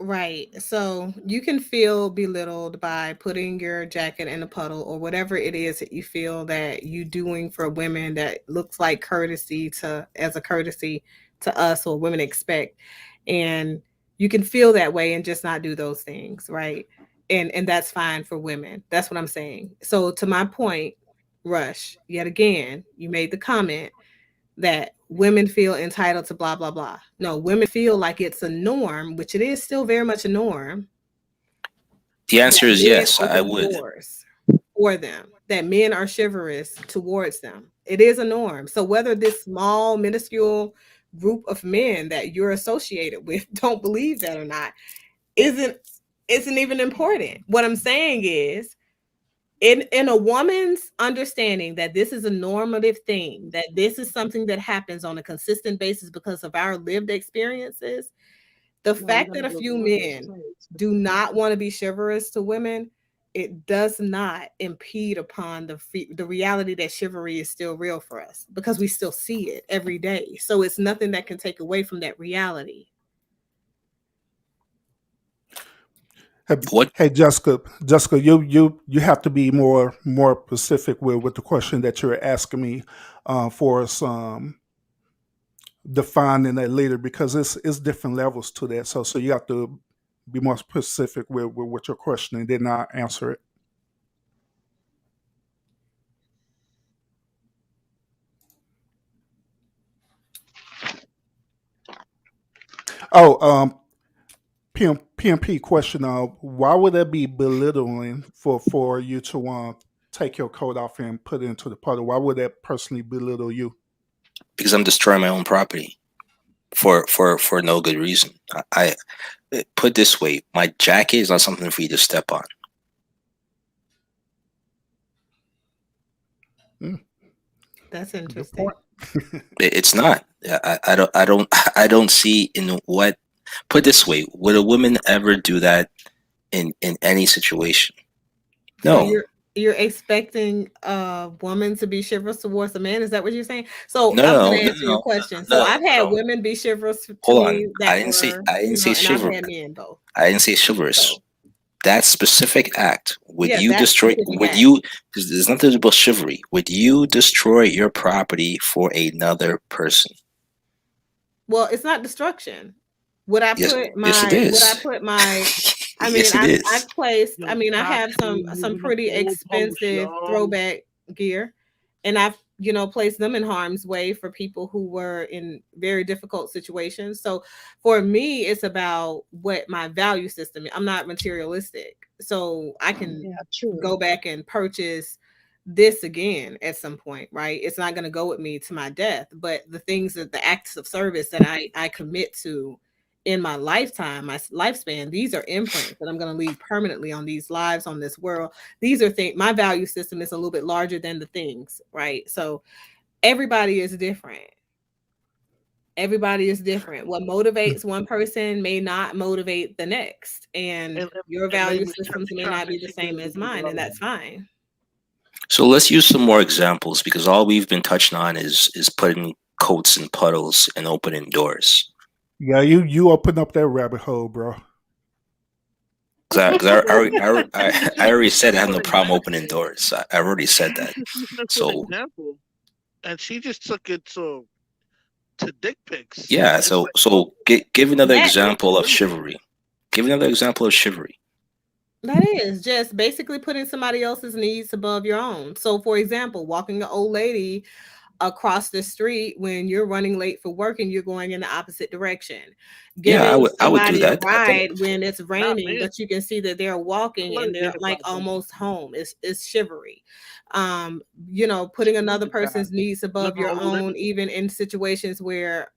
Right. So you can feel belittled by putting your jacket in a puddle or whatever it is that you feel that you doing for women that looks like courtesy to as a courtesy to us or women expect. And you can feel that way and just not do those things, right? And that's fine for women. That's what I'm saying. So to my point, Rush, yet again, you made the comment that women feel entitled to blah blah blah. No, women feel like it's a norm, which it is still very much a norm, The that answer is men yes, I open would. doors for them, that men are chivalrous towards them. It is a norm. So whether this small, minuscule group of men that you're associated with don't believe that or not isn't even important. What I'm saying is in a woman's understanding that this is a normative thing, that this is something that happens on a consistent basis because of our lived experiences, the fact that a few men do not want to be chivalrous to women, it does not impede upon the reality that chivalry is still real for us because we still see it every day. So it's nothing that can take away from that reality. Hey, What? hey, Jessica, you have to be more specific with the question that you're asking me for us defining that later because it's different levels to that. So you have to Be more specific with what your question, and then I'll answer it. Oh, PMP question. Why would that be belittling for you to take your coat off and put it into the party? Why would that personally belittle you? Because I'm destroying my own property for no good reason. I put it this way, my jacket is not something for you to step on. That's Good interesting. point. It's not. I don't see in what. Put it this way, would a woman ever do that in any situation? So No. you're expecting a woman to be chivalrous towards a man? Is that what you're saying? So No, I'm no, going to no, answer your no, question. So no, I've had no. women be chivalrous to Hold on. me that were, I didn't say and I've chivalrous. had men both. I didn't say chivalrous. So That specific act, would yeah, you that destroy? specific Would act. you? Because there's nothing about chivalry. Would you destroy your property for another person? Well, it's not destruction. Would I Yes, put yes, it my? Would I is. put my? I mean, Yes, it is. I've placed. I Yo, mean, I Doc, have you some moving the pretty goalposts, expensive yo. throwback gear, and I've placed them in harm's way for people who were in very difficult situations. So for me, it's about what my value system is. I'm not materialistic, so I can Yeah, true. go back and purchase this again at some point, right? It's not going to go with me to my death, but the things that the acts of service that I commit to in my lifetime, my lifespan, these are imprints that I'm going to leave permanently on these lives, on this world. These are things, my value system is a little bit larger than the things, right? So everybody is different. Everybody is different. What motivates one person may not motivate the next, and your And value maybe systems may not be the same as mine, and that's fine. So let's use some more examples because all we've been touching on is putting coats in puddles and opening doors. Yeah, you open up that rabbit hole, bro. Because I already said I have no problem opening doors. I already said that. Just using it for an So example, and she just took it to dick pics. yeah. It's So like, oh, give another That example of chivalry. Give another example of chivalry. That is just basically putting somebody else's needs above your own. So, for example, walking an old lady across the street when you're running late for work and you're going in the opposite direction. Yeah, Giving I would do somebody a that. I think ride when it's not raining, me. but you can see that they're walking and Flood they're did it, like brother. almost home. It's chivalry. Putting She another did that. person's needs above Never your old own, lady. even in situations where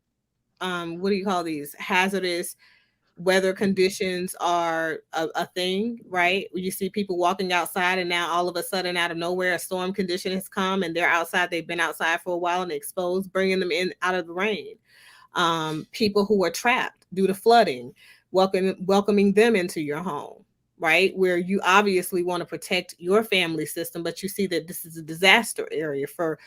what do you call these hazardous weather conditions are a thing, right? You see people walking outside, and now all of a sudden, out of nowhere, a storm condition has come, and they're outside. They've been outside for a while and exposed, bringing them in out of the rain. People who are trapped due to flooding, welcoming them into your home, right? Where you obviously want to protect your family system, but you see that this is a disaster area for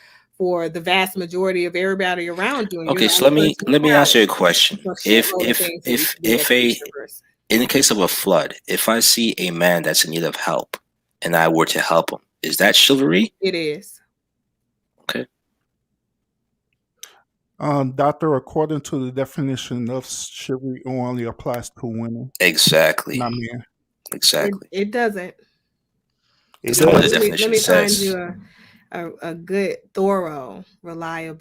the vast majority of everybody around you, and you're okay. the So only person let me ask crowded. you a question. It's a shitload of things that you can do If as a a chivalrous. in the case of a flood, if I see a man that's in need of help and I were to help him, is that chivalry? It is. Okay. Doctor, according to the definition of chivalry, it only applies to women, Exactly. not men. Exactly. It doesn't. It That's not what the does. Let definition me find says. you a good, thorough,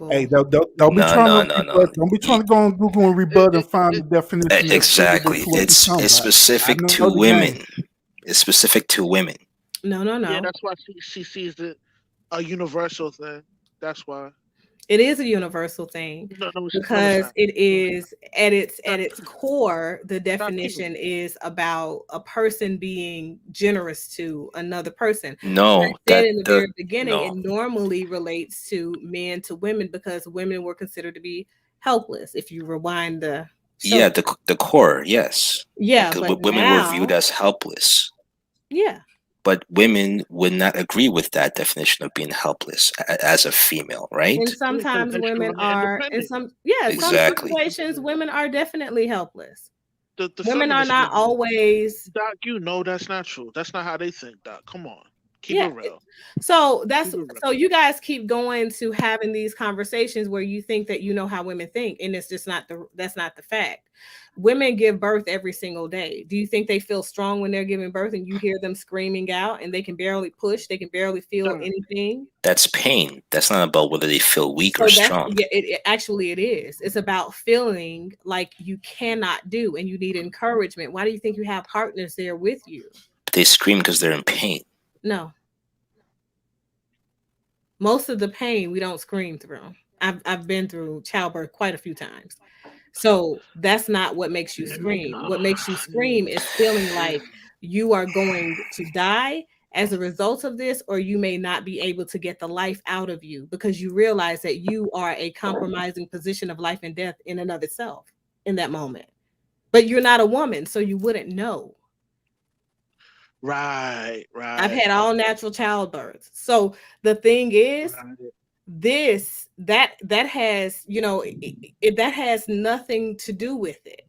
Hey, reliable. don't be No, trying no, to no, no. rebut. Don't be trying to go on Google and rebut and find the definition that's suitable Exactly. to what you're talking It's about. I specific to know the game. women. It's specific to women. No, Yeah, no. that's why she sees it a universal thing. That's why. It is a universal thing No, no, no, it's because not. it No, it's is at not. its core, the Not even. definition is about a person being generous to another person. I No, said that in the the very beginning, it no. normally relates to men to women because women were considered to be helpless. If you rewind the show, Yeah, the core, yes. yeah, Because but women were viewed now, as helpless. yeah, But women would not agree with that definition of being helpless as a female, right? and sometimes They're women strong and are, in independent. some Exactly. situations, women are definitely helpless. The Women are feminist not movement. always. Doc, you know that's not true. That's not how they think, Doc. Come on. Keep Yeah. it real. So that's Keep it real. so you guys keep going to having these conversations where you think that you know how women think, and it's just not that's not the fact. Women give birth every single day. Do you think they feel strong when they're giving birth and you hear them screaming out and they can barely push, they can barely feel Done. anything? That's pain. That's not about whether they feel weak or So that's strong. yeah, it actually it is. It's about feeling like you cannot do and you need encouragement. Why do you think you have partners there with you? But they scream because they're in pain. No. Most of the pain we don't scream through. I've been through childbirth quite a few times. So that's not what makes you scream. What makes you scream is feeling like you are going to die as a result of this, or you may not be able to get the life out of you because you realize that you are a compromising position of life and death in and of itself in that moment. But you're not a woman, so you wouldn't know. Right, I've right, had all natural childbirth. So the thing is, right. this that has that has nothing to do with it.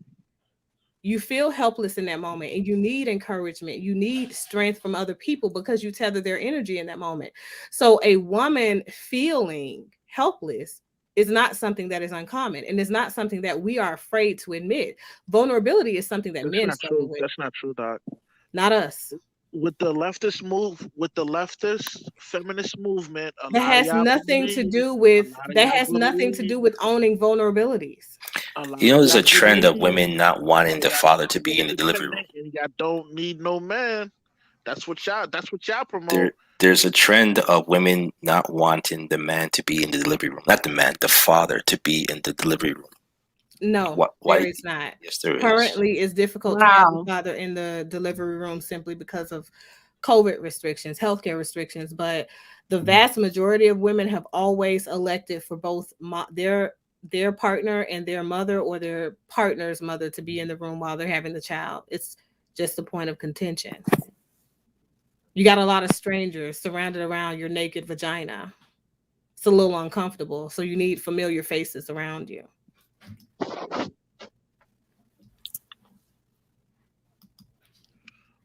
You feel helpless in that moment and you need encouragement, you need strength from other people because you tether their energy in that moment. So a woman feeling helpless is not something that is uncommon, and it's not something that we are afraid to admit. Vulnerability is something that That's men not struggle true. with, That's not true, Doc. not us. With the leftist move, with the leftist feminist movement, a That lot of has y'all nothing to believe, do a with lot of y'all believe, owning vulnerabilities. a lot You know, of there's y'all a trend of believe women not wanting that the y'all father to be in the delivery room. independent and y'all don't need no man. That's what y'all promote. There's a trend of women not wanting the man to be in the delivery room. Not the man, the father to be in the delivery room. No, there is not. Yes, there is. Currently, it's difficult to have a Wow. father in the delivery room simply because of COVID restrictions, healthcare restrictions. But the vast majority of women have always elected for both their partner and their mother or their partner's mother to be in the room while they're having the child. It's just a point of contention. You got a lot of strangers surrounded around your naked vagina. It's a little uncomfortable, so you need familiar faces around you.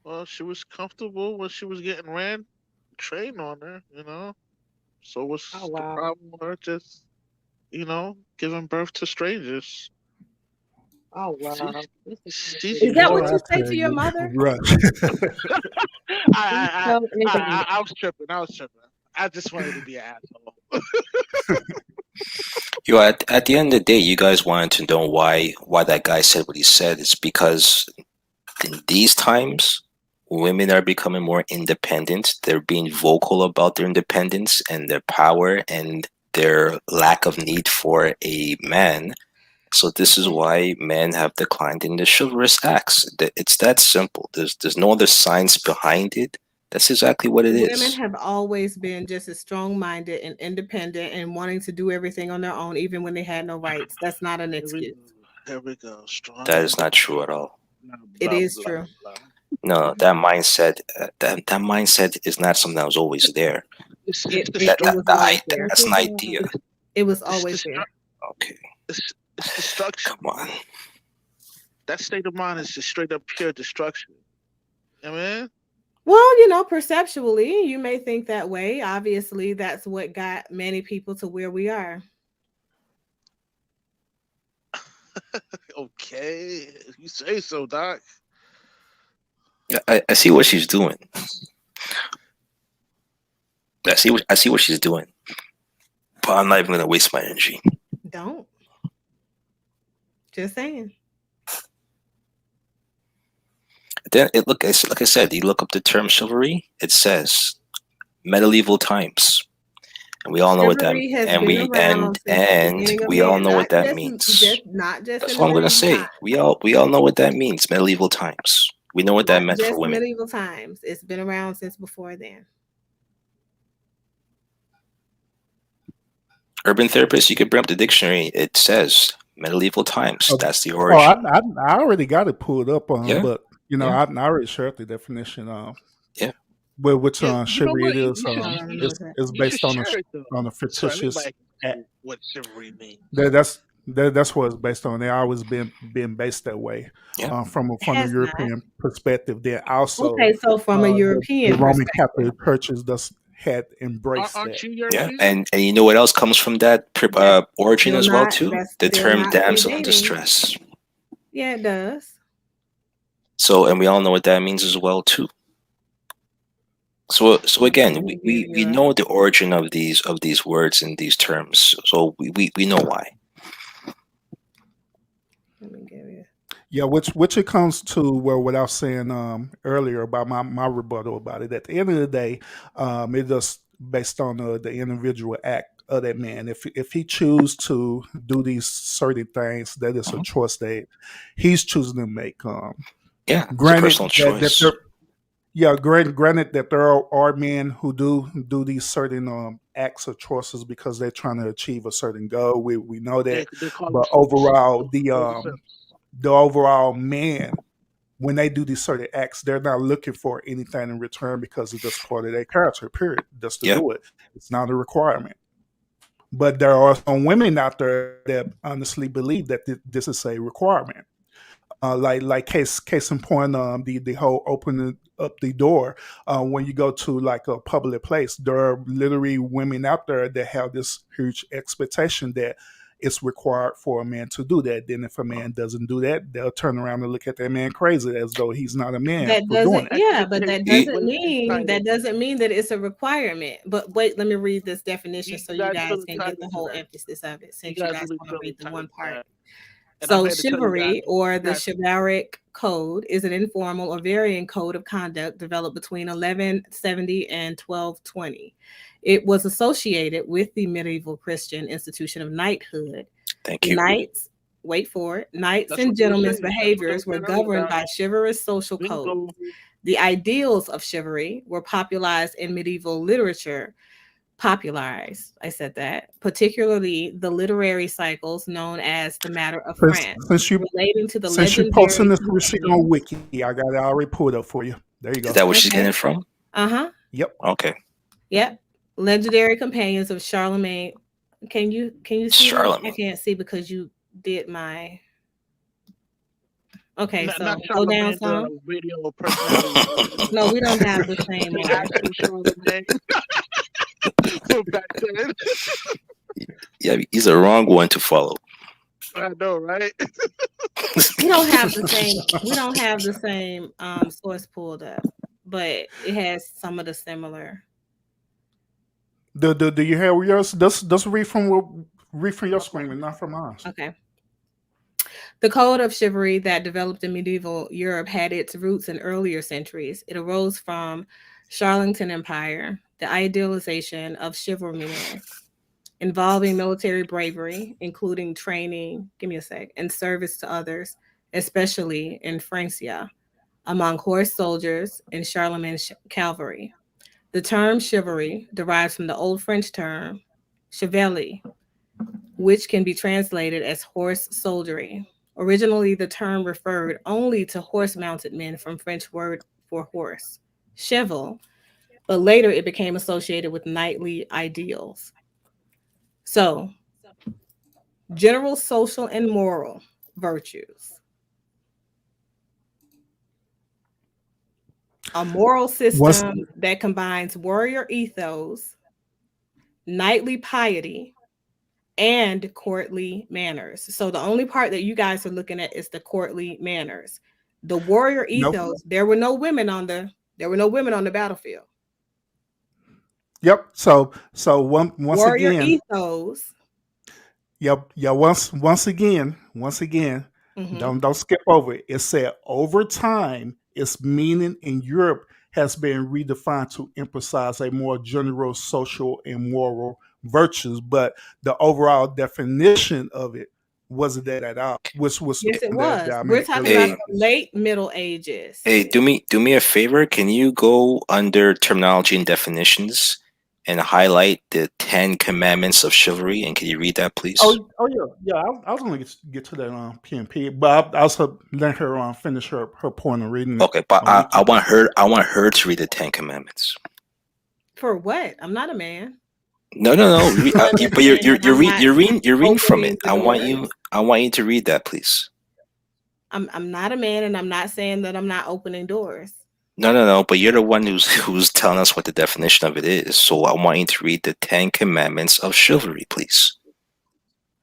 Well, she was comfortable when she was getting trained on her, So what's Oh the wow. problem with her just, giving birth to strangers? Oh See, wow. This is see, so she Is that Boy, what doing. you I say tell to your you, mother? right. I, so ignorant. I was tripping. I just wanted to be an asshole. At the end of the day, you guys wanted to know why that guy said what he said. It's because in these times, women are becoming more independent. They're being vocal about their independence and their power and their lack of need for a man. So this is why men have declined in the chivalrous acts. It's that simple. There's no other science behind it. That's exactly what it Women is. have always been just as strong-minded and independent and wanting to do everything on their own, even when they had no rights. That's not an Here we excuse. go. Here we go. Strong That and is not true at all. blah It blah is blah true. blah. No, that mindset, that mindset is not something that was always there. It's It, it, That it that, was destruction. that always I, there. that's an idea. It was It's always there. Okay, It's destruction. come on. That state of mind is just straight up pure destruction. You know what I mean? Well, perceptually, you may think that way. Obviously, that's what got many people to where we are. Okay, if you say so, Doc. I see what she's doing. I see what she's doing. But I'm not even gonna waste my energy. Don't. Just saying. Then like I said, you look up the term chivalry. It says medieval times, and we all know what that Chivalry has and been we around since the beginning of we all man, know what not that just means. not just That's in all the I'm gonna medieval say. times. We all know what that means. Medieval times. We know what that Not meant for just women. medieval times. It's been around since before then. Urban therapist, you could bring up the dictionary. It says medieval times. Oh, That's the I, origin. I already got it pulled up, Yeah, but yeah, I already shared the definition. yeah. But which You know chivalry what? it is, I don't know what that. is You should based share it though, on a so fictitious everybody can act. see what chivalry means. That's That's what it's based on. They always been based that way, Yeah. from It a has not. European perspective. Then also, Okay, so from a the European Roman perspective, Catholic churches just had embraced Aren't that. you Yeah, European? and you know what else comes from that that's origin still as well not too? that's The still term not damsel in predating. distress. Yeah, it does. So, and we all know what that means as well too. So again, Let me give we you a know the origin of these words and these terms. So we know why. let me give you Yeah, which it comes to, well, what I was saying earlier about my rebuttal about it. At the end of the day, it just based on the individual act of that man. If he choose to do these certain things, that is a Mhm. choice that he's choosing to make. Yeah, it's a Granted personal that choice. there, yeah, granted that there are men who do these certain acts or choices because they're trying to achieve a certain goal. We know that, They call them but simps. overall, Those are simps. the overall man, when they do these certain acts, they're not looking for anything in return because it's just part of their character. Period. Just to Yeah, do it, it's not a requirement. But there are some women out there that honestly believe that this is a requirement. Like case in point, the whole opening up the door when you go to like a public place. There are literally women out there that have this huge expectation that it's required for a man to do that. Then if a man doesn't do that, they'll turn around and look at that man crazy as though he's not a man that for doing doesn't, it. yeah, but that you, doesn't Expectation is mean entitled. that it's a requirement. But wait, let me read this definition You so you guys guys feel can get the entitled to whole that. emphasis of it, You since you guys guys really want to feel read the one entitled to part. that. And I'm So here to tell you guys, chivalry, or you the guys, chivalric code, is an informal or varying code of conduct developed between 1170 and 1220. It was associated with the medieval Christian institution of knighthood. thank you. Knights, wait for it, knights that's what and they were gentlemen's saying. That's what they behaviors were were saying earlier governed about by chivalrous social codes. bingo. The ideals of chivalry were popularized in medieval literature, popularized, I said that, particularly the literary cycles known as the Matter of Since France, since you relating to the since you posting legendary this receipt on companions. Wiki, I got it already pulled up for you. There you Is go. that where she's Okay. getting it from? Uh-huh. Yep. Okay, Yep. Legendary companions of Charlemagne. Can you see that? I Charlemagne. can't see because you did my okay, Not so go down Charlemagne, some. the radio personality. No, we don't have the same The one. actual Charlemagne from back then. Yeah, he's the wrong one to follow. I know, right? We don't have the same source pulled up, but it has some of the similar. Do you have yours? Just read from your screen and not from ours. Okay. The code of chivalry that developed in medieval Europe had its roots in earlier centuries. It arose from Charlington Empire, the idealization of chivalry men, involving military bravery, including training, give me a sec, and service to others, especially in Francia, among horse soldiers and Charlemagne's cavalry. The term chivalry derives from the Old French term chevalier, which can be translated as horse soldiery. Originally, the term referred only to horse mounted men from French word for horse, cheval, but later it became associated with knightly ideals. So, general social and moral virtues. A moral Once system that combines warrior ethos, knightly piety, and courtly manners. So the only part that you guys are looking at is the courtly manners. The warrior nope. ethos, there were no women on the battlefield. Yep. So once Warrior again, ethos. yep. Yeah. Once again, Mhm. don't skip over it. It said over time, its meaning in Europe has been redefined to emphasize a more general social and moral virtues, but the overall definition of it wasn't that at all, which was Yes, it that was. I We're made talking about earlier. Hey, the late Middle Ages. hey, do me a favor. Can you go under terminology and definitions and highlight the 10 Commandments of Chivalry? And can you read that, please? Oh yeah, yeah. I was going to get to that PMP, but I also let her finish her point of reading it Okay, but on Wiki. I want her to read the 10 Commandments. For what? I'm not a man. No. But you're reading from it. Opening the doors. I want you to read that, please. I'm not a man, and I'm not saying that I'm not opening doors. No. But you're the one who's telling us what the definition of it is. So I want you to read the 10 Commandments of Chivalry, please.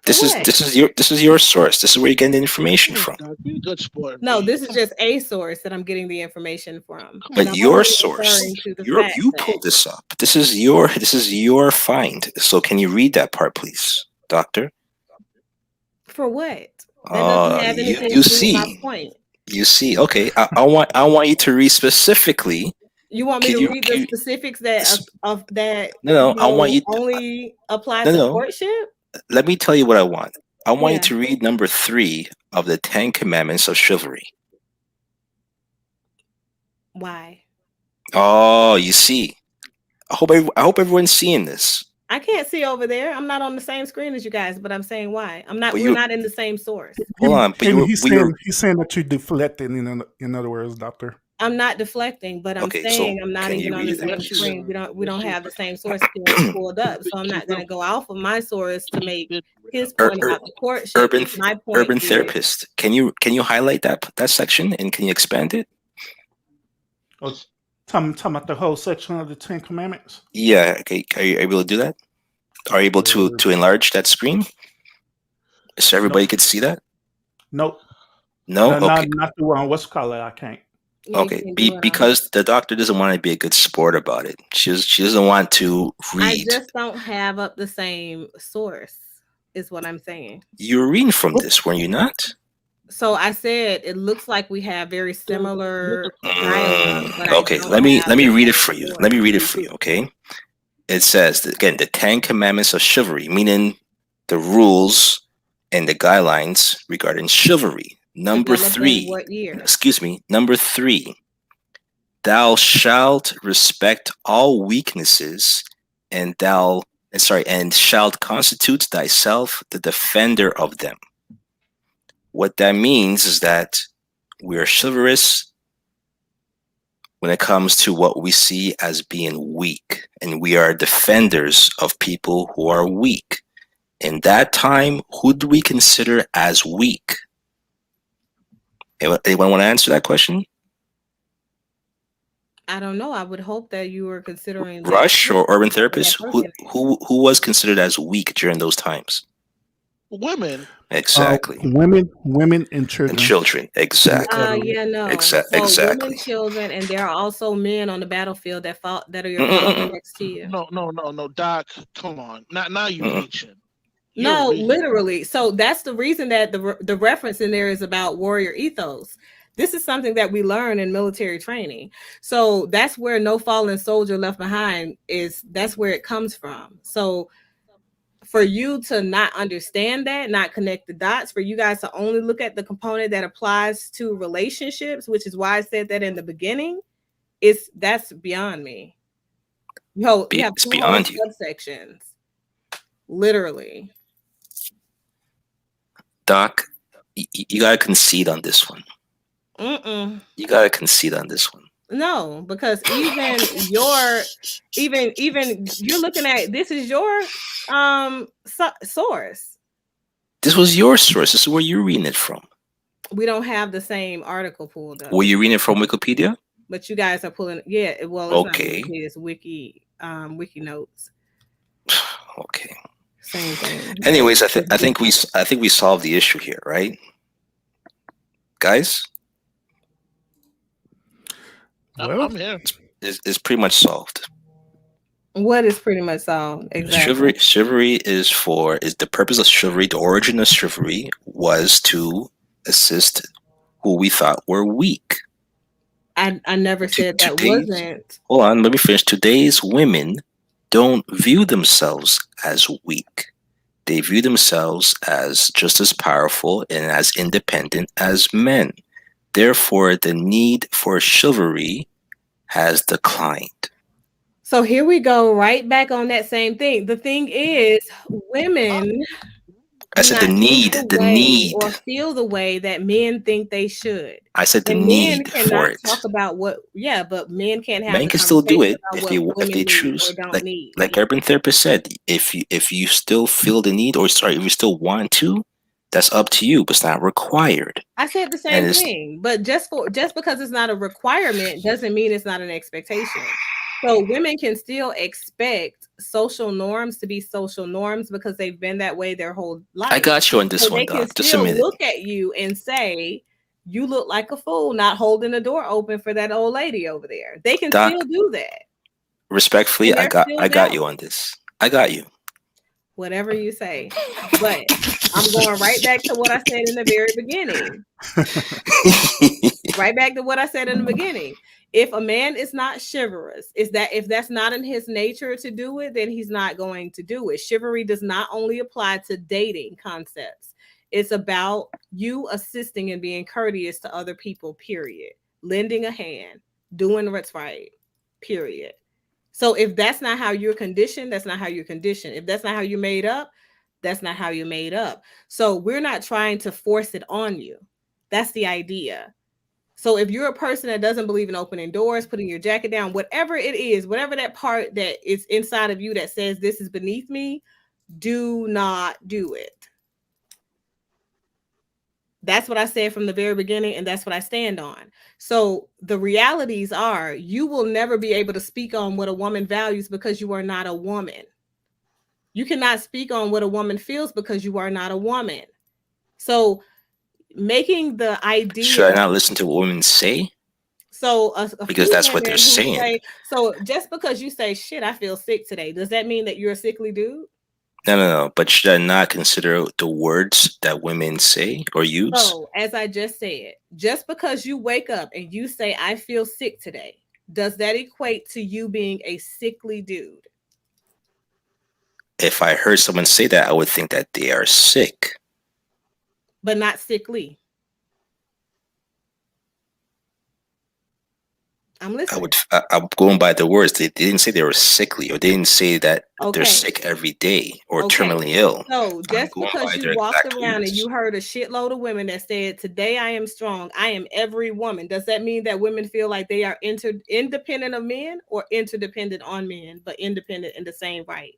This is your source. This is where you're getting the information from. Be a good sport. No, this is just a source that I'm getting the information from. But your source, you pulled this up. This is your find. So can you read that part, please, Doctor? For what? That doesn't have anything to do with my point. You see, okay. I want you to read specifically. You want me to read the specifics of that? No. I want you only apply to courtship. Let me tell you what I want. I want you to read number 3 of the 10 Commandments of Chivalry. Why? Oh, you see. I hope everyone's seeing this. I can't see over there. I'm not on the same screen as you guys, but I'm saying why. We're not in the same source. Hold on, but he's saying that you're deflecting. In other words, Doctor. I'm not deflecting, but I'm saying I'm not even on the same screen. We don't have the same source pulled up, so I'm not going to go off of my source to make his point about the courtship. My point. Urban therapist. Can you highlight that section and can you expand it? Oh, talking about the whole section of the 10 Commandments. Yeah. Okay. Are you able to do that? Are you able to enlarge that screen so everybody could see that? Nope. No. Okay. Okay. Not the one. What's it called? I can't. Okay, because the doctor doesn't want to be a good sport about it. She doesn't want to read. I just don't have up the same source, is what I'm saying. You were reading from this, were you not? So I said it looks like we have very similar dialogue. But okay, let me read it for you. Let me read it for you. Okay, it says again the 10 Commandments of Chivalry, meaning the rules and the guidelines regarding chivalry. Number 3, what year? Excuse me. Number 3, thou shalt respect all weaknesses, and shalt constitute thyself the defender of them. What that means is that we are chivalrous when it comes to what we see as being weak, and we are defenders of people who are weak. In that time, who do we consider as weak? Anyone want to answer that question? I don't know. I would hope that you were considering Rush or urban therapist. Who was considered as weak during those times? Women. Exactly. Women, and children. Exactly. Exactly. Women, children, and there are also men on the battlefield that are your next to you. No, Doc. Come on. Now you reaching. No, literally. So that's the reason that the reference in there is about warrior ethos. This is something that we learn in military training. So that's where no fallen soldier left behind is. That's where it comes from. So for you to not understand that, not connect the dots, for you guys to only look at the component that applies to relationships, which is why I said that in the beginning, that's beyond me. You have 2 subsections. Literally. Doc, you gotta concede on this one. You gotta concede on this one. No, because even you're looking at this is your source. This was your source. This is where you're reading it from. We don't have the same article pulled up. Were you reading it from Wikipedia? But you guys are pulling. Yeah, well, it's not Wikipedia, it's Wiki Notes. Okay. Same thing. Anyways, I think we solved the issue here, right, guys? Well, I'm here. It's pretty much solved. What is pretty much solved? Exactly. Chivalry is the purpose of chivalry. The origin of chivalry was to assist who we thought were weak. I never said that wasn't. Hold on, let me finish. Today's women don't view themselves as weak. They view themselves as just as powerful and as independent as men. Therefore, the need for chivalry has declined. So here we go right back on that same thing. The thing is, women I do said the not think need, the the way need. or feel the way that men think they should. I said the And men need for cannot it. talk about but men can't have Men the can still do conversation it about if what they women need or choose. don't need. Like Urban Therapist said, if you still feel the need, or sorry, if you still want to, that's up to you, but it's not required. I said the And same it's thing, but just because it's not a requirement doesn't mean it's not an expectation. So women can still expect social norms to be social norms because they've been that way their whole life. I got you on this So one, they can Doc. Just a still minute. look at you and say, you look like a fool not holding the door open for that old lady over there. They can Doc, still do that. respectfully, And they're still I got you valid. on this. I got you. Whatever you say. But I'm going right back to what I said in the very beginning. Right back to what I said in the beginning. If a man is not chivalrous, if that's not in his nature to do it, then he's not going to do it. Chivalry does not only apply to dating concepts. It's about you assisting and being courteous to other people, period. Lending a hand, doing what's right, period. So if that's not how you're conditioned, that's not how you're conditioned. If that's not how you're made up, that's not how you're made up. So we're not trying to force it on you. That's the idea. So if you're a person that doesn't believe in opening doors, putting your jacket down, whatever it is, whatever that part that is inside of you that says this is beneath me, do not do it. That's what I said from the very beginning, and that's what I stand on. So the realities are you will never be able to speak on what a woman values because you are not a woman. You cannot speak on what a woman feels because you are not a woman. So making the idea. Should I not listen to what women say? So a Because few that's what they're women who saying. say, so just because you say, shit, I feel sick today, does that mean that you're a sickly dude? No. But should I not consider the words that women say or use? So as I just said, just because you wake up and you say, I feel sick today, does that equate to you being a sickly dude? If I heard someone say that, I would think that they are sick. But not sickly. I'm listening. I'm going by the words. They didn't say they were sickly, or they didn't say that they're sick every day or terminally ill. So just going because by you their walked exact around and words. you heard a shitload of women that said, today I am strong, I am every woman, does that mean that women feel like they are independent of men or interdependent on men, but independent in the same right?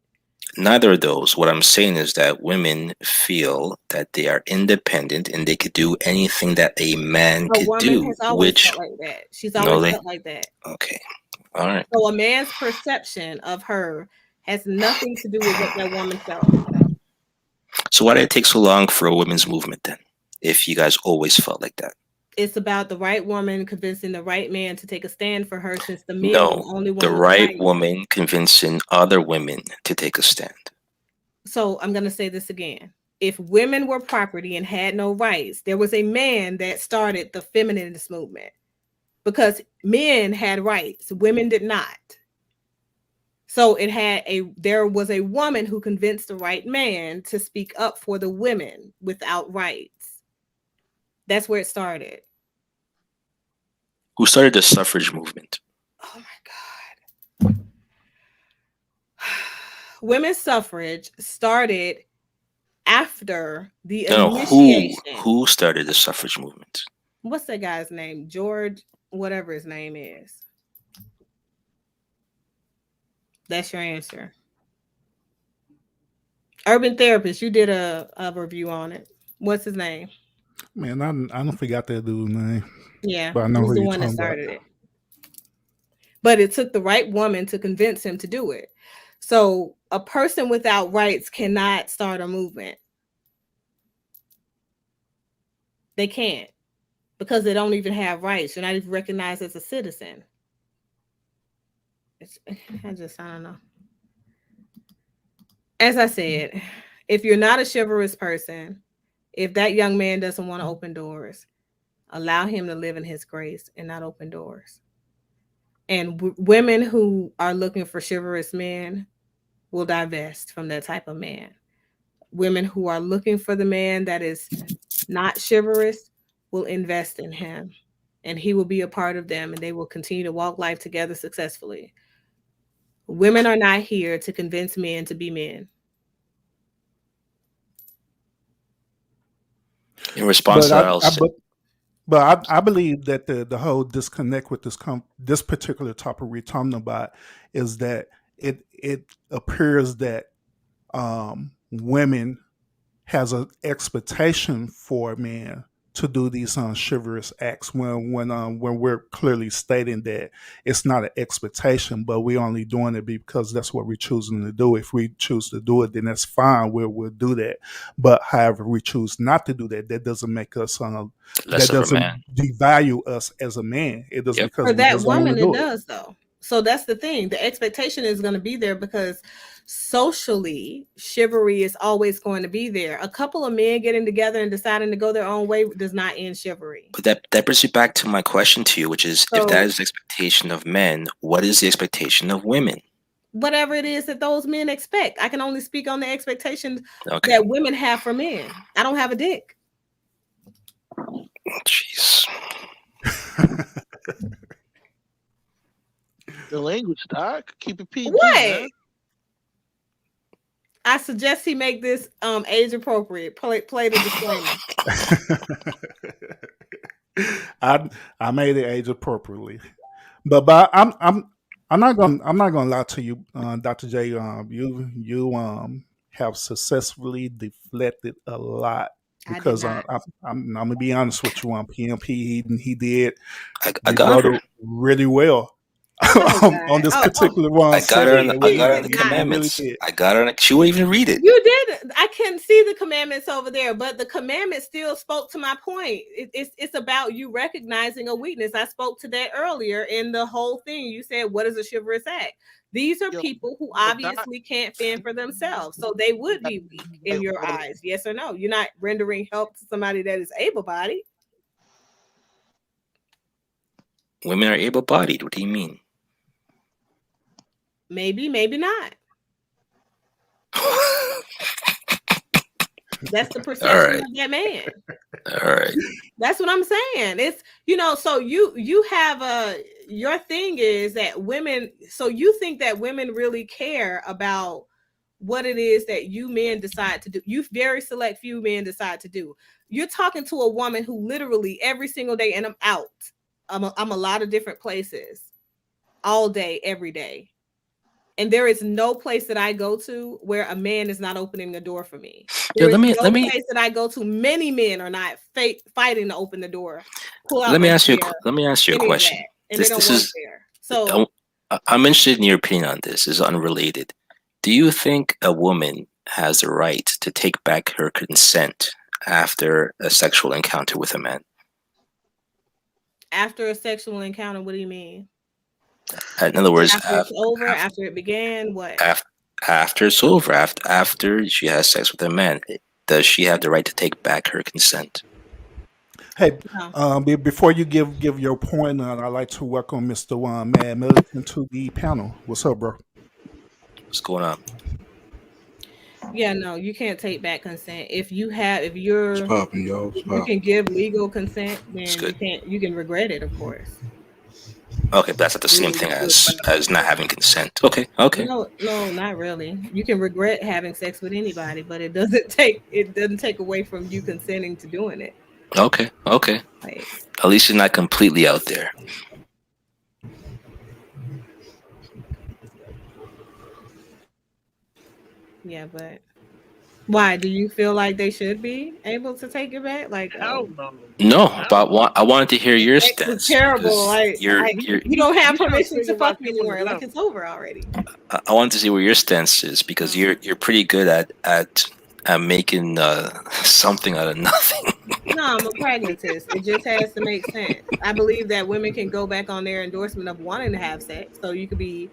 Neither of those. What I'm saying is that women feel that they are independent and they could do anything that a man A could woman do, has always which felt like that. She's no, always they felt like that. okay. All right. So a man's perception of her has nothing to do with what that woman felt. So why did it take so long for a women's movement then? If you guys always felt like that? It's about the right woman convincing the right man to take a stand for her, since the men were No, the only one the with right right. woman convincing other women to take a stand. So I'm going to say this again. If women were property and had no rights, there was a man that started the feminist movement because men had rights, women did not. So there was a woman who convinced the right man to speak up for the women without rights. That's where it started. Who started the suffrage movement? Oh my God. Women's suffrage started after the initiation. Who started the suffrage movement? What's that guy's name? George, whatever his name is. That's your answer. Urban Therapist, you did a review on it. What's his name? Man, I don't forgot that dude's name. Yeah, but I know he's who the you're one that talking about. started it. But it took the right woman to convince him to do it. So a person without rights cannot start a movement. They can't, because they don't even have rights. You're not even recognized as a citizen. I don't know. As I said, if you're not a chivalrous person, if that young man doesn't want to open doors, allow him to live in his grace and not open doors. And women who are looking for chivalrous men will divest from that type of man. Women who are looking for the man that is not chivalrous will invest in him, and he will be a part of them, and they will continue to walk life together successfully. Women are not here to convince men to be men. In response to that, I'll say, But I believe that the whole disconnect with this particular topic we're talking about is that it appears that women has an expectation for men to do these chivalrous acts when we're clearly stating that it's not an expectation, but we're only doing it because that's what we're choosing to do. If we choose to do it, then that's fine. We'll do that. But however, we choose not to do that. That doesn't make us less that of a doesn't man. devalue us as a man. It does Yep. because For we that just don't want woman, to it do it. does though. So that's the thing. The expectation is going to be there because socially, chivalry is always going to be there. A couple of men getting together and deciding to go their own way does not end chivalry. But that brings me back to my question to you, which is, if that So is the expectation of men, what is the expectation of women? whatever it is that those men expect, I can only speak on the expectations Okay. that women have for men. I don't have a dick. Jeez. The language, Doc. Keep it PG, What? man. I suggest he make this age appropriate. Play the disclaimer. I made it age appropriately, but I'm not gonna lie to you, Dr. J. You have successfully deflected a lot I did because not. I'm gonna be honest with you. On PMP, he did I got her. really well Oh on God. this Oh, particular one I got her in segment. I you got her in did the not. He really commandments. did. I got her in she wouldn't even read it. You did. I can see the commandments over there, but the commandment still spoke to my point. It's about you recognizing a weakness. I spoke to that earlier in the whole thing. You said, "What is a chivalrous act?" These are Yo, people who but Doc, obviously can't fend for themselves, so they would be weak in wait, your hold on. eyes. Yes or no? You're not rendering help to somebody that is able-bodied. Women are able-bodied. What do you mean? Maybe, maybe not. That's the All perception right. of that man. All right. That's what I'm saying. It's so you have your thing is that women, so you think that women really care about what it is that you men decide to do. You very select few men decide to do. You're talking to a woman who literally every single day, and I'm out. I'm a lot of different places all day, every day. And there is no place that I go to where a man is not opening the door for me. Yeah, There is no let me place that I go to. Many men are not fighting to open the door, pull out let me my ask you chair, let me ask you a any of question. that, and they don't This work is there. So I'm interested in your opinion on this. It's unrelated. Do you think a woman has the right to take back her consent after a sexual encounter with a man? after a sexual encounter, what do you mean? In other words, After it's over, after it began, what? after it's over, after she has sex with a man, does she have the right to take back her consent? Hey, No. before you give your point, I'd like to welcome Mr. Mad Milligan to the panel. What's up, bro? What's going on? Yeah, no, you can't take back consent. If What's you're poppin', yo? What's if you can poppin'? give legal consent, It's then good. you can regret it, of course. Okay, but that's not the same thing as not having consent. Okay. No, not really. You can regret having sex with anybody, but it doesn't take away from you consenting to doing it. Okay. Like, At least you're not completely out there. yeah, but why do you feel like they should be able to take it back? Like, Hell no. No, Hell but no. I wanted to hear your sex is stance terrible. because Like you're you don't have He's trying to permission figure to fuck out me people to anymore. Like them. it's over already. I wanted to see where your stance is because you're pretty good at making something out of nothing. No, I'm a pragmatist. It just has to make sense. I believe that women can go back on their endorsement of wanting to have sex. So you could be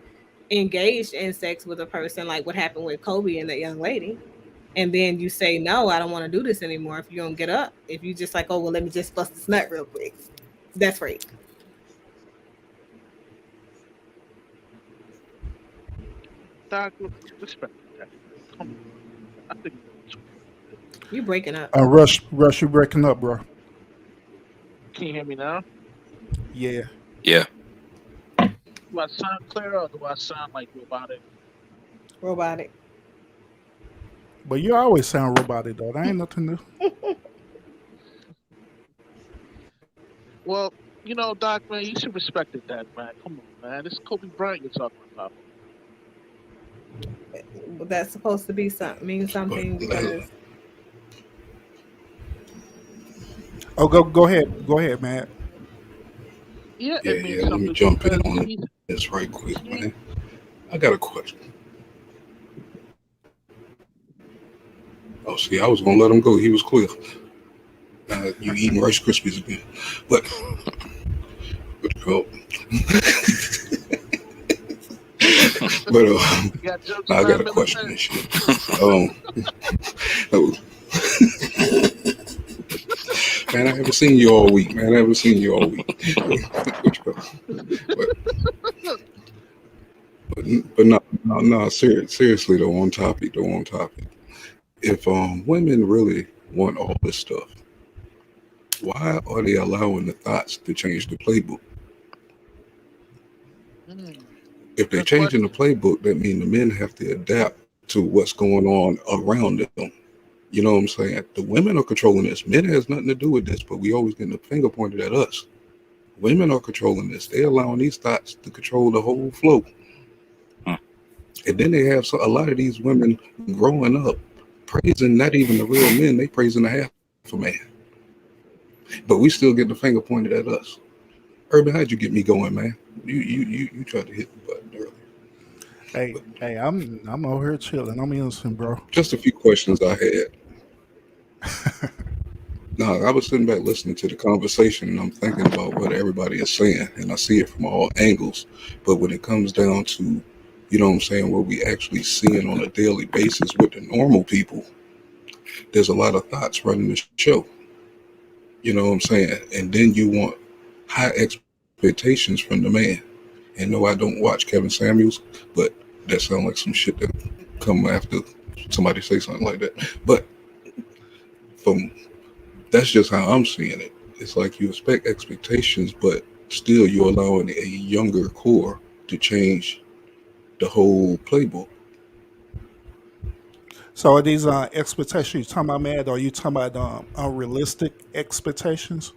engaged in sex with a person, like what happened with Kobe and that young lady. And then you say, no, I don't want to do this anymore. If you don't get up, if you just like, oh, well, let me just bust this nut real quick. That's rape. Doc, respect that. Come on. I think You breaking up. Rush, you breaking up, bro? can you hear me now? Yeah. Yeah. Do I sound clear or do I sound like robotic? Robotic. But you always sound robotic though. That ain't nothing new. Well, Doc, man, you should respect it, that man. Come on, man. This is Kobe Bryant you're talking about. That's supposed to be mean But something because Oh, go ahead, Matt. Yeah, yeah, it yeah. means Let me something jump in because on he's this right quick, he. man. I got a question. Oh, see, I was gonna let him go. He was clear. You eating Rice Krispies again? But oh, but You got jokes I for got that, a question Military? and shit. Um, oh, man, I haven't seen you all week, man. I haven't seen you all week. What you call- but but no, seriously though, on topic though, on topic. If women really want all this stuff, why are they allowing the thoughts to change the playbook? Hmm, If they're good changing the question. playbook, that means the men have to adapt to what's going on around them. You know what I'm saying? The women are controlling this. Men has nothing to do with this, but we always getting the finger pointed at us. Women are controlling this. They're allowing these thoughts to control the whole flow. And then they have a lot of these women growing up praising not even the real men, they praising the half a man. But we still get the finger pointed at us. Urban, how'd you get me going, man? You tried to hit the button earlier. Hey, But hey, I'm over here chilling. I'm innocent, bro. just a few questions I had. Now, I was sitting back listening to the conversation and I'm thinking about what everybody is saying, and I see it from all angles. But when it comes down to, you know what I'm saying, what we actually seeing on a daily basis with the normal people, there's a lot of thoughts running the show. You know what I'm saying? And then you want high expectations from the man. And no, I don't watch Kevin Samuels, but that sounds like some shit that come after somebody say something like that. But from that's just how I'm seeing it. It's like you expect expectations, but still you're allowing a younger core to change the whole playbook. So are these expectations you talking about, Matt? Or are you talking about unrealistic expectations?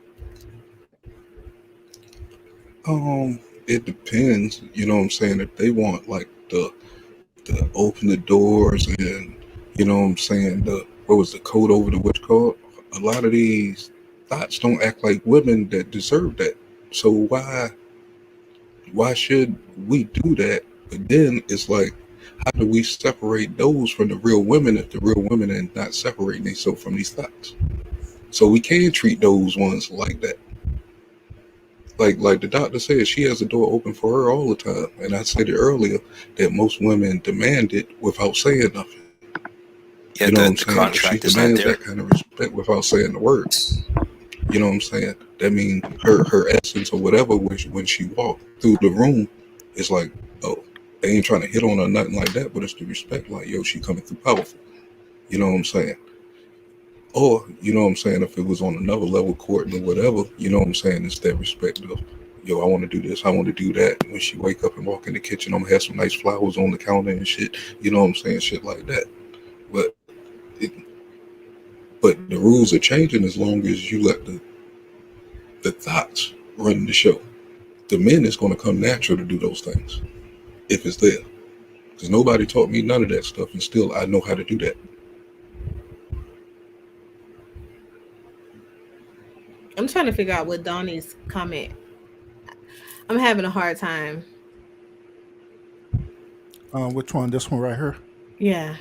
It depends. You know what I'm saying? If they want like the open the doors and you know what I'm saying the what was the code over the witch called? A lot of these thoughts don't act like women that deserve that. So why should we do that? But then it's like, how do we separate those from the real women if the real women are not separating themselves from these thoughts? So we can treat those ones like that. Like the doctor said, she has the door open for her all the time. And I said it earlier that most women demand it without saying nothing. You know Yeah, what I'm the saying? If she contract is not demands that there. kind of respect without saying the words, you know what I'm saying? That means her essence or whatever when she walked through the room is like, oh, they ain't trying to hit on her nothing like that, but it's the respect like, yo, she coming through powerful. You know what I'm saying? Or, you know what I'm saying, if it was on another level, courting or whatever, you know what I'm saying, it's that respect of, yo, I want to do this, I want to do that. When she wake up and walk in the kitchen, I'm gonna have some nice flowers on the counter and shit. You know what I'm saying? Shit like that. But it, but the rules are changing as long as you let the thoughts run the show. The men is going to come natural to do those things if it's there. Because nobody taught me none of that stuff, and still I know how to do that. I'm trying to figure out what Donnie's comment. I'm having a hard time. Which one? This one right here. Yeah.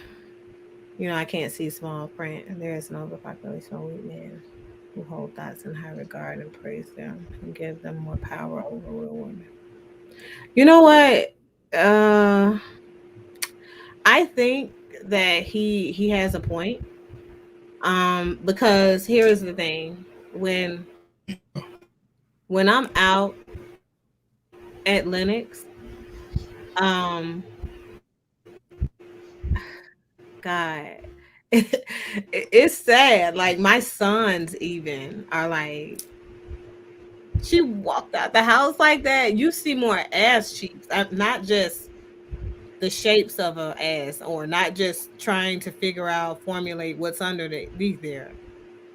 I can't see small print. There is an overpopulation of weak men who hold thoughts in high regard and praise them and give them more power over real women. You know what? Uh, I think that he has a point. Because here is the thing: when I'm out at Linux, um, God, it's sad. Like my sons even are like, she walked out the house like that. You see more ass cheeks, not just the shapes of a ass, or not just trying to figure out, formulate what's under the there,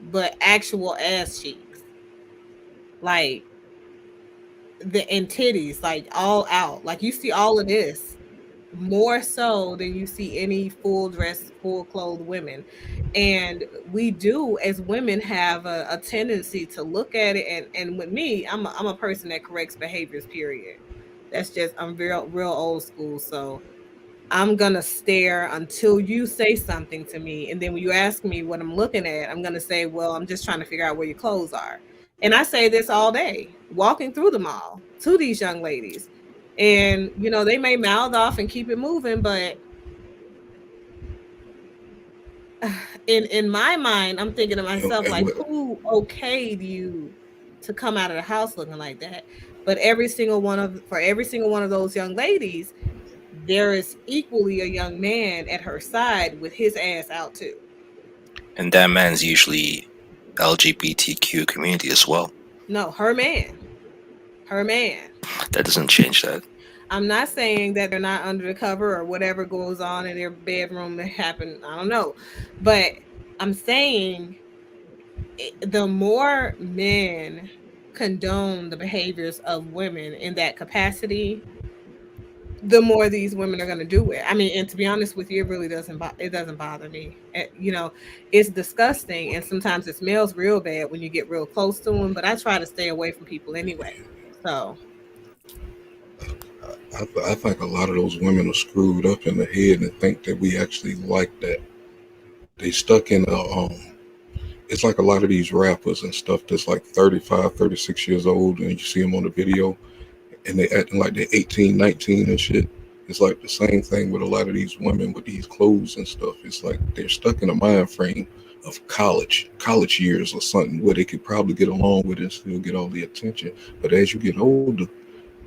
but actual ass cheeks. like and titties, like all out. Like you see all of this more so than you see any full dress, full clothed women. And we do as women have a tendency to look at it, and with me, I'm a person that corrects behaviors, period. That's just I'm real old school. So I'm gonna stare until you say something to me. And then when you ask me what I'm looking at, I'm gonna say, well, I'm just trying to figure out where your clothes are. And I say this all day, walking through the mall to these young ladies. And they may mouth off and keep it moving, but in my mind, I'm thinking to myself, And like, what, who okayed you to come out of the house looking like that? But for every single one of those young ladies, there is equally a young man at her side with his ass out too. And that man's usually LGBTQ community as well. No, her man. Her man. That doesn't change that. I'm not saying that they're not under the cover or whatever goes on in their bedroom that happened. I don't know. But I'm saying the more men condone the behaviors of women in that capacity, the more these women are going to do it. I mean, and to be honest with you, it really doesn't bother me. It's disgusting, and sometimes it smells real bad when you get real close to them. But I try to stay away from people anyway. So I think a lot of those women are screwed up in the head and think that we actually like that. They stuck in it's like a lot of these rappers and stuff that's like 35, 36 years old, and you see them on the video and they acting like they're 18, 19 and shit. It's like the same thing with a lot of these women with these clothes and stuff. It's like they're stuck in a mind frame of college years or something where they could probably get along with it and still get all the attention. But as you get older,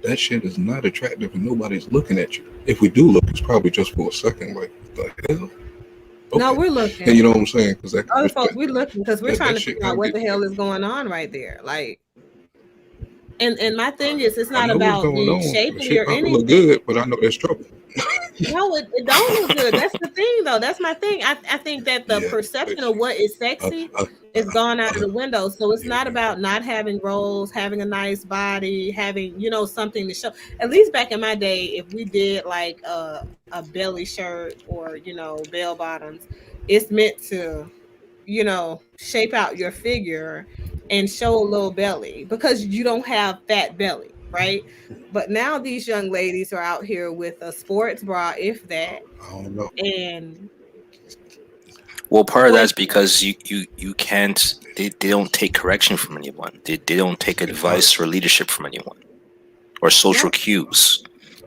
that shit is not attractive and nobody's looking at you. If we do look, it's probably just for a second, like, what the hell? no, Okay. we're And looking. you know what I'm saying? Because Other folks, we're looking because we're trying that to shit figure out gotta what get the hell is checked. going on right there. Like, and my thing is, it's I not know what's about going being on. The shapely shit or probably look anything. good, but I know there's trouble. No, it don't look good. That's the thing, though. That's my thing. I think that the Yeah, perception but of what is I, sexy I, is gone out of I, the window. So it's yeah, not about not having rolls, having a nice body, having something to show. At least back in my day, if we did like a belly shirt or bell bottoms, it's meant to shape out your figure and show a little belly because you don't have fat belly, right? But now these young ladies are out here with a sports bra, if that, I don't know. and Well, part of with that's because you can't. They don't take correction from anyone. They don't take I, advice or leadership from anyone or social no, cues.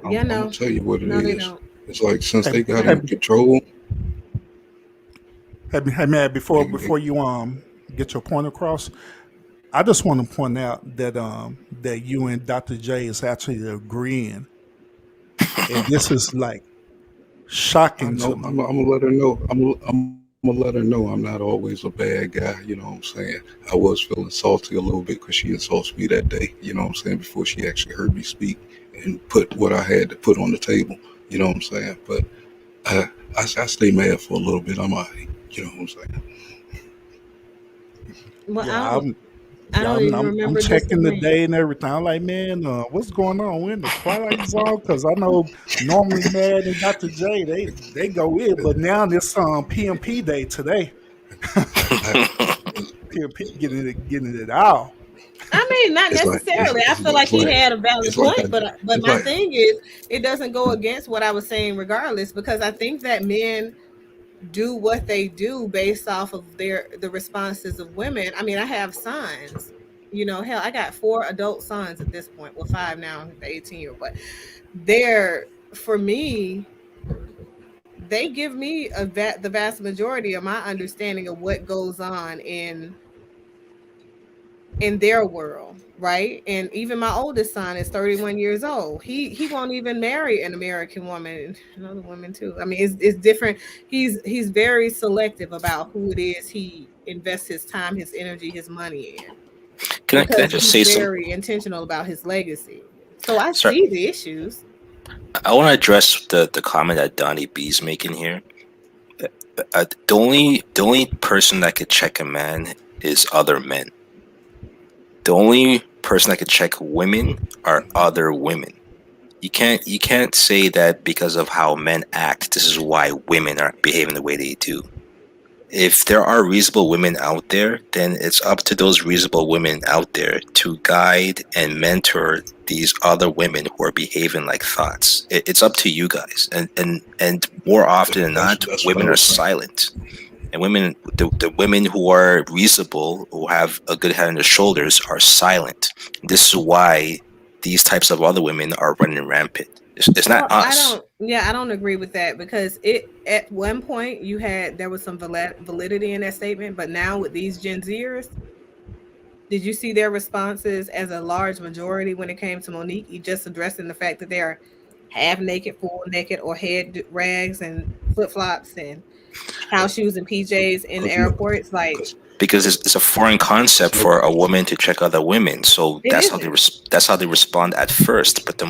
yeah, I'm gonna no, tell you what it no, they is. don't. It's like since Hey, they got No. in hey, control, hey, man, they before you get your point across, I just want to point out that you and Dr. J is actually agreeing, and this is like I shocking to know me. I'm gonna let her know. I'm gonna let her know I'm not always a bad guy. You know what I'm saying? I was feeling salty a little bit because she insulted me that day. You know what I'm saying? Before she actually heard me speak and put what I had to put on the table. You know what I'm saying? But I I stay mad for a little bit. I'm alright. You know what I'm saying? Well, Yeah, I yeah, don't even I'm remember checking the disagreeing. day and everything. I'm like, man, what's going on? We're in the twilight zone because I know normally Mad and Dr. J they go in, but now this PMP day today. I, PMP getting it out. I mean, not it's like necessarily. I feel like it's he like had a valid it's like point, but it's my like thing is, it doesn't go against what I was saying, regardless, because I think that men do what they do based off of the responses of women. I mean, I have sons. Hell, I got 4 adult sons at this point. Well, 5 now, the 18-year, but they're for me. They give me the vast majority of my understanding of what goes on in their world, right? And even my oldest son is 31 years old. He won't even marry an American woman and other women too. I mean, it's different. He's very selective about who it is he invests his time, his energy, his money in, Can I because just he's say some? very intentional about his legacy. So I Sorry, see the issues. I want to address the comment that Donnie B's making here. The only person that could check a man is other men. The only person that could check women are other women. You can't say that because of how men act, this is why women are behaving the way they do. If there are reasonable women out there, then it's up to those reasonable women out there to guide and mentor these other women who are behaving like thoughts. It's up to you guys, and more often than not, That's what I women are was saying. silent. And women, the women who are reasonable, who have a good head on their shoulders, are silent. This is why these types of other women are running rampant. It's not Well, us. I don't agree with that because at one point there was some validity in that statement, but now with these Gen Zers, did you see their responses as a large majority when it came to Monique? You just addressing the fact that they're half naked, full naked, or head rags and flip flops and house shoes and PJs in Cause look, airports. Like, cause Because it's a foreign concept so for a woman to check other women. So it isn't. that's how they respond at first. But the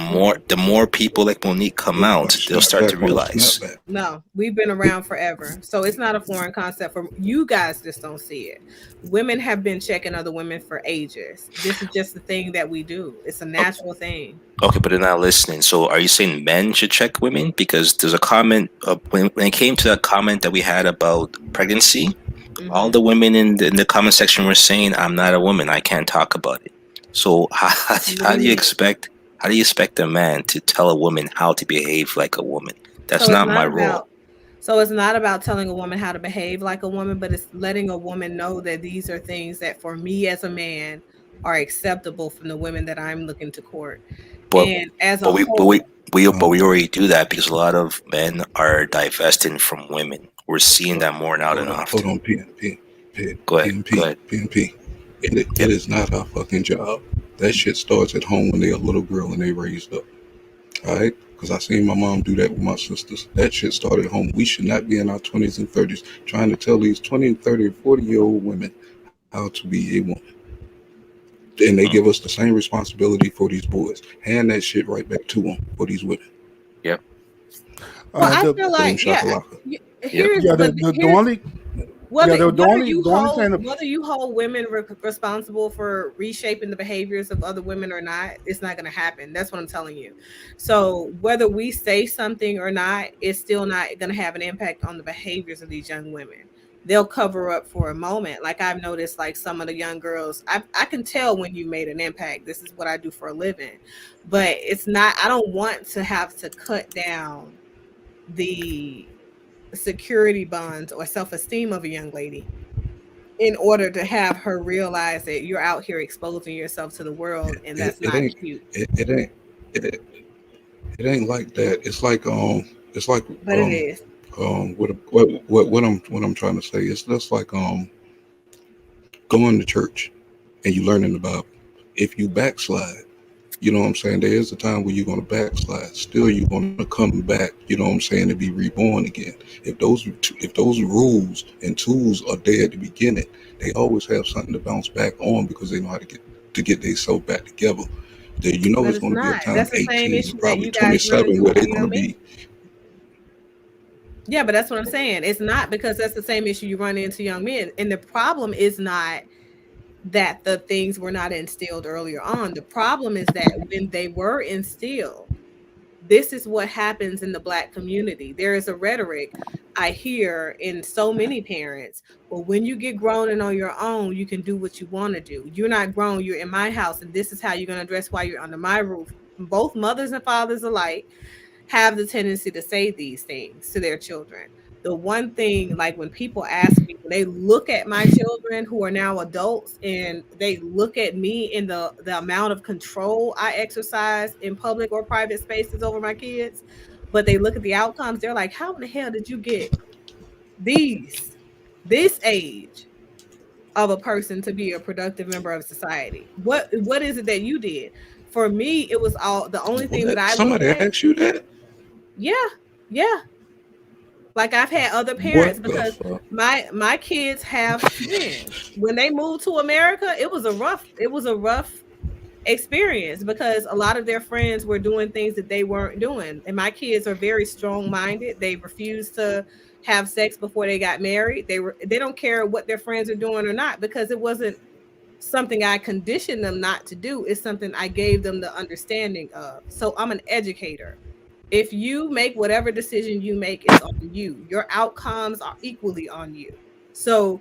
more people like Monique come everybody out, they'll snap start to back on realize. snapback. No, we've been around forever. So it's not a foreign concept for you guys, just don't see it. Women have been checking other women for ages. This is just the thing that we do. It's a natural thing. Okay, but they're not listening. So are you saying men should check women? Because there's a comment when it came to that comment that we had about pregnancy. All the women in the comment section were saying, "I'm not a woman. I can't talk about it." So how do you expect a man to tell a woman how to behave like a woman? That's So it's not my not role. about so it's not about telling a woman how to behave like a woman, but it's letting a woman know that these are things that for me as a man are acceptable from the women that I'm looking to court. But And as a but we but we whole, but we Um, already do that because a lot of men are divesting from women. We're seeing that more now than hold often. on, PNP, Go ahead. Go ahead. PNP. It Yep. is not our fucking job. That shit starts at home when they're a little girl and they raised up. All right? Because I seen my mom do that with my sisters. That shit started at home. We should not be in our 20s and 30s trying to tell these 20, 30, 40-year-old women how to be a woman. And they give Mm, us the same responsibility for these boys. Hand that shit right back to them for these women. yep. well, I The feel Boom like, shakalaka. Yep. yeah the here's only whether the only thing that, whether you hold women responsible for reshaping the behaviors of other women or not, it's not going to happen. That's what I'm telling you. So whether we say something or not, it's still not going to have an impact on the behaviors of these young women. They'll cover up for a moment. Like I've noticed, like some of the young girls, I can tell when you made an impact. This is what I do for a living, but it's not. I don't want to have to cut down the security bonds or self-esteem of a young lady in order to have her realize that you're out here exposing yourself to the world and It, that's it not ain't cute. it ain't it, it ain't like that. It's like But it is. what I'm trying to say. It's just like going to church and you learning the Bible. If you backslide, you know what I'm saying? There is a time where you're gonna backslide. Still you're gonna come back, you know what I'm saying, to be reborn again. If those rules and tools are there at the beginning, they always have something to bounce back on because they know how to get themselves back together. There, you know But it's it's gonna be a not. time That's the same 18 to issue that probably you guys run 27 into where with they're the gonna young men. be. Yeah, but that's what I'm saying. It's not because that's the same issue you run into young men. And the problem is not that the things were not instilled earlier on. The problem is that when they were instilled, this is what happens in the Black community. There is a rhetoric I hear in so many parents. Well, when you get grown and on your own, you can do what you want to do. You're not grown, you're in my house, and this is how you're going to dress while you're under my roof. Both mothers and fathers alike have the tendency to say these things to their children. The one thing, like when people ask me, when they look at my children who are now adults and they look at me in the amount of control I exercise in public or private spaces over my kids, but they look at the outcomes, they're like, how in the hell did you get this age of a person to be a productive member of society? What is it that you did? For me, it was all the only thing that What? I looked Somebody at. asked you that? Yeah, yeah. Like I've had other parents What the because fuck? my kids have twins. When they moved to America, it was a rough experience because a lot of their friends were doing things that they weren't doing. And my kids are very strong-minded. They refuse to have sex before they got married. They don't care what their friends are doing or not because it wasn't something I conditioned them not to do. It's something I gave them the understanding of. So I'm an educator. If you make whatever decision you make, it's on you. Your outcomes are equally on you. So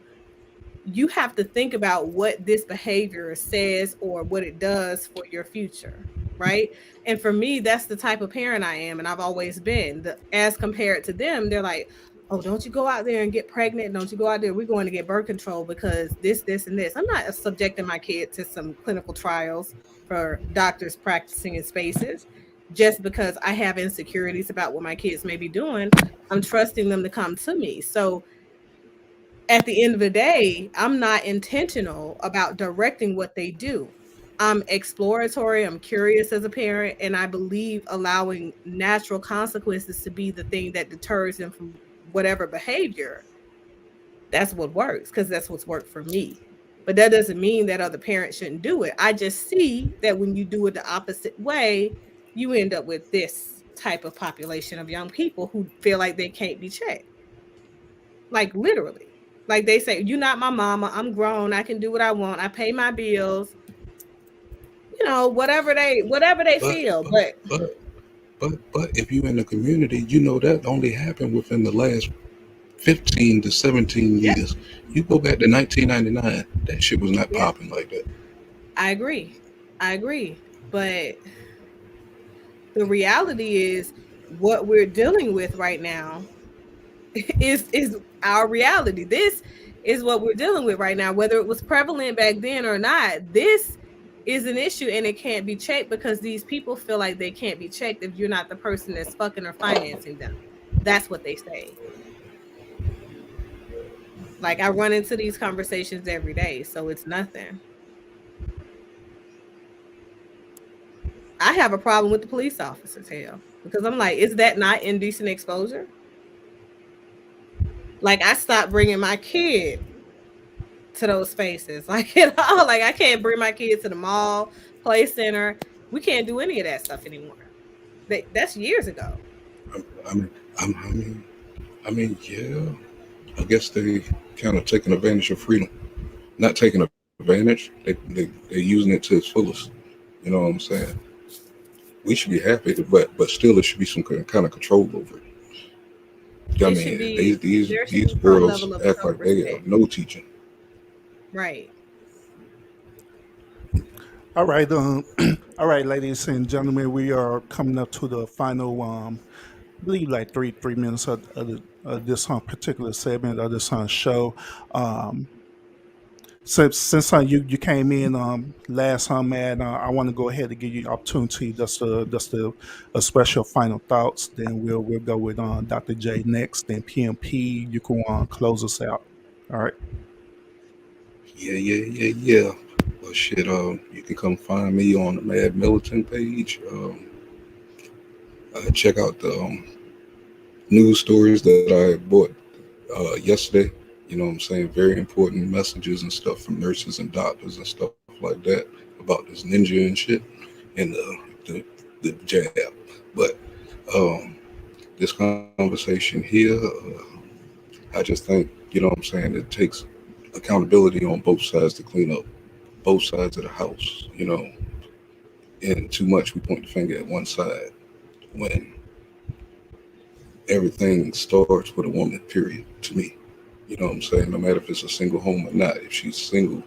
you have to think about what this behavior says or what it does for your future, right? And for me, that's the type of parent I am, and I've always been. As compared to them, they're like, "Oh, don't you go out there and get pregnant? Don't you go out there? We're going to get birth control because this, and this." I'm not subjecting my kid to some clinical trials for doctors practicing in spaces just because I have insecurities about what my kids may be doing. I'm trusting them to come to me. So at the end of the day, I'm not intentional about directing what they do. I'm exploratory, I'm curious as a parent, and I believe allowing natural consequences to be the thing that deters them from whatever behavior. That's what works because that's what's worked for me. But that doesn't mean that other parents shouldn't do it. I just see that when you do it the opposite way, you end up with this type of population of young people who feel like they can't be checked. Like literally. Like they say, "You're not my mama. I'm grown. I can do what I want. I pay my bills." Whatever they But feel. but But but but if you in the community, you know that only happened within the last 15 to 17 yeah, years. You go back to 1999, that shit was not yeah, popping like that. I agree. I agree. But the reality is what we're dealing with right now is our reality. This is what we're dealing with right now. Whether it was prevalent back then or not, this is an issue and it can't be checked because these people feel like they can't be checked if you're not the person that's fucking or financing them. That's what they say. Like I run into these conversations every day, so it's nothing. I have a problem with the police officers, hell, because I'm like, is that not indecent exposure? Like I stopped bringing my kid to those spaces. Like like I can't bring my kids to the mall, play center. We can't do any of that stuff anymore. That's years ago. I mean, I mean, yeah. I guess they kind of taking advantage of freedom. Not taking advantage. They're using it to its fullest. You know what I'm saying? We should be happy, but still, there should be some kind of control over it. I It should mean, be there should these be some girls level of act like they have self-respect. no teaching. Right. All right, all right, ladies and gentlemen, we are coming up to the final, I believe, like 3 minutes of this particular segment of this show. Um, since you came in last man, I want to go ahead and give you the opportunity. That's the a special final thoughts. Then we'll go with Dr. J next. Then PMP, you can close us out. All right. Yeah. Well, shit. You can come find me on the Mad Militant page. Check out the news stories that I bought yesterday. You know what I'm saying? Very important messages and stuff from nurses and doctors and stuff like that about this ninja and shit and the jab. But um, this conversation here, I just think, you know what I'm saying, it takes accountability on both sides to clean up both sides of the house, you know, and too much we point the finger at one side when everything starts with a woman, period, to me. You know what I'm saying? No matter if it's a single home or not, if she's single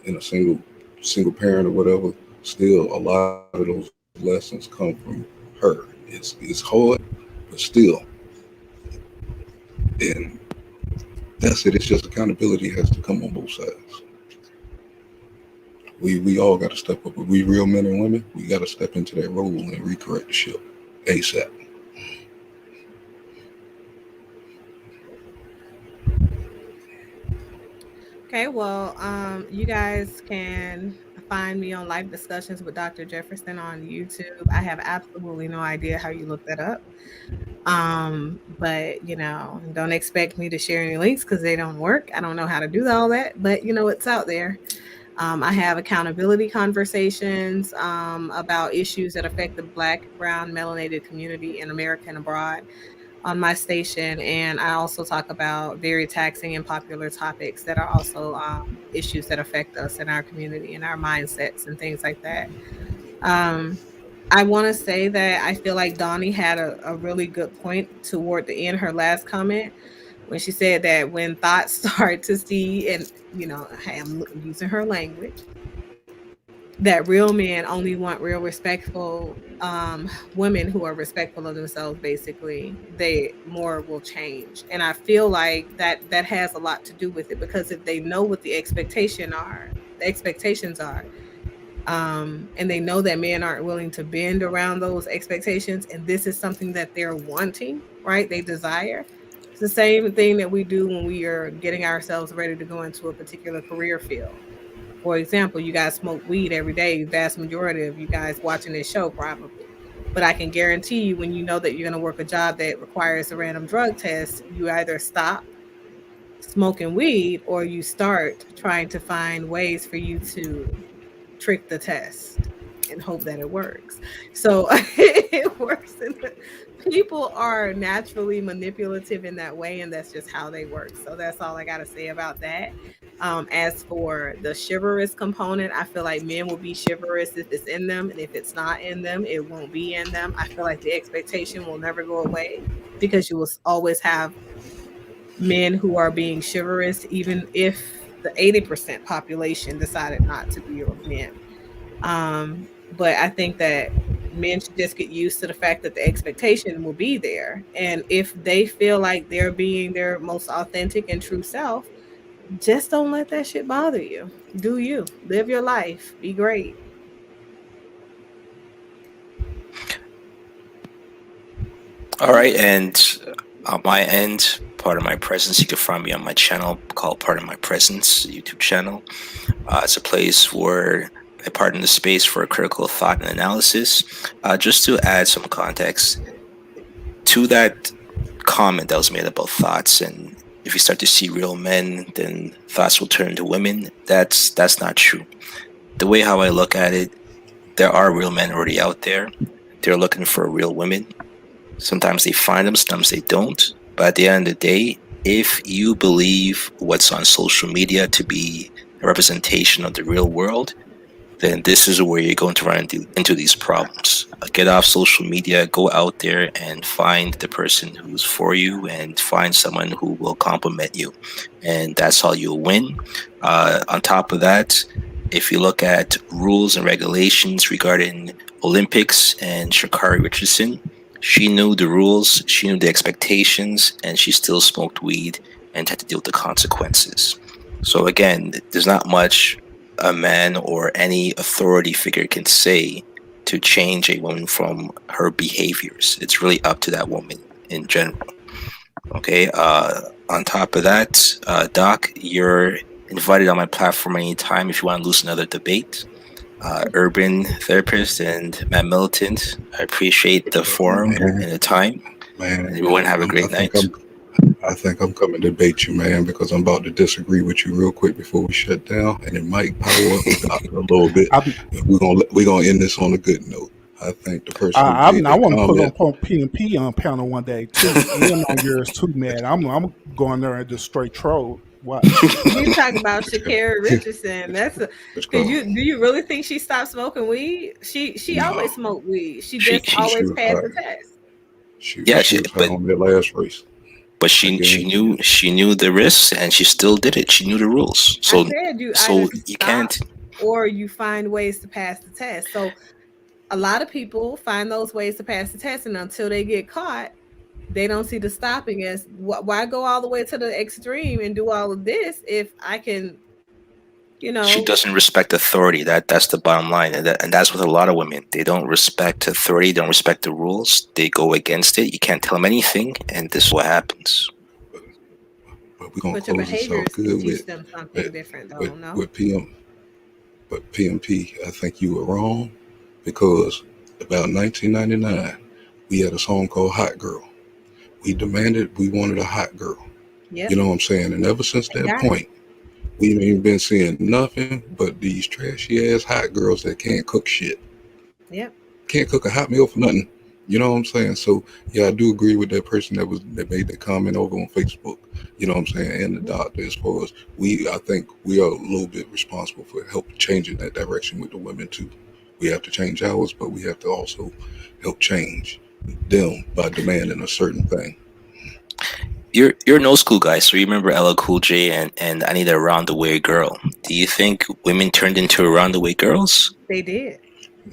and a single parent or whatever, still a lot of those lessons come from her. It's hard, but still, and that's it. It's just accountability has to come on both sides. We all got to step up. If we real men and women, we got to step into that role and recorrect the ship ASAP. Okay, well, you guys can find me on Life Discussions with Dr. Jefferson on YouTube. I have absolutely no idea how you look that up. But don't expect me to share any links because they don't work. I don't know how to do all that, but it's out there. I have accountability conversations about issues that affect the Black, Brown, melanated community in America and abroad. on my station, and I also talk about very taxing and popular topics that are also issues that affect us in our community and our mindsets and things like that. Um, I want to say that I feel like Donnie had a really good point toward the end, her last comment, when she said that when thoughts start to see, and hey, I'm using her language, that real men only want real respectful women who are respectful of themselves, basically, they more will change. And I feel like that has a lot to do with it, because if they know what the expectations are, and they know that men aren't willing to bend around those expectations, and this is something that they're wanting, right? They desire. It's the same thing that we do when we are getting ourselves ready to go into a particular career field. For example, you guys smoke weed every day, vast majority of you guys watching this show probably. But I can guarantee you, when you know that you're going to work a job that requires a random drug test, you either stop smoking weed or you start trying to find ways for you to trick the test and hope that it works. So it works. People are naturally manipulative in that way, and that's just how they work. So that's all I got to say about that. As for the chivalrous component, I feel like men will be chivalrous if it's in them, and if it's not in them, it won't be in them. I feel like the expectation will never go away, because you will always have men who are being chivalrous, even if the 80% population decided not to be men. But I think that men should just get used to the fact that the expectation will be there. And if they feel like they're being their most authentic and true self, just don't let that shit bother you. Do you. Live your life. Be great. All right, and on my end, Part of My Presence, you can find me on my channel called Part of My Presence YouTube channel. It's a place where I partner the space for critical thought and analysis. Just to add some context to that comment that was made about thoughts, and if you start to see real men, then thoughts will turn into women. That's not true. The way how I look at it, there are real men already out there. They're looking for real women. Sometimes they find them, sometimes they don't. But at the end of the day, if you believe what's on social media to be a representation of the real world, then this is where you're going to run into these problems. Get off social media, go out there and find the person who's for you, and find someone who will compliment you. And that's how you'll win. On top of that, if you look at rules and regulations regarding Olympics and Sha'Carri Richardson, she knew the rules, she knew the expectations, and she still smoked weed and had to deal with the consequences. So again, there's not much a man or any authority figure can say to change a woman from her behaviors. It's really up to that woman in general. Okay. On top of that, Doc, you're invited on my platform anytime if you want to lose another debate. Urban Therapist and Matt Militant, I appreciate the forum and the time. Man, Everyone have a great night. I think I'm coming to debate you, man, because I'm about to disagree with you real quick before we shut down, and it might power up the doctor a little bit. We're gonna end this on a good note. I think the person I want to put on P&P on panel one day too, and on yours too, man. I'm going there and just straight troll. What? You talking about Sha'Carri Richardson? That's do you really think she stopped smoking weed? She always smoked weed. She just always passed the test. She was on that last race. But she knew the risks, and she still did it. She knew the rules. So you can't, or you find ways to pass the test. So a lot of people find those ways to pass the test, and until they get caught, they don't see the stopping as why go all the way to the extreme and do all of this if I can, She doesn't respect authority. That's the bottom line, and that's with a lot of women. They don't respect authority, don't respect the rules. They go against it. You can't tell them anything, and this is what happens. But we're gonna close this out good with something different, though. With PM. But PMP, I think you were wrong, because about 1999, we had a song called "Hot Girl." We wanted a hot girl. Yep. You know what I'm saying? And ever since that point, we ain't been seeing nothing but these trashy ass hot girls that can't cook shit. Yep. Can't cook a hot meal for nothing. You know what I'm saying? So yeah, I do agree with that person that made that comment over on Facebook. You know what I'm saying? And the doctor, as far as I think we are a little bit responsible for help changing that direction with the women too. We have to change ours, but we have to also help change them by demanding a certain thing. You're an old school guy, so you remember Ella Cool J and I Need a Roundaway Girl. Do you think women turned into roundaway girls? They did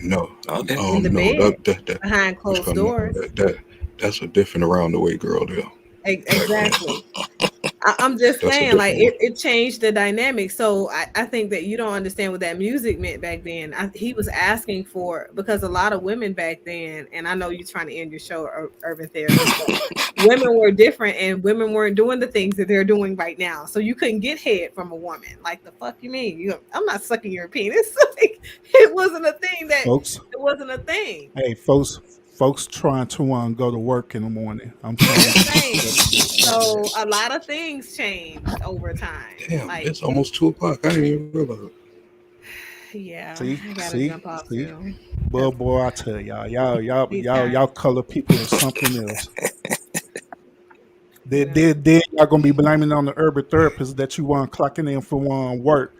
No, Okay. in the no, bed that behind which closed one? No, doors. that's a different around the way girl there. Back then, Exactly. I'm just that's a saying, like different one. it changed the dynamic. So I think that you don't understand what that music meant back then. He was asking for because a lot of women back then, and I know you're trying to end your show, Urban Therapist, but women were different and women weren't doing the things that they're doing right now. So you couldn't get head from a woman. Like the fuck you mean? I'm not sucking your penis. Like it wasn't a thing that folks. it wasn't a thing. Hey, folks trying to go to work in the morning. I'm I'm trying just to saying. that, So a lot of things changed over time. Damn, Like, it's almost 2 o'clock. I didn't even realize it. yeah, see, I gotta see, jump off see. soon. Cause Boy, I tell these guys, y'all color people is something else. you know, Then y'all gonna be blaming on the urban therapist that you want clocking in for work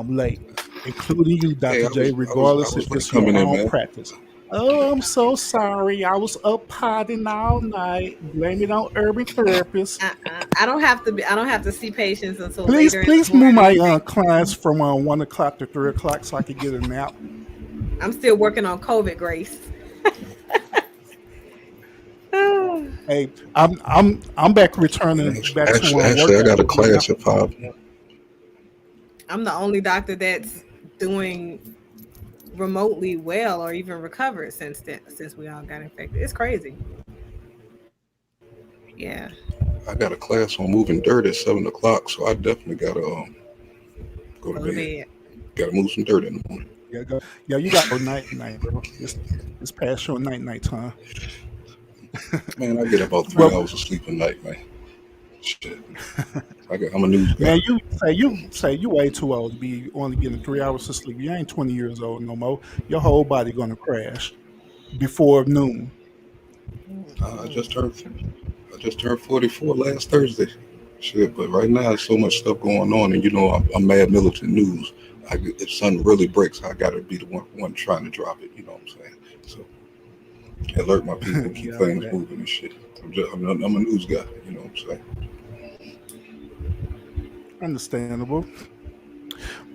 late, including you, Hey, Dr. I J, I regardless was if late it's your coming in, own man. practice. Oh, I'm so sorry. I was up potting all night. Blame it on urban therapist. I don't have to be. I don't have to see patients until Please, later in the please move morning. my Okay, clients from 1 o'clock to 3 o'clock so I could get a nap. I'm still working on COVID, Grace. Hey, I'm back returning back to Actually, work I got after a being class out for at 5. 2 months. I'm the only doctor that's doing remotely well or even recovered since we all got infected. It's crazy. Yeah, I got a class on moving dirt at 7 o'clock, so I definitely gotta go to go to bed. bed. Gotta move some dirt in the morning. Yeah, you got night, bro. It's past your night time. Man, I get about three Well, hours of sleep a night, man. Shit, I'm a news guy. man, you way too old to be only getting 3 hours of sleep. You ain't 20 years old no more. Your whole body gonna crash before noon. I just turned I just turned 44 last Thursday. Shit, but right now there's so much stuff going on, and I'm mad militant news. If something really breaks, I gotta be the one trying to drop it. You know what I'm saying? So alert my people, keep Yeah, things okay. moving and shit. I'm a news guy. You know what I'm saying? Understandable.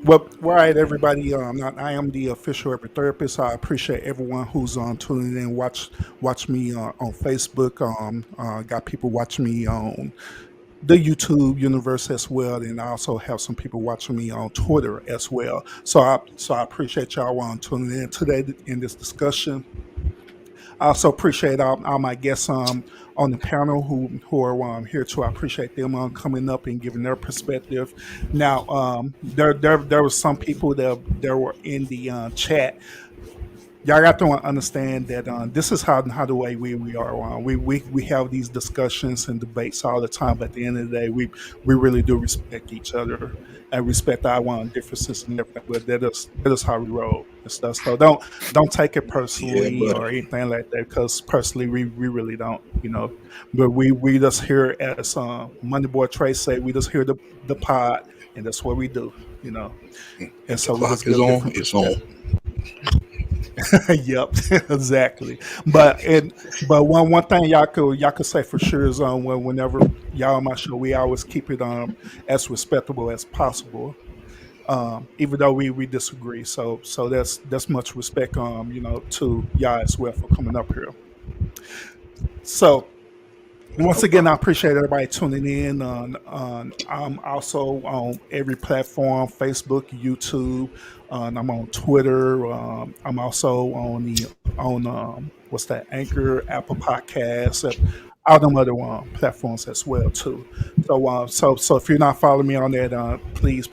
Well, right, everybody. I am the official urban therapist. I appreciate everyone who's tuning in. Watch me on Facebook. Got people watching me on the YouTube universe as well, and I also have some people watching me on Twitter as well. So I appreciate y'all tuning in today in this discussion. I also appreciate all my guests on the panel who are here too. I appreciate them coming up and giving their perspective. Now, there were some people that there were in the chat. Y'all got to understand that this is how the way we are. We have these discussions and debates all the time. But at the end of the day, we really do respect each other and respect our differences and everything. But that is how we roll and stuff. So don't take it Yeah, personally buddy. or anything like that. Because personally, we really don't. But we just hear as Money Boy Trey say, we just hear the pod, and that's what we do. And If the so we just clock is give on, different it's perspectives. on. Yep, exactly. But one thing y'all could say for sure is whenever y'all on my show, we always keep it as respectable as possible. Even though we disagree. So that's much respect to y'all as well for coming up here. So once No again, I problem. appreciate everybody tuning in. I'm also on every platform: Facebook, YouTube. I'm on Twitter. I'm also on what's that? Anchor, Apple Podcasts, all them other platforms as well too. So if you're not following me on that, please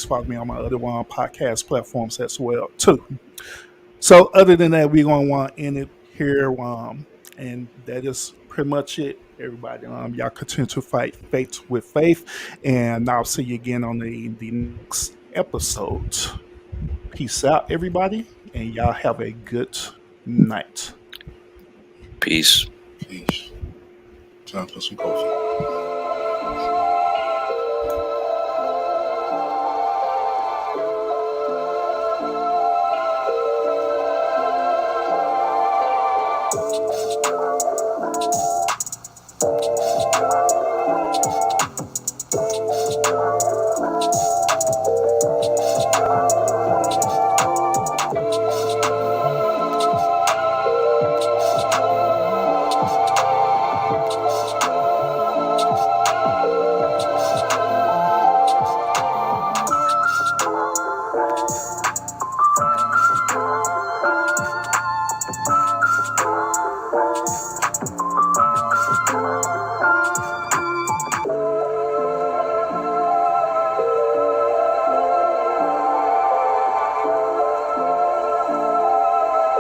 follow me on my other podcast platforms as well too. So other than that, we're gonna want to end it here. And that is pretty much it, everybody. Y'all continue to fight faith with faith, and I'll see you again on the next episode. Peace out, everybody, and y'all have a good night. Peace. Peace. Time for some coffee.